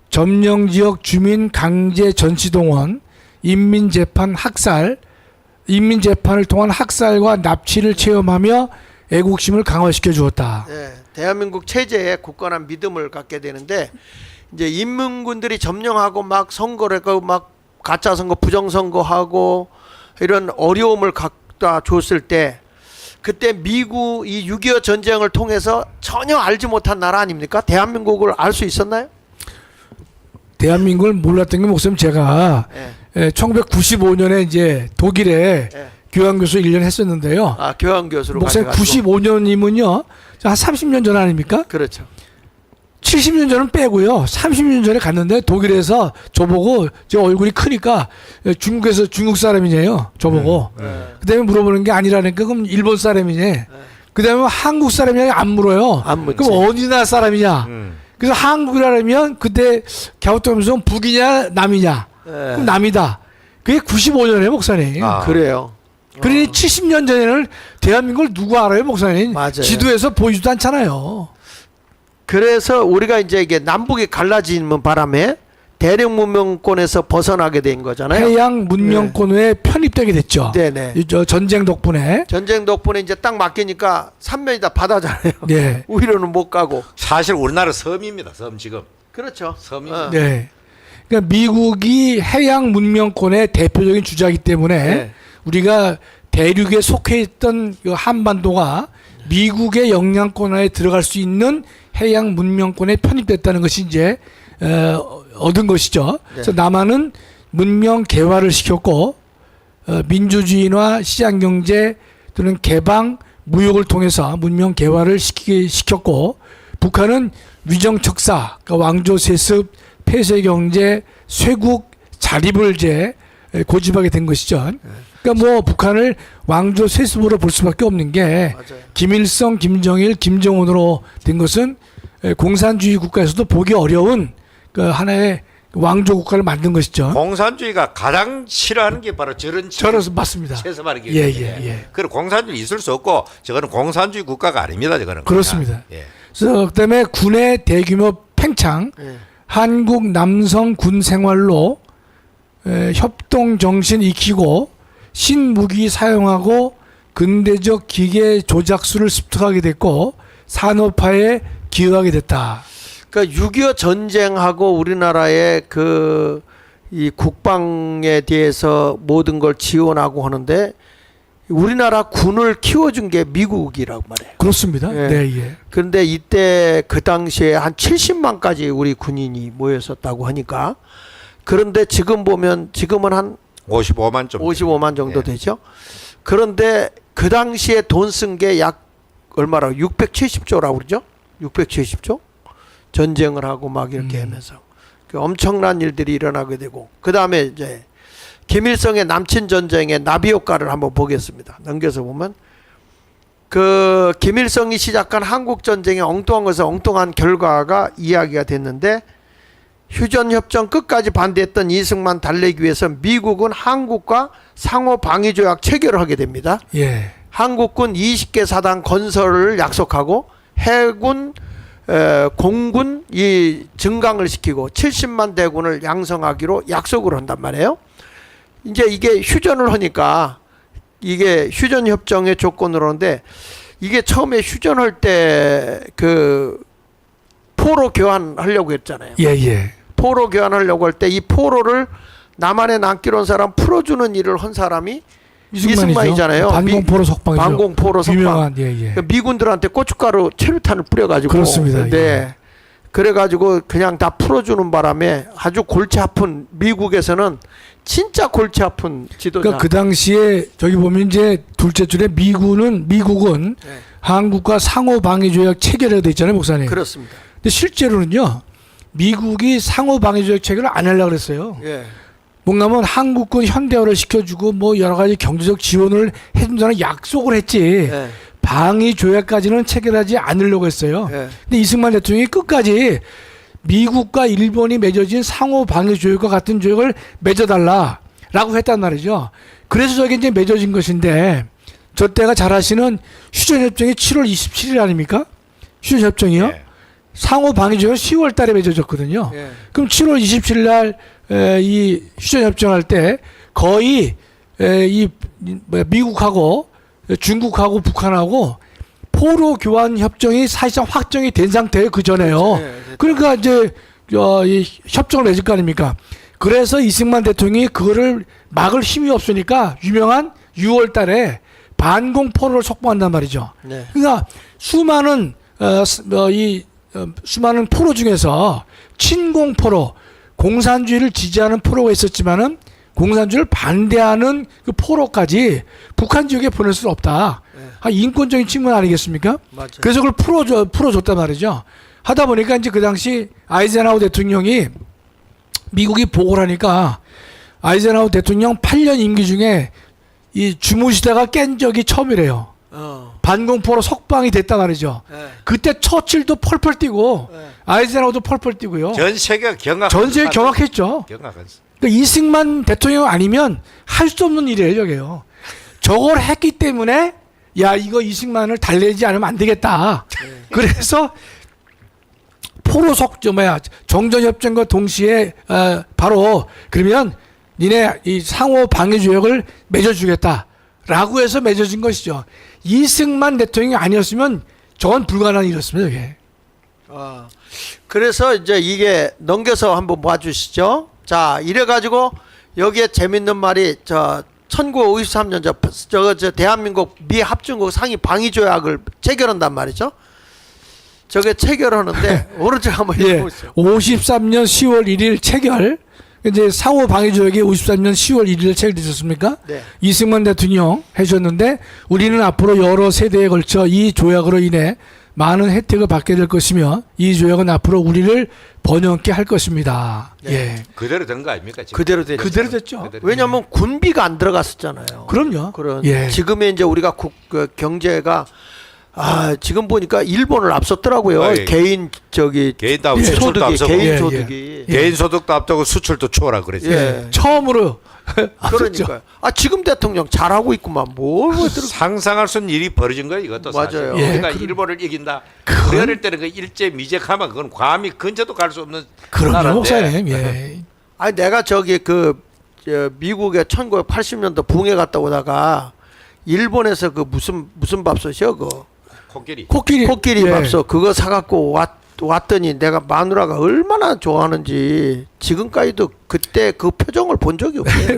점령 지역 주민 강제 전시동원, 인민재판 학살, 인민재판을 통한 학살과 납치를 체험하며 애국심을 강화시켜 주었다. 예, 대한민국 체제에 굳건한 믿음을 갖게 되는데 이제 인민군들이 점령하고 막 선거를 하고 막 가짜 선거, 부정 선거하고 이런 어려움을 갖다 줬을 때 그때 미국 이 6.25 전쟁을 통해서 전혀 알지 못한 나라 아닙니까? 대한민국을 알 수 있었나요? 대한민국을 몰랐던 게 목사님 제가 예. 1995년에 이제 독일에 예. 교환교수 1년 했었는데요. 교환 교수로 목사님 가셔가지고. 95년이면요. 한 30년 전 아닙니까? 그렇죠. 70년 전은 빼고요. 30년 전에 갔는데 독일에서 저보고 제 얼굴이 크니까 중국에서 중국 사람이네요. 저보고. 그다음에 물어보는 게 아니라니까 그럼 일본 사람이네. 그다음에 한국 사람이냐 안 물어요. 안 묻지. 그럼 어디 나라 사람이냐. 그래서 한국이라면 그때 갸우뚱하면서 북이냐 남이냐. 그럼 남이다. 그게 95년에 목사님. 그래요. 그러니 70년 전에는 대한민국을 누구 알아요, 목사님? 맞아요. 지도에서 보이지도 않잖아요. 그래서 우리가 이제 이게 남북이 갈라지는 바람에 대륙 문명권에서 벗어나게 된 거잖아요. 해양 문명권에 편입되게 됐죠. 네네. 저 전쟁 덕분에. 전쟁 덕분에 이제 딱 맡기니까 삼면이 다 바다잖아요. 네. 위로는 못 가고. 사실 우리나라 섬입니다. 섬 지금. 그렇죠. 섬입니다. 네. 그러니까 미국이 해양 문명권의 대표적인 주자이기 때문에 네. 우리가 대륙에 속해 있던 그 한반도가 미국의 영향권 하에 들어갈 수 있는 해양 문명권에 편입됐다는 것이 이제 얻은 것이죠. 그래서 남한은 문명 개화를 시켰고 민주주의나 시장 경제 또는 개방, 무역을 통해서 문명 개화를 시켰고 북한은 위정척사, 그러니까 왕조 세습, 폐쇄 경제, 쇄국 자립을 이제 고집하게 된 것이죠. 그러니까 뭐 북한을 왕조 세습으로 볼 수밖에 없는 게 맞아요. 김일성, 김정일, 김정은으로 된 것은 공산주의 국가에서도 보기 어려운 그 하나의 왕조 국가를 만든 것이죠. 공산주의가 가장 싫어하는 게 바로 저런 저는 맞습니다. 채습하는 게. 예. 그리고 공산주의 있을 수 없고 저거는 공산주의 국가가 아닙니다. 저거는. 그렇습니다. 예. 그래서 그다음에 군의 대규모 팽창, 예. 한국 남성 군 생활로 협동 정신 익히고 신무기 사용하고 근대적 기계 조작수를 습득하게 됐고 산업화에 기여하게 됐다. 그러니까 6.25 전쟁하고 우리나라의 그 이 국방에 대해서 모든 걸 지원하고 하는데 우리나라 군을 키워준 게 미국이라고 말해요. 그렇습니다. 예. 네, 예. 그런데 이때 그 당시에 한 70만까지 우리 군인이 모였었다고 하니까 그런데 지금 보면 지금은 한 55만 좀. 55만 정도 예. 되죠. 그런데 그 당시에 돈 쓴 게 약 얼마라고 670조라고 그러죠? 670조? 전쟁을 하고 막 이렇게 하면서 그 엄청난 일들이 일어나게 되고 그 다음에 이제 김일성의 남친 전쟁의 나비 효과를 한번 보겠습니다. 넘겨서 보면 그 김일성이 시작한 한국 전쟁의 엉뚱한 것에서 엉뚱한 결과가 이야기가 됐는데 휴전 협정 끝까지 반대했던 이승만 달래기 위해서 미국은 한국과 상호 방위 조약 체결을 하게 됩니다. 예. 한국군 20개 사단 건설을 약속하고 해군 공군 이 증강을 시키고 70만 대군을 양성하기로 약속을 한단 말이에요. 이제 이게 휴전을 하니까 이게 휴전 협정의 조건으로 하는데 이게 처음에 휴전할 때 그 포로 교환하려고 했잖아요. 예, 예. 포로 교환하려고 할 때 이 포로를 남한에 남기로 한 사람 풀어주는 일을 한 사람이 이승만이잖아요. 반공포로 석방이죠. 반공포로 석방. 유명한 예. 그러니까 미군들한테 고춧가루 체류탄을 뿌려가지고 그렇습니다. 네. 예. 그래가지고 그냥 다 풀어주는 바람에 아주 골치 아픈 미국에서는 진짜 골치 아픈 지도자. 그러니까 그 당시에 저기 보면 이제 둘째 줄에 미국은 네. 한국과 상호 방위 조약 체결하게 돼 있잖아요, 목사님. 그렇습니다. 근데 실제로는요. 미국이 상호 방위 조약 체결을 안 하려고 그랬어요. 예. 뭔가면 한국군 현대화를 시켜주고 뭐 여러 가지 경제적 지원을 해준다는 약속을 했지. 예. 방위 조약까지는 체결하지 않으려고 했어요. 예. 근데 이승만 대통령이 끝까지 미국과 일본이 맺어진 상호 방위 조약과 같은 조약을 맺어달라라고 했단 말이죠. 그래서 저게 이제 맺어진 것인데 저 때가 잘 아시는 휴전협정이 7월 27일 아닙니까? 휴전협정이요. 예. 상호 방위 조약은 10월 달에 맺어졌거든요. 예. 그럼 7월 27일 날 이 휴전협정 할 때 거의 미국하고 중국하고 북한하고 포로 교환 협정이 사실상 확정이 된 상태예요. 그 전에요. 예, 그러니까 이제 이 협정을 맺을 거 아닙니까? 그래서 이승만 대통령이 그거를 막을 힘이 없으니까 유명한 6월 달에 반공 포로를 속보한단 말이죠. 네. 그러니까 수많은 수많은 포로 중에서 친공 포로, 공산주의를 지지하는 포로가 있었지만은 공산주의를 반대하는 그 포로까지 북한 지역에 보낼 수 없다. 네. 인권적인 측면 아니겠습니까? 맞아요. 그래서 그걸 풀어줬단 말이죠. 하다 보니까 이제 그 당시 아이젠하워 대통령이 미국이 보고를 하니까 아이젠하워 대통령 8년 임기 중에 이 주무시다가 깬 적이 처음이래요. 반공포로 석방이 됐단 말이죠. 예. 그때 처칠도 펄펄 뛰고 예. 아이젠하워도 펄펄 뛰고요. 전 세계가 경악. 전 세계 경악했죠. 경악했어. 그러니까 이승만 대통령 아니면 할 수 없는 일이에요, 저게요. 저걸 했기 때문에 야 이거 이승만을 달래지 않으면 안 되겠다. 그래서 포로 정전협정과 동시에 바로 그러면 니네 이 상호 방위 조약을 맺어주겠다라고 해서 맺어진 것이죠. 이승만 대통령이 아니었으면 저건 불가능한 일이었습니다. 이게. 그래서 이제 이게 넘겨서 한번 봐주시죠. 자, 이래가지고 여기에 재밌는 말이 1953년 저 대한민국 미 합중국 상위 방위 조약을 체결한단 말이죠. 저게 체결하는데 오른쪽 한번 예, 읽어보세요. 53년 10월 1일 체결. 이제 상호 방위 조약이 53년 10월 1일 체결되셨습니까? 네. 이승만 대통령 해주셨는데 우리는 앞으로 여러 세대에 걸쳐 이 조약으로 인해 많은 혜택을 받게 될 것이며 이 조약은 앞으로 우리를 번영케 할 것입니다. 네. 예, 그대로 된 거 아닙니까? 지금? 그대로 되죠. 그대로 됐죠. 그대로. 왜냐하면 군비가 안 들어갔었잖아요. 그럼요. 그런 예. 지금의 이제 우리가 그 경제가 지금 보니까 일본을 앞섰더라고요. 아, 예. 개인 개인도 앞서고 예. 수출도 소득이 앞서고 개인 예, 소득이 예. 개인 소득도 앞서고 수출도 추월하고 그랬죠. 예. 처음으로 앞섰죠. 그러니까요. 지금 대통령 잘하고 있구만. 뭘 들어. 상상할 수 없는 일이 벌어진 거예요. 이것도 맞아요. 사실. 예, 우리가 그럼- 일본을 이긴다. 그건- 우리 어릴 때는 그 일제 미제하면 그건 감히 근처도 갈 수 없는 그럼요, 나라인데. 목사님. 예. 내가 저기 미국에 1980년도 붕해 갔다 오다가 일본에서 그 무슨 밥솥이요? 그 코끼리. 코끼리 예. 밥솥 그거 사갖고 왔더니 내가 마누라가 얼마나 좋아하는지 지금까지도 그때 그 표정을 본 적이 없어요.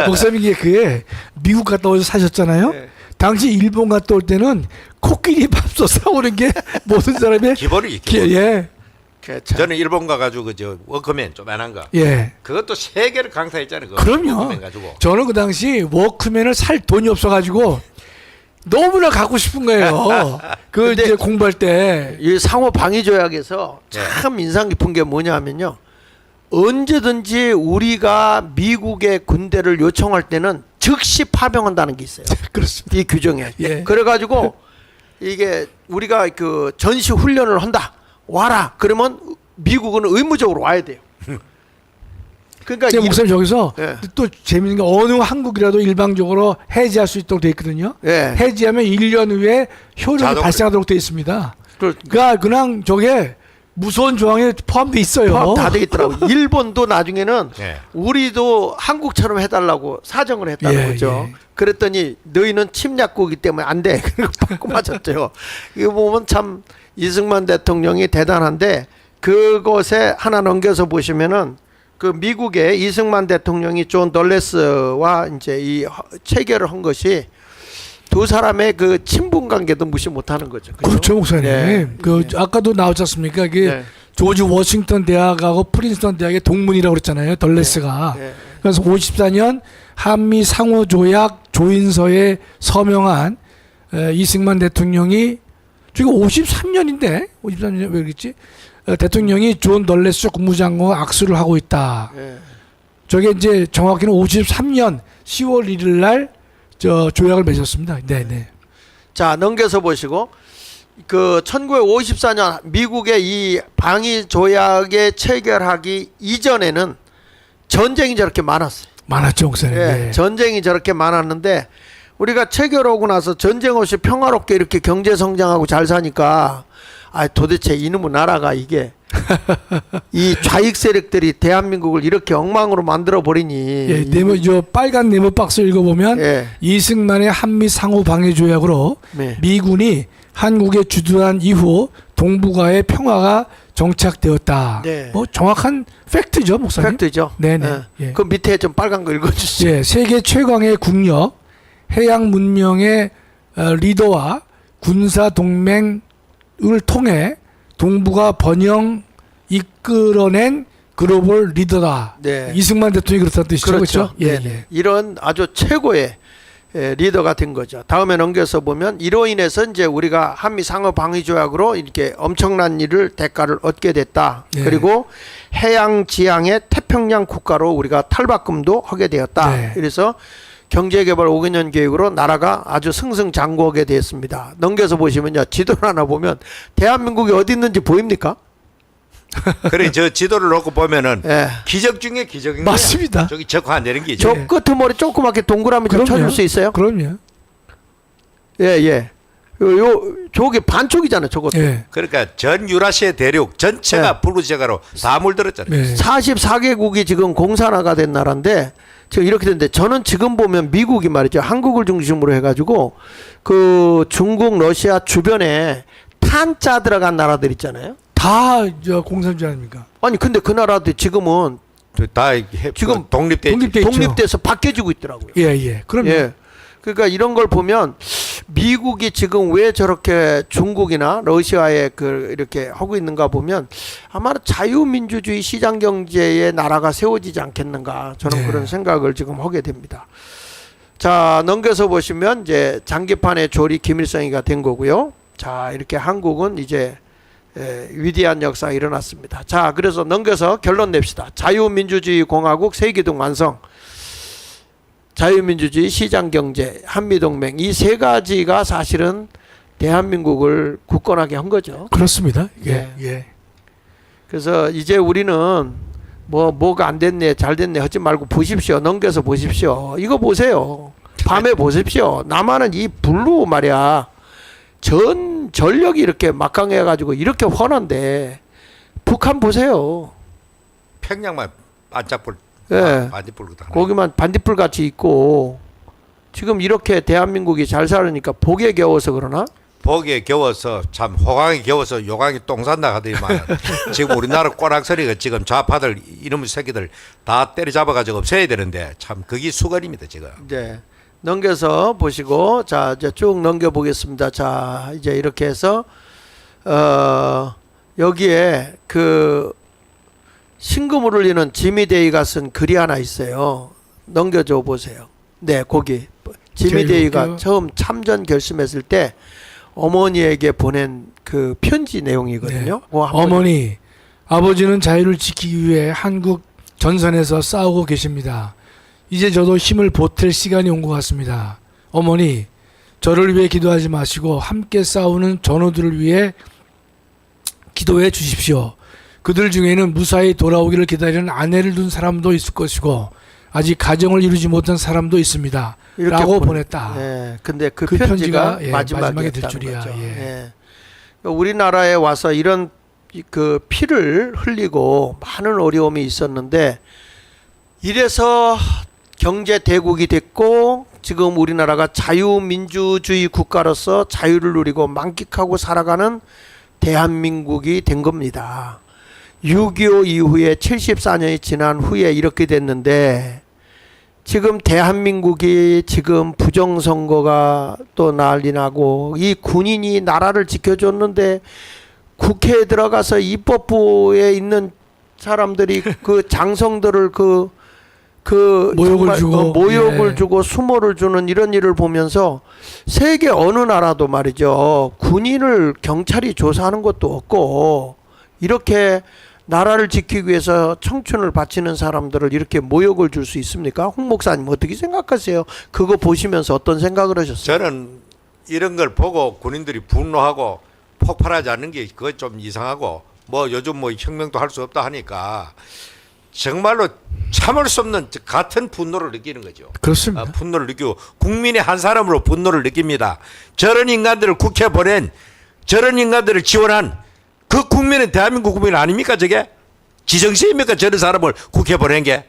목사님 이게 그게 미국 갔다 오셔서 사셨잖아요. 예. 당시 일본 갔다 올 때는 코끼리 밥솥 사오는 게 모든 사람의 기본이 기- 기본. 예, 참. 저는 일본 가가지고 그저 워크맨 조그만한 거. 예. 그것도 세 개를 강타했잖아요. 그거. 그럼요. 워크맨 가지고. 저는 그 당시 워크맨을 살 돈이 없어가지고 너무나 갖고 싶은 거예요. 그 근데- 이제 공부할 때. 이 상호 방위 조약에서 참 인상 깊은 게 뭐냐면요. 언제든지 우리가 미국의 군대를 요청할 때는 즉시 파병한다는 게 있어요. 그렇습니다. 이 규정에. 예. 그래가지고 이게 우리가 그 전시 훈련을 한다. 와라. 그러면 미국은 의무적으로 와야 돼요. 그러니까 근데 목사님 저기서 예. 또 재밌는 게 어느 한국이라도 일방적으로 해지할 수 있도록 돼 있거든요. 예. 해지하면 1년 후에 효력이 자동으로. 발생하도록 돼 있습니다. 그 그러니까 그냥 저게 무서운 조항에 포함돼 있어요. 포함 다 되어 있더라고. 일본도 나중에는 예. 우리도 한국처럼 해달라고 사정을 했다는 예, 거죠. 예. 그랬더니 너희는 침략국이기 때문에 안 돼. 그리고 바꿔 맞았죠. 이거 보면 참 이승만 대통령이 대단한데 그것에 하나 넘겨서 보시면은 그 미국의 이승만 대통령이 존 덜레스와 이제 이 체결을 한 것이 두 사람의 그 친분 관계도 무시 못하는 거죠. 그죠? 그렇죠, 목사님. 네. 그 네. 아까도 나왔지 않습니까? 이게 네. 조지 워싱턴 대학하고 프린스턴 대학의 동문이라고 그랬잖아요. 덜레스가. 네. 그래서 54년 한미 상호 조약 조인서에 서명한 이승만 대통령이 지금 53년인데 53년 왜 그랬지? 대통령이 존 널레스 국무장관과 악수를 하고 있다. 예. 저게 이제 정확히는 53년 10월 1일 날 저 조약을 맺었습니다. 네, 네. 자, 넘겨서 보시고 그 1954년 미국의 이 방위 조약에 체결하기 이전에는 전쟁이 저렇게 많았어요. 많았죠, 목사님. 예, 네. 전쟁이 저렇게 많았는데 우리가 체결하고 나서 전쟁 없이 평화롭게 이렇게 경제 성장하고 잘 사니까 아 도대체 이놈의 나라가 이게 이 좌익 세력들이 대한민국을 이렇게 엉망으로 만들어 버리니. 예, 네모 저 빨간 네모 박스 읽어보면 예. 이승만의 한미 상호 방위 조약으로 네. 미군이 한국에 주둔한 이후 동북아의 평화가 정착되었다. 네. 뭐 정확한 팩트죠, 목사님. 팩트죠. 네네. 예. 예. 그 밑에 좀 빨간 거 읽어주세요. 예, 세계 최강의 국력, 해양 문명의 리더와 군사 동맹을 통해 동북아 번영 이끌어낸 글로벌 리더다. 네. 이승만 대통령이 그렇다는 뜻이죠, 그렇죠? 예, 네네. 예. 이런 아주 최고의 리더가 된 거죠. 다음에 넘겨서 보면 이로 인해서 이제 우리가 한미 상호 방위 조약으로 이렇게 엄청난 일을 대가를 얻게 됐다. 네. 그리고 해양 지향의 태평양 국가로 우리가 탈바꿈도 하게 되었다. 네. 그래서 경제개발 5개년 계획으로 나라가 아주 승승장구하게 되었습니다. 넘겨서 보시면요, 지도를 하나 보면 대한민국이 어디 있는지 보입니까? 그래 저 지도를 놓고 보면은 예. 기적 중에 기적인 맞습니다. 거야. 저기 적화 안 되는 게죠. 저 끄트머리 조그맣게 동그라미 좀 쳐줄 수 있어요? 그럼요. 예, 예. 저게 반쪽이잖아요, 저것도. 예. 그러니까 전 유라시아 대륙 전체가 네. 불구제가로 다 물들었잖아요. 네. 44개국이 지금 공산화가 된 나라인데 지금 이렇게 됐는데 저는 지금 보면 미국이 말이죠. 한국을 중심으로 해가지고 그 중국, 러시아 주변에 탄자 들어간 나라들 있잖아요. 다 저 공산주의 아닙니까? 아니 근데 그 나라들 지금은 다 지금 독립돼 있죠. 독립돼 있죠. 독립돼서 바뀌어지고 있더라고요. 예, 예. 그럼요. 예. 그러니까 이런 걸 보면 미국이 지금 왜 저렇게 중국이나 러시아에 그 이렇게 하고 있는가 보면 아마 자유민주주의 시장 경제의 나라가 세워지지 않겠는가 저는 네. 그런 생각을 지금 하게 됩니다. 자, 넘겨서 보시면 이제 장기판의 조리 김일성이가 된 거고요. 자, 이렇게 한국은 이제 위대한 역사가 일어났습니다. 자, 그래서 넘겨서 결론 냅시다. 자유민주주의 공화국 세기등 완성. 자유민주주의, 시장경제, 한미동맹 이 세 가지가 사실은 대한민국을 굳건하게 한 거죠. 그렇습니다. 예, 네. 예. 그래서 이제 우리는 뭐가 안 됐네, 잘 됐네 하지 말고 보십시오. 넘겨서 보십시오. 이거 보세요. 밤에 보십시오. 남한은 이 불로 말이야. 전력이 이렇게 막강해가지고 이렇게 훤한데 북한 보세요. 평양만 반짝불 예. 반딧불 하나. 거기만 반딧불 같이 있고 지금 이렇게 대한민국이 잘 살으니까 복에 겨워서 그러나? 복에 겨워서 참 호강에 겨워서 요강이 똥 산다 하더니만 지금 우리나라 꼬락서리가 지금 좌파들 이놈의 새끼들 다 때려잡아가지고 없애야 되는데 참 그게 수건입니다 지금. 네. 넘겨서 보시고 자 이제 쭉 넘겨 보겠습니다. 자 이제 이렇게 해서 여기에 그 신금을 울리는 지미데이가 쓴 글이 하나 있어요. 넘겨줘 보세요. 네, 거기 지미데이가 볼게요. 처음 참전 결심했을 때 어머니에게 보낸 그 편지 내용이거든요. 그거 한번 어머니, 아버지는 자유를 지키기 위해 한국 전선에서 싸우고 계십니다. 이제 저도 힘을 보탤 시간이 온 것 같습니다. 어머니, 저를 위해 기도하지 마시고 함께 싸우는 전우들을 위해 기도해 주십시오. 그들 중에는 무사히 돌아오기를 기다리는 아내를 둔 사람도 있을 것이고 아직 가정을 이루지 못한 사람도 있습니다. 이렇게 라고 보냈다. 네, 근데 그 그 편지가 편지가, 예, 마지막에 마지막에 될 될 줄이야. 거죠. 예. 예. 우리나라에 와서 이런 그 피를 흘리고 많은 어려움이 있었는데 이래서 경제 대국이 됐고 지금 우리나라가 자유민주주의 국가로서 자유를 누리고 만끽하고 살아가는 대한민국이 된 겁니다. 6.25 이후에 74년이 지난 후에 이렇게 됐는데 지금 대한민국이 지금 부정선거가 또 난리 나고 이 군인이 나라를 지켜줬는데 국회에 들어가서 입법부에 있는 사람들이 그 장성들을 그 모욕을 정말 주고, 모욕을 예. 주고 수모를 주는 이런 일을 보면서 세계 어느 나라도 말이죠 군인을 경찰이 조사하는 것도 없고 이렇게 나라를 지키기 위해서 청춘을 바치는 사람들을 이렇게 모욕을 줄 수 있습니까? 홍 목사님 어떻게 생각하세요? 그거 보시면서 어떤 생각을 하셨어요? 저는 이런 걸 보고 군인들이 분노하고 폭발하지 않는 게 그거 좀 이상하고 뭐 요즘 뭐 혁명도 할 수 없다 하니까 정말로 참을 수 없는 같은 분노를 느끼는 거죠. 그렇습니다. 분노를 느끼고 국민의 한 사람으로 분노를 느낍니다. 저런 인간들을 국회에 보낸 저런 인간들을 지원한 그 국민은 대한민국 국민 아닙니까 저게? 지정세입니까 저런 사람을 국회에 보낸 게?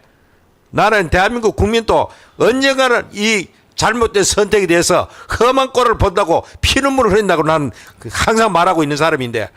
나는 대한민국 국민도 언젠가는 이 잘못된 선택에 대해서 험한 꼴을 본다고 피눈물을 흘린다고 나는 항상 말하고 있는 사람인데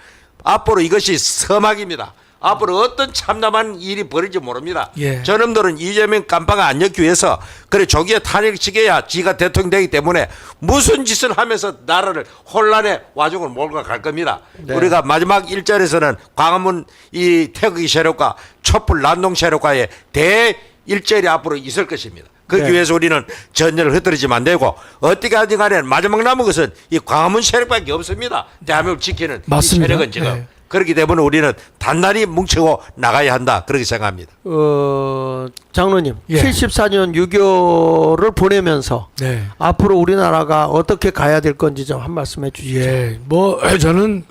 앞으로 이것이 서막입니다. 앞으로 어떤 참담한 일이 벌어질지 모릅니다. 예. 저놈들은 이재명 깜빵을 안 엮기 위해서 그래 조기에 탄핵시켜야 지가 대통령 되기 때문에 무슨 짓을 하면서 나라를 혼란의 와중을 몰고 갈 겁니다. 네. 우리가 마지막 1절에서는 광화문 이 태극기 세력과 촛불 난동 세력과의 대일절이 앞으로 있을 것입니다. 그러기 네. 위해서 우리는 전열을 흩어지면 안 되고 어떻게 하든 간에 마지막 남은 것은 이 광화문 세력밖에 없습니다. 대한민국을 지키는 맞습니다. 이 세력은 지금. 네. 그렇기 때문에 우리는 단단히 뭉치고 나가야 한다. 그렇게 생각합니다. 장로님, 예. 74년 6.25를 보내면서 네. 앞으로 우리나라가 어떻게 가야 될 건지 좀 한 말씀 해주시죠. 예, 뭐 저는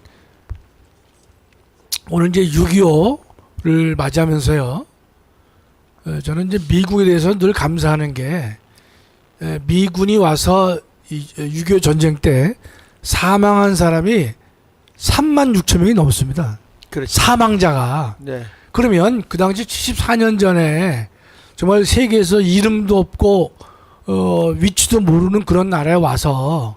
오늘 이제 6.25를 맞이하면서요. 저는 이제 미국에 대해서 늘 감사하는 게 미군이 와서 6.25 전쟁 때 사망한 사람이 3만 6천 명이 넘습니다. 그렇죠. 사망자가. 네. 그러면 그 당시 74년 전에 정말 세계에서 이름도 없고 위치도 모르는 그런 나라에 와서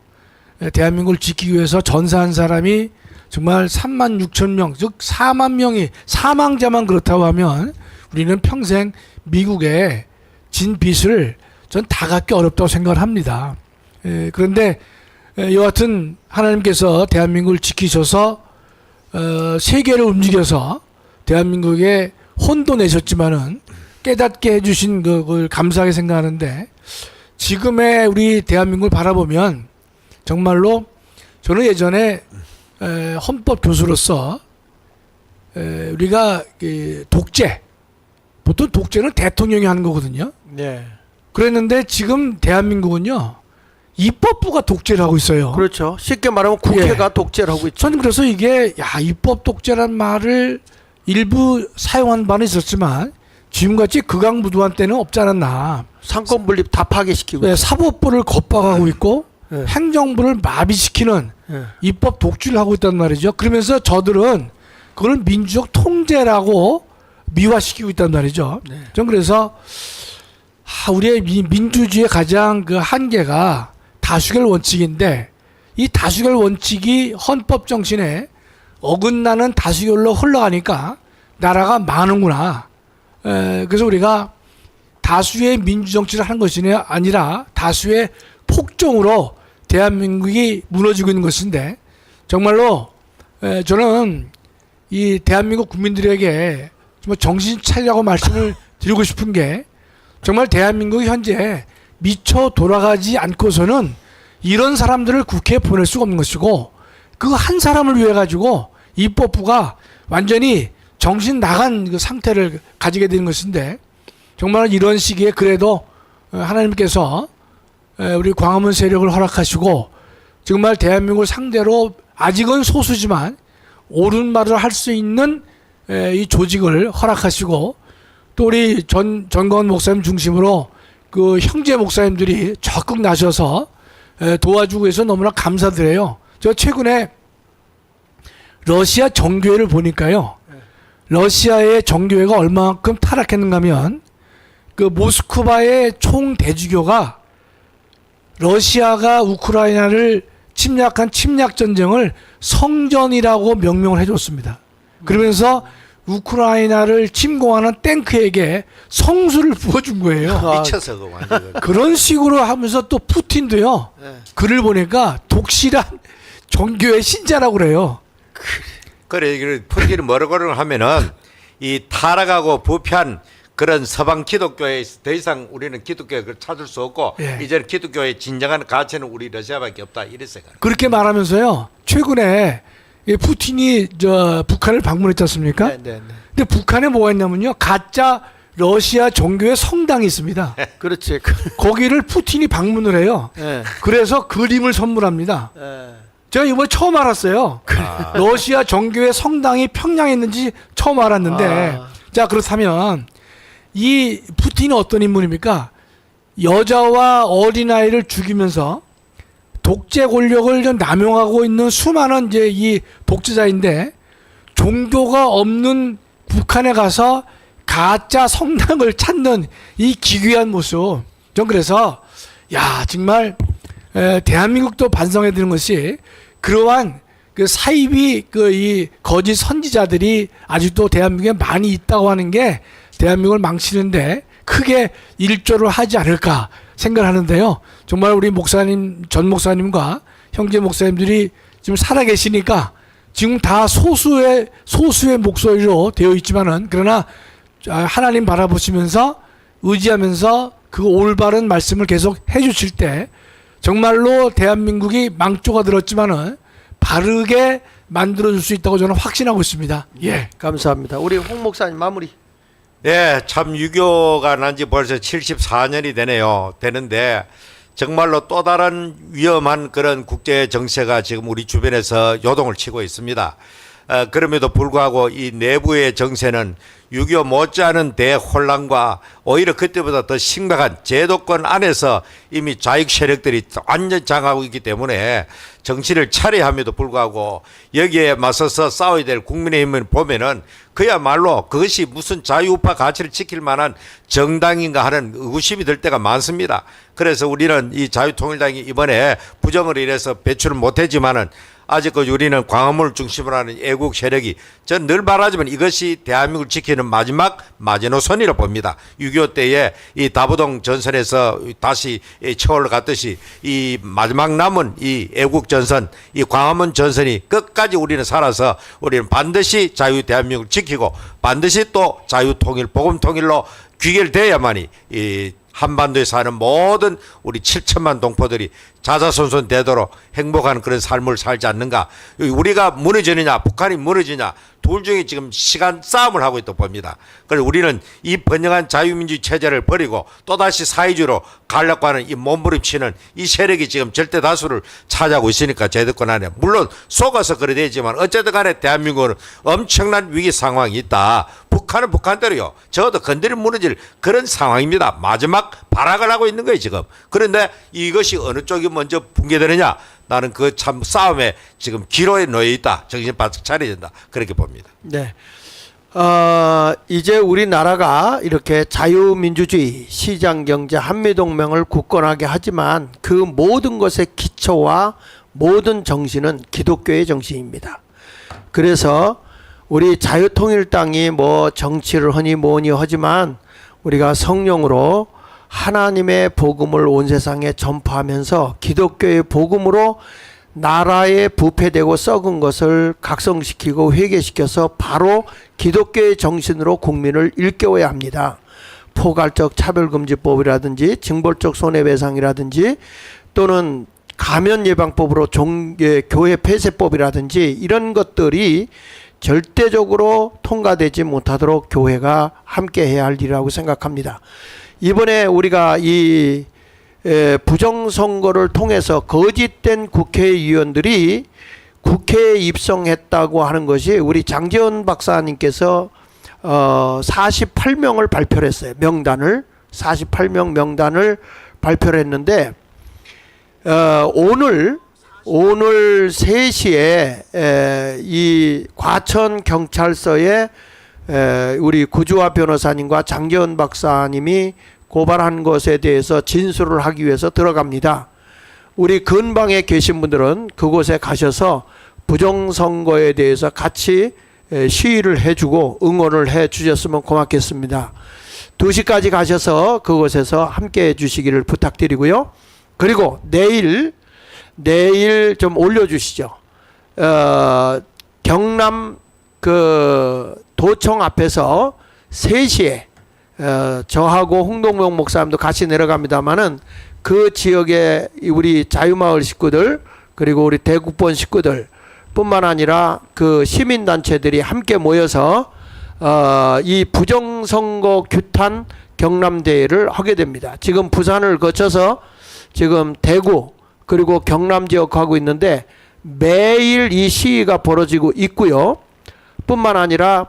대한민국을 지키기 위해서 전사한 사람이 정말 3만 6천 명, 즉 4만 명이 사망자만 그렇다고 하면 우리는 평생 미국에 진 빚을 전 다 갚기 어렵다고 생각을 합니다. 그런데 여하튼 하나님께서 대한민국을 지키셔서 세계를 움직여서 대한민국에 혼도 내셨지만은 깨닫게 해주신 그걸 감사하게 생각하는데 지금의 우리 대한민국을 바라보면 정말로 저는 예전에 헌법 교수로서 우리가 독재, 보통 독재는 대통령이 하는 거거든요. 네. 그랬는데 지금 대한민국은요 입법부가 독재를 하고 있어요. 그렇죠. 쉽게 말하면 국회가 예. 독재를 하고 있죠. 저는 그래서 이게 입법 독재란 말을 일부 사용한 바는 있었지만 지금같이 극악무도한 때는 없지 않았나. 상권 분립 다 파괴시키고. 네, 사법부를 겁박하고 있고 네. 행정부를 마비시키는 네. 입법 독주를 하고 있단 말이죠. 그러면서 저들은 그걸 민주적 통제라고 미화시키고 있단 말이죠. 네. 전 그래서 우리의 민주주의의 가장 그 한계가 다수결 원칙인데 이 다수결 원칙이 헌법 정신에 어긋나는 다수결로 흘러가니까 나라가 망하는구나. 그래서 우리가 다수의 민주정치를 하는 것이 아니라 다수의 폭정으로 대한민국이 무너지고 있는 것인데 정말로 저는 이 대한민국 국민들에게 정말 정신 차리라고 말씀을 드리고 싶은 게 정말 대한민국이 현재 미쳐 돌아가지 않고서는 이런 사람들을 국회에 보낼 수가 없는 것이고 그 한 사람을 위해 가지고 입법부가 완전히 정신 나간 그 상태를 가지게 되는 것인데 정말 이런 시기에 그래도 하나님께서 우리 광화문 세력을 허락하시고 정말 대한민국을 상대로 아직은 소수지만 옳은 말을 할 수 있는 이 조직을 허락하시고 또 우리 전건 목사님 중심으로 그 형제 목사님들이 적극 나셔서 도와주고 해서 너무나 감사드려요. 저 최근에 러시아 정교회를 보니까요. 러시아의 정교회가 얼마만큼 타락했는가 하면 그 모스크바의 총대주교가 러시아가 우크라이나를 침략한 침략 전쟁을 성전이라고 명명을 해줬습니다. 그러면서 우크라이나를 침공하는 탱크에게 성수를 부어준 거예요. 미쳐서 그 완전. 그런 식으로 하면서 또 푸틴도요. 네. 글을 보니까 독실한 종교의 신자라고 그래요. 그래 푸틴은 뭐라고 하면은 이 타락하고 부패한 그런 서방 기독교에 더 이상 우리는 기독교를 찾을 수 없고 예. 이제는 기독교의 진정한 가치는 우리 러시아밖에 없다 이랬어요. 그렇게 말하면서요. 최근에 이 푸틴이 북한을 방문했지 않습니까? 네, 네, 네. 근데 북한에 뭐가 있냐면요. 가짜 러시아 종교의 성당이 있습니다. 그렇지. 거기를 푸틴이 방문을 해요. 네. 그래서 그림을 선물합니다. 네. 제가 이번에 처음 알았어요. 러시아 종교의 성당이 평양에 있는지 처음 알았는데 자 그렇다면 이 푸틴이 어떤 인물입니까? 여자와 어린아이를 죽이면서 독재 권력을 좀 남용하고 있는 수많은 이제 이 독재자인데 종교가 없는 북한에 가서 가짜 성당을 찾는 이 기괴한 모습. 전 그래서 야 정말 대한민국도 반성해야 되는 것이 그러한 그 사이비 그 이 거짓 선지자들이 아직도 대한민국에 많이 있다고 하는 게 대한민국을 망치는데 크게 일조를 하지 않을까 생각하는데요. 정말 우리 목사님 전 목사님과 형제 목사님들이 지금 살아계시니까 지금 다 소수의 목소리로 되어 있지만은 그러나 하나님 바라보시면서 의지하면서 그 올바른 말씀을 계속 해주실 때 정말로 대한민국이 망조가 들었지만은 바르게 만들어줄 수 있다고 저는 확신하고 있습니다. 예, 감사합니다. 우리 홍 목사님 마무리. 네, 참 6.25가 난 지 벌써 74년이 되는데 정말로 또 다른 위험한 그런 국제 정세가 지금 우리 주변에서 요동을 치고 있습니다. 그럼에도 불구하고 이 내부의 정세는 6.25 못지않은 대혼란과 오히려 그때보다 더 심각한 제도권 안에서 이미 좌익 세력들이 완전 장악하고 있기 때문에 정치를 차려야 함에도 불구하고 여기에 맞서서 싸워야 될 국민의힘을 보면은 그야말로 그것이 무슨 자유우파 가치를 지킬 만한 정당인가 하는 의구심이 들 때가 많습니다. 그래서 우리는 이 자유통일당이 이번에 부정을 인해서 배출을 못했지만은 아직까지 우리는 광화문을 중심으로 하는 애국 세력이 전 늘 말하지만 이것이 대한민국을 지키는 마지막 마지노선이라 봅니다. 6.25 때에 이 다부동 전선에서 다시 처올러 갔듯이 이 마지막 남은 이 애국 전선, 이 광화문 전선이 끝까지 우리는 살아서 우리는 반드시 자유 대한민국을 지키고 반드시 또 자유통일, 복음통일로 귀결돼야만이 이 한반도에 사는 모든 우리 7천만 동포들이 자자손손 되도록 행복한 그런 삶을 살지 않는가. 우리가 무너지느냐 북한이 무너지냐 둘 중에 지금 시간 싸움을 하고 있다고 봅니다. 그래서 우리는 이 번영한 자유민주주의 체제를 버리고 또다시 사회주의로 가려고 하는 이 몸부림치는 이 세력이 지금 절대 다수를 차지하고 있으니까 제도권 안에 물론 속아서 그래 되지만 어쨌든 간에 대한민국은 엄청난 위기 상황이 있다. 북한은 북한대로요. 적어도 건드리면 무너질 그런 상황입니다. 마지막 발악을 하고 있는 거예요 지금. 그런데 이것이 어느 쪽이 먼저 붕괴되느냐 나는 그 참 싸움에 지금 기로에 놓여 있다. 정신 바짝 차려야 된다. 그렇게 봅니다. 네. 이제 우리나라가 이렇게 자유민주주의, 시장경제, 한미동맹을 굳건하게 하지만 그 모든 것의 기초와 모든 정신은 기독교의 정신입니다. 그래서 우리 자유통일당이 뭐 정치를 하니 뭐니 하지만 우리가 성령으로 하나님의 복음을 온 세상에 전파하면서 기독교의 복음으로 나라에 부패되고 썩은 것을 각성시키고 회개시켜서 바로 기독교의 정신으로 국민을 일깨워야 합니다. 포괄적 차별금지법이라든지 징벌적 손해배상이라든지 또는 감염예방법으로 교회 폐쇄법이라든지 이런 것들이 절대적으로 통과되지 못하도록 교회가 함께 해야 할 일이라고 생각합니다. 이번에 우리가 이 부정선거를 통해서 거짓된 국회의원들이 국회에 입성했다고 하는 것이 우리 장재원 박사님께서 48명을 발표를 했어요. 명단을 48명 명단을 발표를 했는데 오늘 3시에 이 과천 경찰서에 우리 구주화 변호사님과 장재원 박사님이 고발한 것에 대해서 진술을 하기 위해서 들어갑니다. 우리 근방에 계신 분들은 그곳에 가셔서 부정선거에 대해서 같이 시위를 해주고 응원을 해 주셨으면 고맙겠습니다. 2시까지 가셔서 그곳에서 함께 해주시기를 부탁드리고요. 그리고 내일 좀 올려주시죠. 경남 그 도청 앞에서 3시에 저하고 홍동명 목사님도 같이 내려갑니다마는 그 지역에 우리 자유마을 식구들 그리고 우리 대국본 식구들 뿐만 아니라 그 시민단체들이 함께 모여서 이 부정선거 규탄 경남대회를 하게 됩니다. 지금 부산을 거쳐서 지금 대구 그리고 경남 지역 가고 있는데 매일 이 시위가 벌어지고 있고요. 뿐만 아니라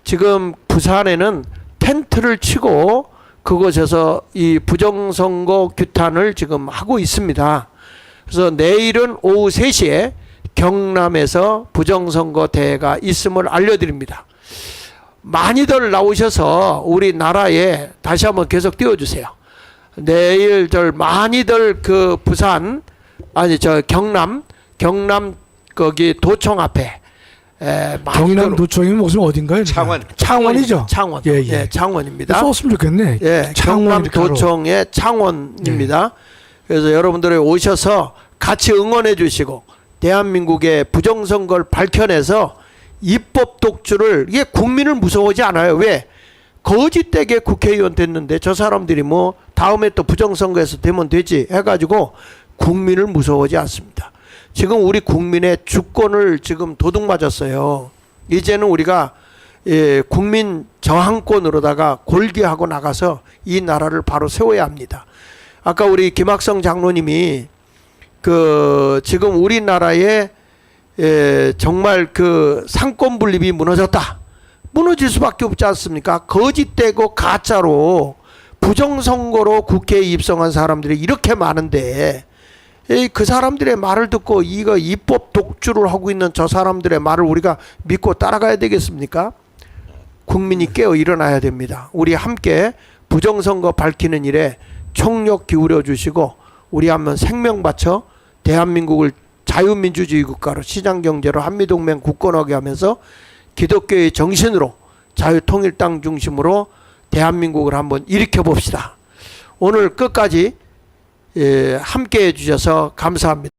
지금 부산에는 텐트를 치고 그곳에서 이 부정선거 규탄을 지금 하고 있습니다. 그래서 내일은 오후 3시에 경남에서 부정선거 대회가 있음을 알려드립니다. 많이들 나오셔서 우리나라에 다시 한번 계속 띄워주세요. 내일 많이들 그 부산 경남 거기 도청 앞에 경남 도청이면 무슨 어딘가요? 창원이죠. 창원. 예, 예. 예, 창원입니다. 썼으면 좋겠네. 예, 창원 경남 도청의 창원입니다. 그래서 여러분들이 오셔서 같이 응원해 주시고 대한민국의 부정선거를 밝혀내서 입법 독주를 이게 국민을 무서워하지 않아요. 왜? 거짓되게 국회의원 됐는데 저 사람들이 뭐 다음에 또 부정선거에서 되면 되지 해가지고 국민을 무서워하지 않습니다. 지금 우리 국민의 주권을 지금 도둑맞았어요. 이제는 우리가 국민 저항권으로다가 골기하고 나가서 이 나라를 바로 세워야 합니다. 아까 우리 김학성 장로님이 그 지금 우리나라에 정말 그 상권 분립이 무너졌다. 무너질 수밖에 없지 않습니까? 거짓되고 가짜로 부정선거로 국회에 입성한 사람들이 이렇게 많은데 그 사람들의 말을 듣고 이거 입법 독주를 하고 있는 저 사람들의 말을 우리가 믿고 따라가야 되겠습니까? 국민이 깨어 일어나야 됩니다. 우리 함께 부정선거 밝히는 일에 총력 기울여 주시고 우리 한번 생명 바쳐 대한민국을 자유민주주의 국가로 시장경제로 한미동맹 굳건하게 하면서 기독교의 정신으로 자유통일당 중심으로 대한민국을 한번 일으켜 봅시다. 오늘 끝까지 함께 해주셔서 감사합니다.